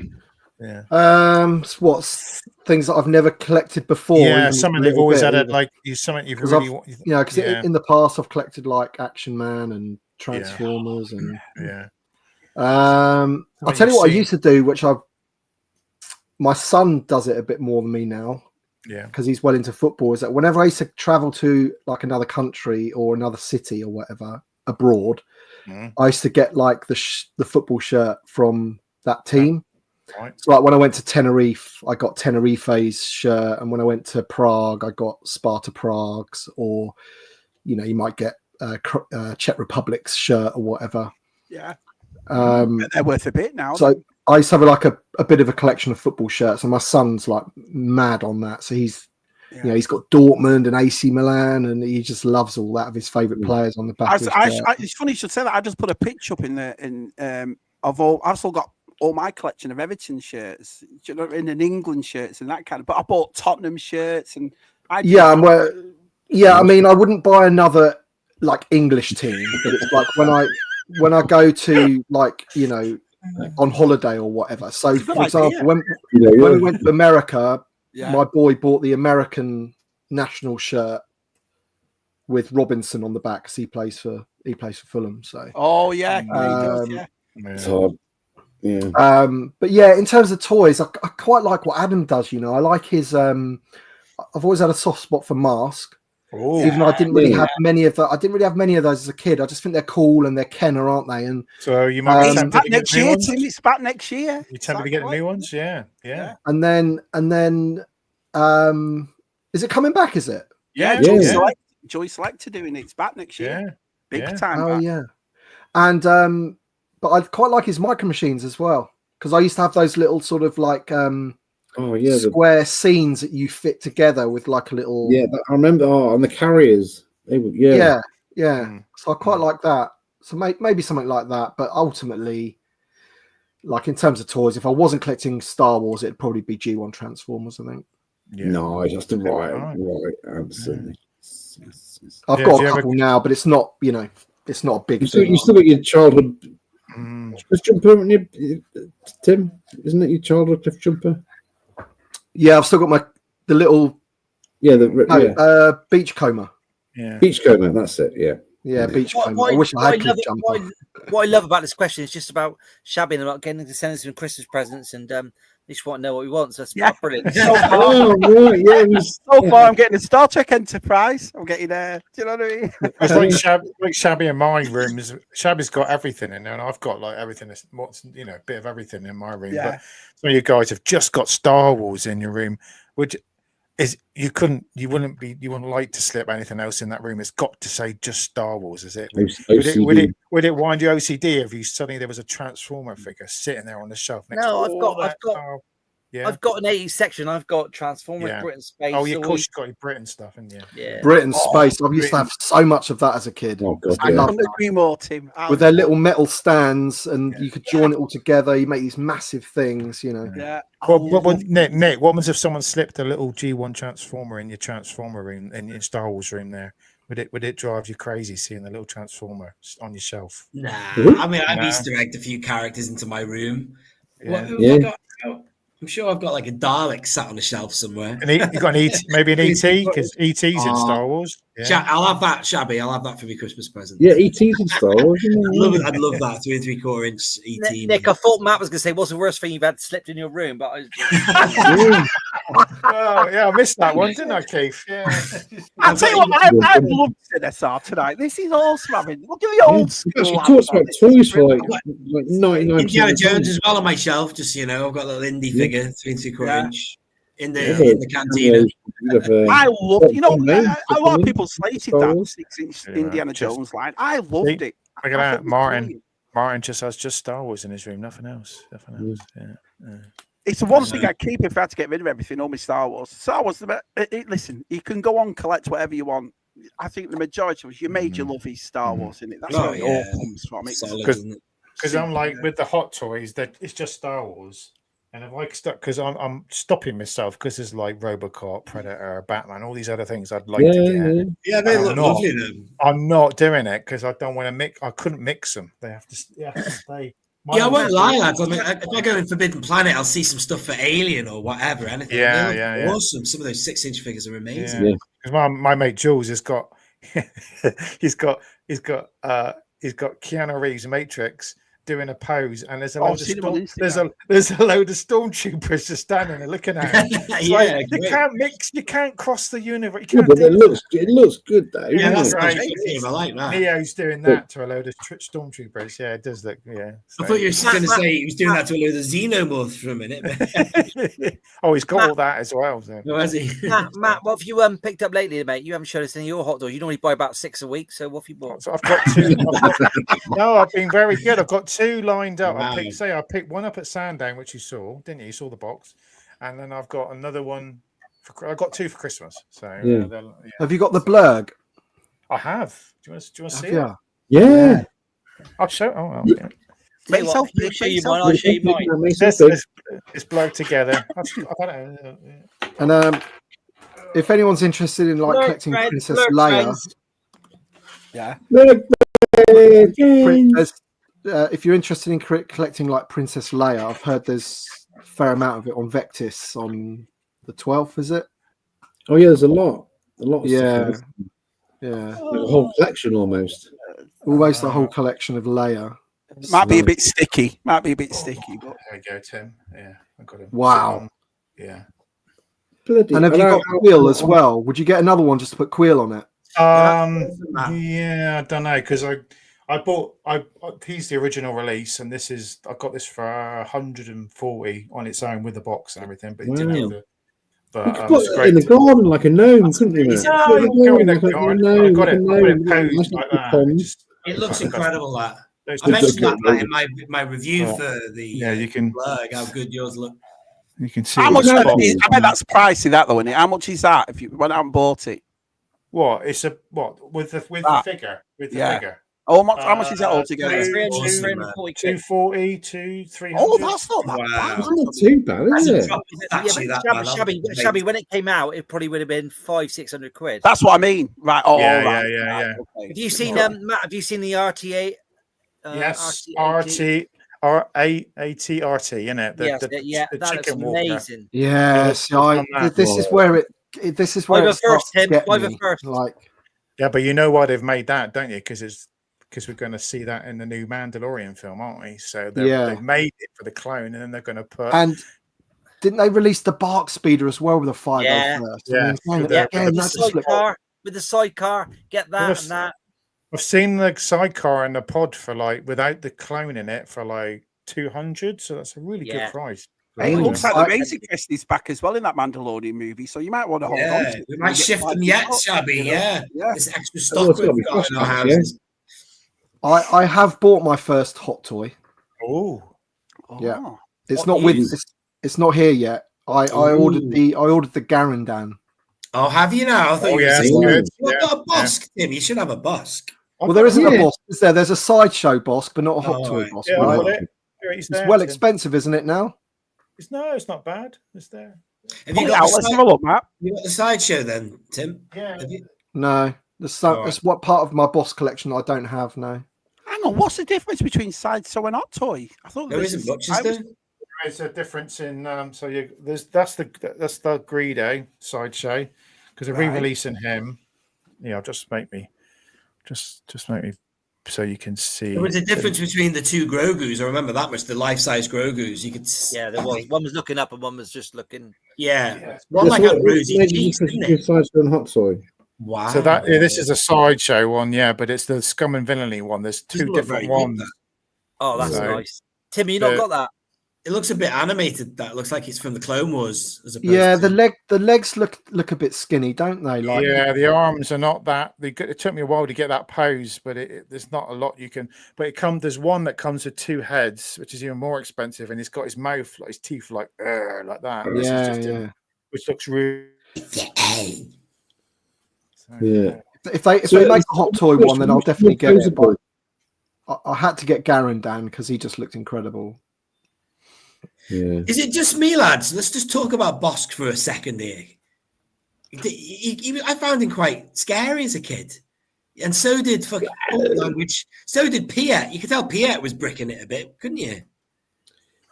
What's things that I've never collected before? Yeah, something they've always had, like something you've really, because in the past I've collected like Action Man and Transformers and I'll tell you what I used to do, which my son does it a bit more than me now. Yeah, because he's well into football. Is that whenever I used to travel to like another country or another city or whatever abroad, I used to get like the football shirt from that team. Right. So like when I went to Tenerife, I got Tenerife's shirt, and when I went to Prague, I got Sparta Prague's, or you might get Czech Republic's shirt or whatever. Yeah, they're worth a bit now. So I used to have like a bit of a collection of football shirts, and my son's like mad on that. So he's he's got Dortmund and AC Milan, and he just loves all that of his favourite players on the back. It's funny you should say that. I just put a picture up of all. I've still got all my collection of Everton shirts, in an England shirts and that kind of. But I bought Tottenham shirts, and I mean, I wouldn't buy another like English team, but it's like when I go to like on holiday or whatever. So for example, when we went to America, my boy bought the American national shirt with Robinson on the back because he plays for Fulham. So but yeah, in terms of toys, I quite like what Adam does. I like his I've always had a soft spot for Mask. Even though I didn't really have many of those as a kid. I just think they're cool and they're Kenner, aren't they? And so you might be back next year, Tim. It's back next year. You tend to be getting new ones, yeah. And then, is it coming back? Is it? Yeah. Joy Selector doing it. It's back next year. Big time. Oh yeah. And but I quite like his Micro Machines as well, because I used to have those little sort of like square scenes that you fit together with like a little. Yeah, I remember. Oh, and the carriers. Yeah. So I quite like that. So maybe something like that. But ultimately, like in terms of toys, if I wasn't collecting Star Wars, it'd probably be G1 Transformers, I think. Yeah. No, just the right answer. I've got a couple now, but it's not, it's not a big thing. You still got your childhood cliff jumper, haven't you, Tim? Isn't it your childhood cliff jumper? Yeah, I've still got the little beachcomber. Yeah, beachcomber. That's it. Yeah, beachcomber. I wish I had cliff jumper. What I love about this question is just about Shabby and about getting to send us some Christmas presents, and they just want to know what we want. So that's brilliant. So far, I'm getting a Star Trek Enterprise. I'm getting do you know what I mean? It's like Shabby in my room. Shabby's got everything in there, and I've got like everything. A bit of everything in my room. Yeah. But some of you guys have just got Star Wars in your room, which is you wouldn't like to slip anything else in that room. It's got to say just Star Wars, is it? Would it wind you OCD if you suddenly there was a Transformer figure sitting there on the shelf? I've got an 80s section. I've got Transformers, Britain Space. Oh, yeah, of course you've got your Britain stuff, haven't you? Yeah. Britain Space. I used to have so much of that as a kid. Oh, God, I couldn't agree more, Tim. With their little metal stands, and you could join it all together. You make these massive things, Yeah. Nick, what was if someone slipped a little G1 Transformer in your Transformer room, in your Star Wars room there? Would it drive you crazy seeing the little Transformer on your shelf? Nah. I mean, I've Easter egged a few characters into my room. I'm sure I've got like a Dalek sat on a shelf somewhere. And you got maybe an ET, because ET's in Star Wars. Yeah. I'll have that, Shabby. I'll have that for my Christmas present. Yeah, ET's in Star Wars. I'd love that 3 3/4 inch ET. Nick, I thought Matt was going to say, what's the worst thing you've had slipped in your room? But I missed that one, didn't I, Keith? Yeah. I'll tell you what, I love ZSR tonight. This is awesome. I mean, look at the old school. She talks about toys for like 99%. Indiana Jones as well on my shelf. Just I've got a little indie figure, 3 3/4 inch in the cantina. I loved. A lot of people slated that 6-inch Indiana Jones line. I loved it. Look at that, Martin. Martin just has Star Wars in his room, nothing else. Yeah. It's the one thing I'd keep if I had to get rid of everything, all my Star Wars. Star Wars, listen, you can go on, collect whatever you want. I think the majority of us, you made your love is Star Wars, isn't it? That's where it all comes from. Because I'm like, with the hot toys, that it's just Star Wars. And if I stuck, because I'm stopping myself, because there's like Robocop, Predator, Batman, all these other things I'd like to get. Yeah, they look lovely then. I'm not doing it because I don't want to mix. I couldn't mix them. They have to stay. I won't lie, lads. I mean, if I go in Forbidden Planet, I'll see some stuff for Alien or whatever. Anything. Yeah. Awesome. Some of those 6-inch figures are amazing. Yeah. Because my mate Jules has got, he's got Keanu Reeves Matrix doing a pose, and there's a load of there's a load of stormtroopers just standing there looking at him. You can't mix, you can't cross the universe. You can't but it looks good though. Yeah, that's right. I like that. Neo's doing that to a load of stormtroopers. Yeah, it does look. Yeah, I thought you were going to say he was doing that to a load of xenomorphs for a minute. Oh, he's got all that as well. So. Oh, has he? Matt, what have you picked up lately, mate? You haven't showed us any of your hot dogs. You normally buy about 6 a week. So what have you bought? So I've got 2. No, I've been very good. I've got 2 lined up. Wow. I picked one up at Sandown, which you saw, didn't you? You saw the box, and then I've got another one. I got 2 for Christmas. So have you got the blurg? I have. Do you want to see it? Yeah. I'll show. Oh, well, yeah. I'll show you mine. I'll show you mine. It's blurred together. And if anyone's interested in collecting Princess Leia, if you're interested in collecting Princess Leia, I've heard there's a fair amount of it on Vectis on the 12th. Is it? Oh yeah, there's a lot. Of stuff. Like a whole collection almost. Almost the whole collection of Leia. Might be a bit sticky. But... There we go, Tim. Yeah, I got him. Wow. Yeah. Bloody, and have you got Quill as well? Would you get another one just to put Quill on it? Yeah, I don't know, because I bought he's the original release, and I got this for 140 on its own with the box and everything, but it didn't have the. But you could put it in the garden like a gnome, couldn't you? I got it posed like that. It looks incredible. That I mentioned that in my review for the you can blurg, how good yours look. You can see how much. I bet that's pricey, that though, isn't it? How much is that if you went out and bought it? What? It's with the figure figure. Oh, how much is that altogether? 240 to 300. Oh, that's not that bad. That's not too bad, is it? Shabby, when it came out, it probably would have been 500-600 quid. That's what I mean, right? Oh, yeah. Okay. Have you seen Matt? Have you seen the RTA? Yes, RT. ATRT, isn't it? The chicken walker. Amazing. Yes, this is where it. This is where it starts to get me. Yeah, but you know why they've made that, don't you? Because we're going to see that in the new Mandalorian film, aren't we? So they've made it for the clone, and then they're going to put. And didn't they release the Bark Speeder as well with a 501st? Yeah, with the sidecar, get that and that. I've seen the sidecar and the pod for without the clone in it for 200, so that's a really good price. Hey, it looks like the Razor Crest is back as well in that Mandalorian movie, so you might want to hold on to it. We might shift them yet, Shabby. This extra stock we've got in our houses. I have bought my first hot toy. Oh, yeah. It's not with. It's not here yet. I ordered the Garandan. Oh, have you now? I thought you got a Bosk, Tim. You should have a Bosk. Well, there isn't a Bosk, is there? There's a sideshow Bosk, but not a hot toy Bosk. Right? It's well expensive, isn't it now? It's not bad. It's there. Have you got let's have a look, Matt. You got the sideshow then, Tim? Yeah. No, that's what part of my Bosk collection I don't have. No. Hang on, what's the difference between sideshow and hot toy? I thought there isn't much, is there? There's a difference in that's the Greedo sideshow because they're re-releasing him. Yeah, just make me so you can see. There was a difference between the two Grogus. I remember that much. The life-size Grogus. You could. Yeah, there was. One was looking up and one was just looking. Yeah. One like a rosy cheeks, isn't it? Sideshow and hot toy. Wow. So this is a sideshow one, but it's the Scum and Villainy one. There's two different ones. Oh, that's nice. Tim, you not got that? It looks a bit animated. That looks like it's from the Clone Wars. The legs look a bit skinny, don't they? The arms are not that. It took me a while to get that pose, but there's not a lot you can. But there's one that comes with 2 heads, which is even more expensive, and he's got his mouth, his teeth, like that. Which looks really. If they make a hot toy one, then I'll definitely get it. But I had to get Garandan because he just looked incredible. Yeah. Is it just me, lads? Let's just talk about Bosk for a second here. I found him quite scary as a kid. And so did fucking language. So did Piet. You could tell Piet was bricking it a bit, couldn't you?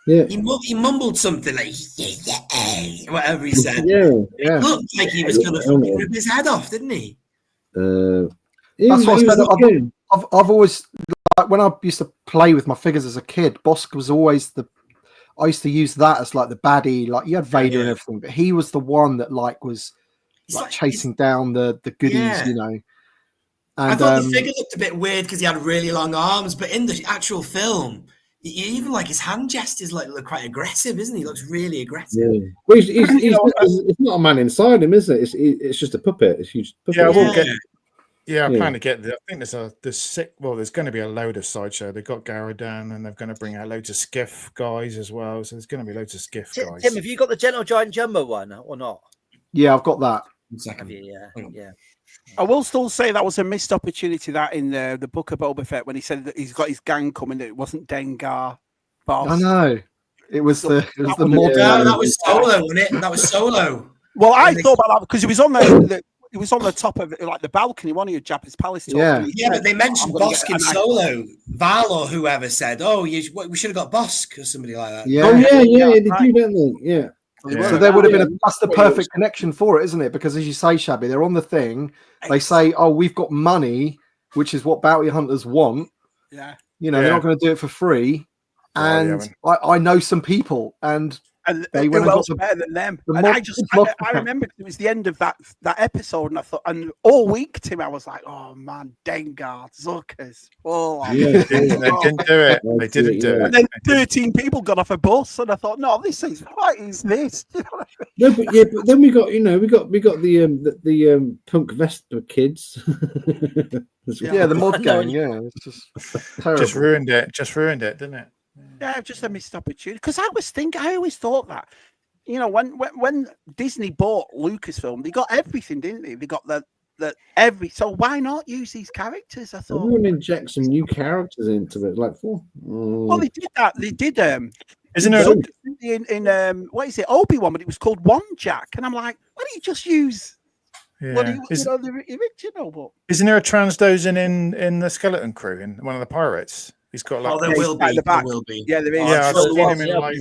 Yeah. He mumbled something like whatever he said. Yeah. It looked like he was going to fucking rip his head off, didn't he? That's what I said. I've always, like, when I used to play with my figures as a kid, Bosk was always I used to use that as like the baddie. Like you had Vader and everything, but he was the one that was like chasing down the goodies, you know. And I thought the figure looked a bit weird because he had really long arms, but in the actual film, even like his hand gestures look quite aggressive, isn't he? He looks really aggressive. Yeah. Well, it's not a man inside him, is it? It's just a puppet. It's a huge puppet. Yeah, I will get. Yeah, I plan to get. I think there's going to be a load of sideshow. They've got Garadan, and they're going to bring out loads of skiff guys as well. So there's going to be loads of skiff guys. Tim, have you got the Gentle Giant Jumbo one or not? Yeah, I've got that. Yeah. I will still say that was a missed opportunity, that in the book of Boba Fett, when he said that he's got his gang coming. It wasn't Dengar. I know. It was the mod. No, that was Solo, wasn't it? That was Solo. Well, I thought about that because it was on it was on the top of like the balcony, one of your Jabba's palace. Yeah, but they mentioned Bosk in Solo. Val or whoever said, "Oh, we should have got Bosk," or somebody like that. Yeah. Oh yeah, they do, don't they? Yeah. So there would have been that's the perfect connection for it, isn't it? Because as you say, Shabby, they're on the thing. They say, "Oh, we've got money," which is what bounty hunters want. Yeah. You know, they're not going to do it for free. And I know some people, and they went else better than them. And I remember it was the end of that episode, and I thought, and all week, Tim, I was like, "Oh man, Dengar, Zuckers, they didn't do it. They didn't do it." And then 13 people got off a bus, and I thought, "No, this is what is this?" No, but then we got the punk Vespa kids. The mod gang. Yeah, it's just ruined it. Just ruined it, didn't it? Yeah, just a missed opportunity. Because I always thought that, you know, when Disney bought Lucasfilm, they got everything, didn't they? They got so why not use these characters? I thought we inject some new characters into it, well, they did that. They did isn't it in what is it, Obi-Wan, but it was called One Jack, and I'm like, why don't you just use the original? But isn't there a Transdozen in the Skeleton Crew in one of the pirates? He's got like there will be. Yeah, there is. Yeah, I've seen him in like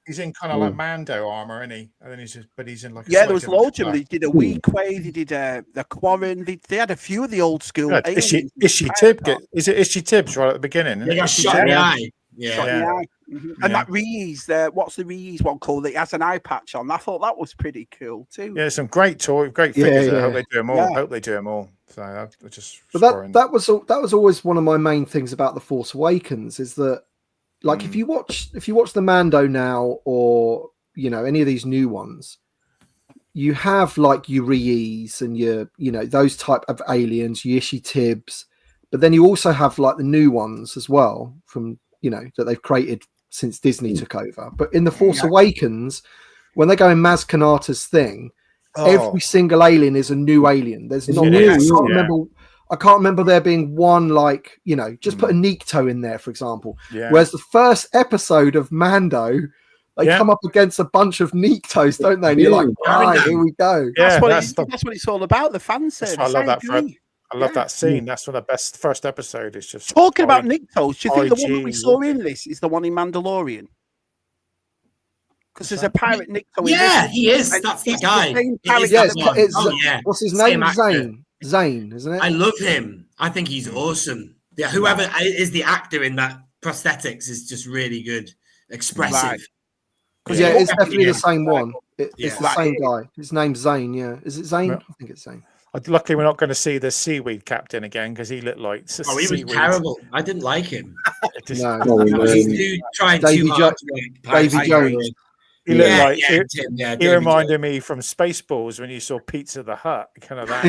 he's in kind of like Mando armor, isn't he? And then he's in like there was loads of them. They did a Weequay, they did the Quarren, they had a few of the old school. Is she Tibbs right at the beginning? They got shot in the eye. Yeah. And that Reese, what's the Reese one called? It has an eye patch on. I thought that was pretty cool too. Yeah, some great figures. I hope they do them all. So I just. But that was always one of my main things about The Force Awakens is that, like, if you watch the Mando now, or you know any of these new ones, you have like your Reese and your those type of aliens, your Ishi Tibbs, but then you also have like the new ones as well from that they've created since Disney took over. But in The Force Awakens, when they go in Maz Kanata's thing, every single alien is a new alien. There's not. I can't remember there being one like just put a Nikto in there, for example. Yeah. Whereas the first episode of Mando, they come up against a bunch of Niktos, don't they? And you're like, right, here we go. Yeah, that's what it's all about. The fan service. I love that. I love that scene. That's one of the best first episode. It's just talking about Niktos. Do you think the one that we saw in this is the one in Mandalorian? Because there's a pirate Nikto. Yeah, he is. That's the guy. What's his name? Zane, isn't it? I love him. I think he's awesome. Yeah, whoever is the actor in that prosthetics is just really good, expressive. Right. Yeah, it's definitely the same one. It's the same guy. His name's Zane. Yeah, is it Zane? I think it's Zane. Luckily, we're not going to see the seaweed captain again because he looked like he was terrible. I didn't like him. He's trying too hard. Davy Jones. He looked like he reminded me from Spaceballs when you saw Pizza the Hut, kind of that.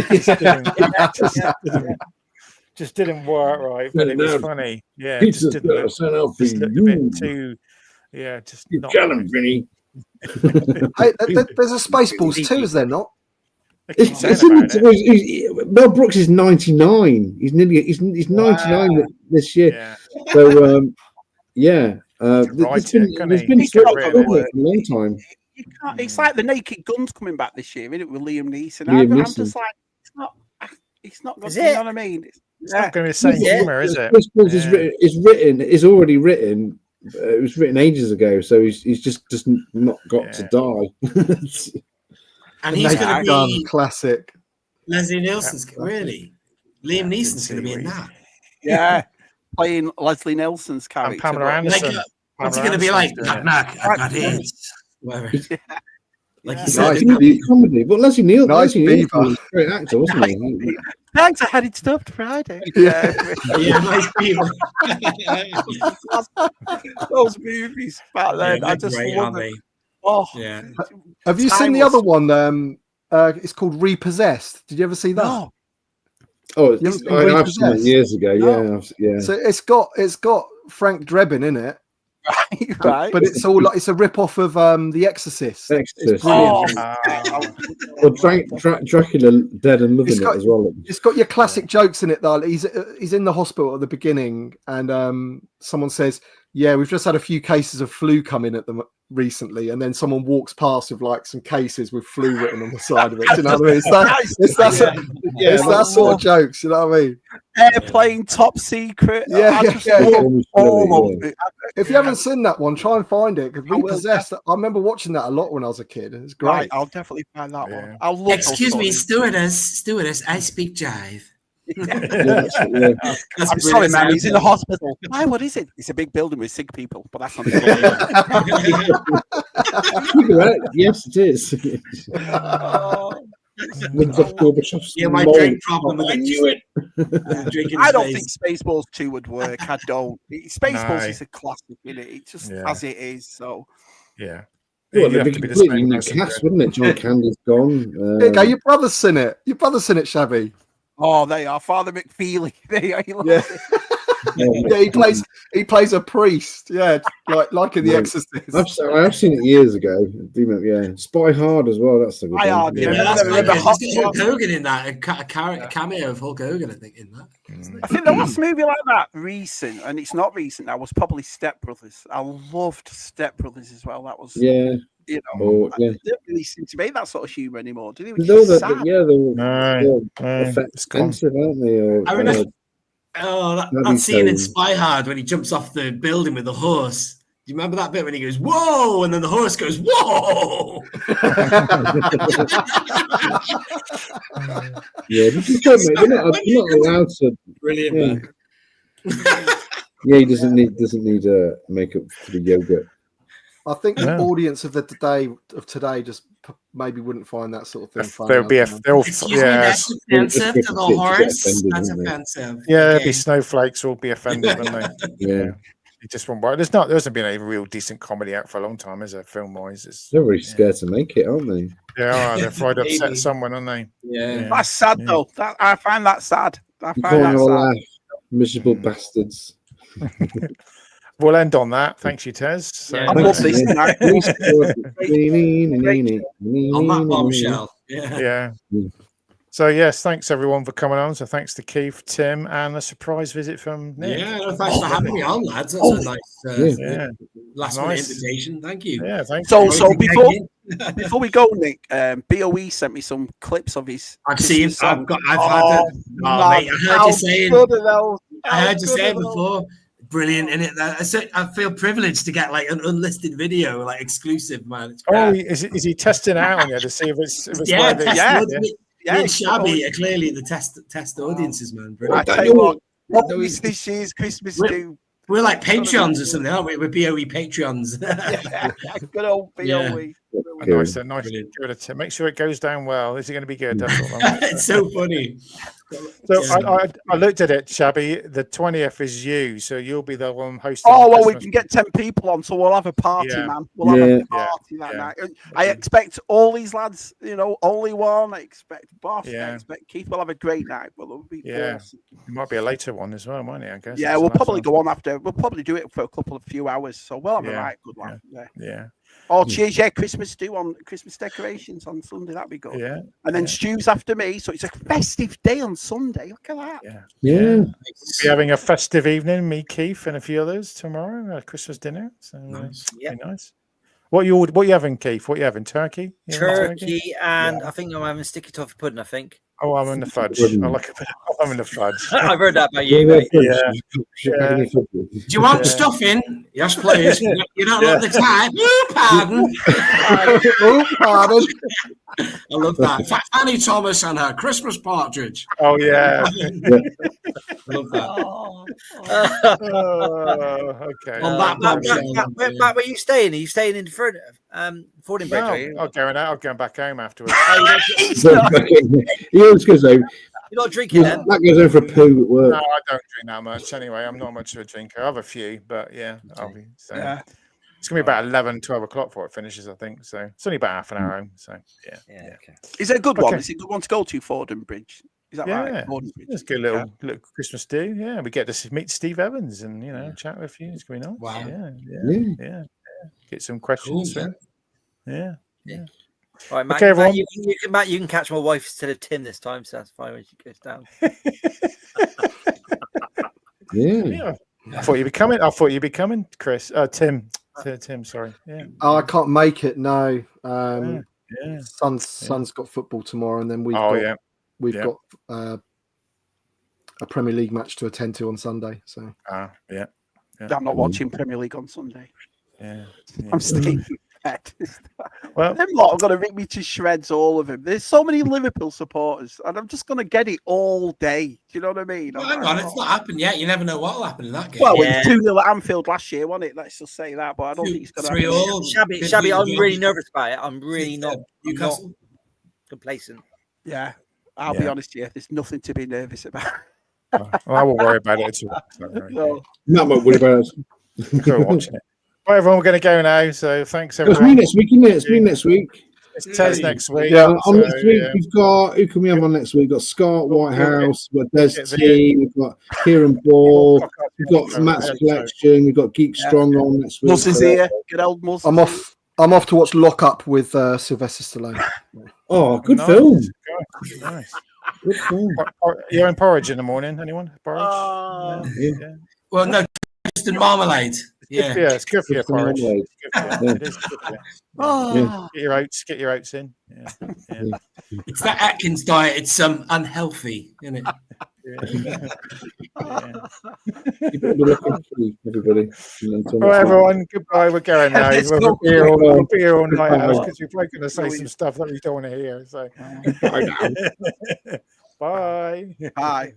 Just didn't work right, but it was funny. Yeah, Pizza just a bit too. Yeah, just not. Tell him, Vinny. Hey, there's a Spaceballs too, is there not? Mel Brooks is 99. He's 99 this year. Yeah. So there's been for a long time. It's like the Naked Gun's coming back this year, isn't it, with Liam Neeson? I'm just like, It's not. Is You know it? what I mean? It's not going to be the same humor, is it? It's already written. It was written ages ago, so he's just not got to die. And he's going to be classic. Leslie Nielsen's really. Liam Neeson's going to be in that. Yeah, playing Leslie Nielsen's character. And Pamela Anderson. What's he going to be like? Knock, I've got AIDS. Whatever. Like he said, comedy. But Leslie Nielsen was a great actor, wasn't he? Thanks, I had it stopped Friday. Yeah, nice people. Those movies back then, I just love them. Oh, yeah. Have you seen the other one? It's called Repossessed. Did you ever see that? No. Oh, I've seen it years ago. No. Yeah. So it's got Frank Drebin in it. Right. But it's all like it's a rip-off of The Exorcist. Well, Dracula Dead and Living it as well. It's got your classic jokes in it though. He's in the hospital at the beginning and someone says, yeah, we've just had a few cases of flu come in at them recently, and then someone walks past with like some cases with flu written on the side of it. Do you know what I mean? It's that sort of jokes, you know what I mean? Airplane Top Secret. All of it. If you haven't seen that one, try and find it, because Repossessed, I remember watching that a lot when I was a kid. It's great. Right, I'll definitely find that one. I'll love. Excuse me, stewardess, I speak jive. I'm sorry, man. He's in the hospital. Why? What is it? It's a big building with sick people, but that's not. Yes, it is. My drink problem with it. I don't think Spaceballs 2 would work. I don't. Spaceballs is a classic, isn't it? It's just as it is. So yeah. Well, it'd be completely new cast, wouldn't it? John Candy's gone. There you go. Your brother's seen it. Your brother's seen it, Shabby. Oh, they are. Father McFeely. He plays a priest. Yeah, like in The Exorcist. I've seen it years ago. Yeah, Spy Hard as well. That's a good one. Hulk Hogan in that. A cameo of Hulk Hogan, I think, in that. I think the last movie like that recent, and it's not recent now, was probably Step Brothers. I loved Step Brothers as well. That was they don't really seem to make that sort of humor anymore, do they? They're expensive, aren't they? I remember that scene in Spy Hard when he jumps off the building with the horse. Do you remember that bit when he goes, whoa, and then the horse goes, whoa? They're not allowed to. Brilliant, man. He doesn't need makeup for the yogurt. I think the audience of today just maybe wouldn't find that sort of thing funny. That's offensive to the horse. That's offensive. Yeah, there'll be snowflakes will be offended, won't they? Yeah. You just won't worry. There hasn't been a real decent comedy out for a long time, is there, film-wise? They're really scared to make it, aren't they? They're afraid to upset someone, aren't they? Yeah. That's sad, though. I find that sad. Sad. Miserable bastards. We'll end on that. Thanks, you, Tez. I love this tonight. On that bombshell. Yeah. So, yes, thanks, everyone, for coming on. So, thanks to Keith, Tim, and a surprise visit from Nick. Yeah, thanks for having me on, lads. That's a nice last-minute invitation. Thank you. Yeah, thanks. So before we go, Nick, BOE sent me some clips of his. I've seen. I've had it. Mate, I heard you saying before. Brilliant, in it. I feel privileged to get like an unlisted video, like exclusive, man. Is he testing it out on you to see if it's Me and Shabby are clearly the test audiences, man. I tell you what this year's Christmas do. We're like Patreons or something, aren't we? We're BOE Patreons. Good old BOE. Nice. Give it a tip. Make sure it goes down well. Is it going to be good? That's all. It's so funny. So I looked at it, Shabby. The 20th is you, so you'll be the one hosting. Oh well, we can get 10 people on, so we'll have a party, man. We'll have a party that night. I expect all these lads, only one. I expect Boss. I expect Keith. We'll have a great night. It'll be awesome. It might be a later one as well, might it? I guess. Yeah, we'll probably go on after. We'll probably do it for a few hours, so we'll have a right good one. Yeah. Oh, cheers! Yeah, Christmas stew on Christmas decorations on Sunday. That'd be good. Yeah. And then Stu's after me, so it's a festive day on Sunday. Look at that. Yeah. We'll be having a festive evening, me, Keith, and a few others tomorrow. Christmas dinner. So nice. Be nice. What you having, Keith? What you having? Turkey? Turkey, and I think I'm having sticky toffee pudding. I think. Oh, I'm in the fudge. I like a bit. I'm in the fudge. I've heard that about you, mate. Yeah. Do you want stuffing? Yes, please. You don't like the type. Pardon. Pardon. I love that. Fanny Thomas and her Christmas partridge. Oh yeah. I love that. Okay. Matt, where are you staying? Are you staying in Fordingbridge? I'm going back home afterwards. He always goes home. You're not drinking then? That goes home for a poo at work. No, I don't drink that much anyway. I'm not much of a drinker. I have a few, but yeah, I'll be. So. Yeah. It's going to be about 11, 12 o'clock before it finishes, I think. So it's only about half an hour home. So yeah. Okay. Is it a good one? Is it a good one to go to, Fordingbridge? Is that right? It's a good little Christmas do. Yeah, we get to meet Steve Evans and chat with you. It's going to be nice. Wow. Yeah. Get some questions. Cool, yeah. All right, Matt. Okay, Matt, you can catch my wife instead of Tim this time, so that's fine when she goes down. Yeah. I thought you'd be coming, Chris. Tim. Tim, sorry. Yeah. Oh, I can't make it. No. Son's got football tomorrow, and then we've got a Premier League match to attend to on Sunday. So. I'm not watching Premier League on Sunday. Yeah. I'm staying in bed. Well, them lot are going to rip me to shreds, all of them. There's so many Liverpool supporters, and I'm just going to get it all day. Do you know what I mean? Well, hang on, it's not happened yet. You never know what will happen in that game. Well, it was 2-0 at Anfield last year, wasn't it? Let's just say that, but I don't think it's going to happen. Shabby, I'm really nervous about it. I'm really not complacent. Yeah, I'll be honest here. There's nothing to be nervous about. Well, I won't worry about it at all. Not much worry about us. Go watching it. Right, everyone, we're going to go now. So thanks, everyone. It's me next week, isn't it? It's me next week. It's Tez next week. Yeah, on next week we've got, who can we have on next week? We've got Scott Whitehouse, we've got Des T, we've got Kieran Ball, we've got Matt's Collection, we've got Geek Strong on next week. Mus is here. Good old Mus. I'm off to watch Lock Up with Sylvester Stallone. Oh, good film. Nice. Good film. You're in porridge in the morning, anyone? Porridge? Yeah. Well, no, just in marmalade. Yeah, it's good for your porridge. It is good for you. Get your oats in. Yeah. It's that Atkins diet. It's unhealthy, isn't it? You better be looking through, everybody. Well, everyone, goodbye. We're going now. We'll be here all night because you're probably going to say some stuff that we don't want to hear. So, bye now. Bye. Bye.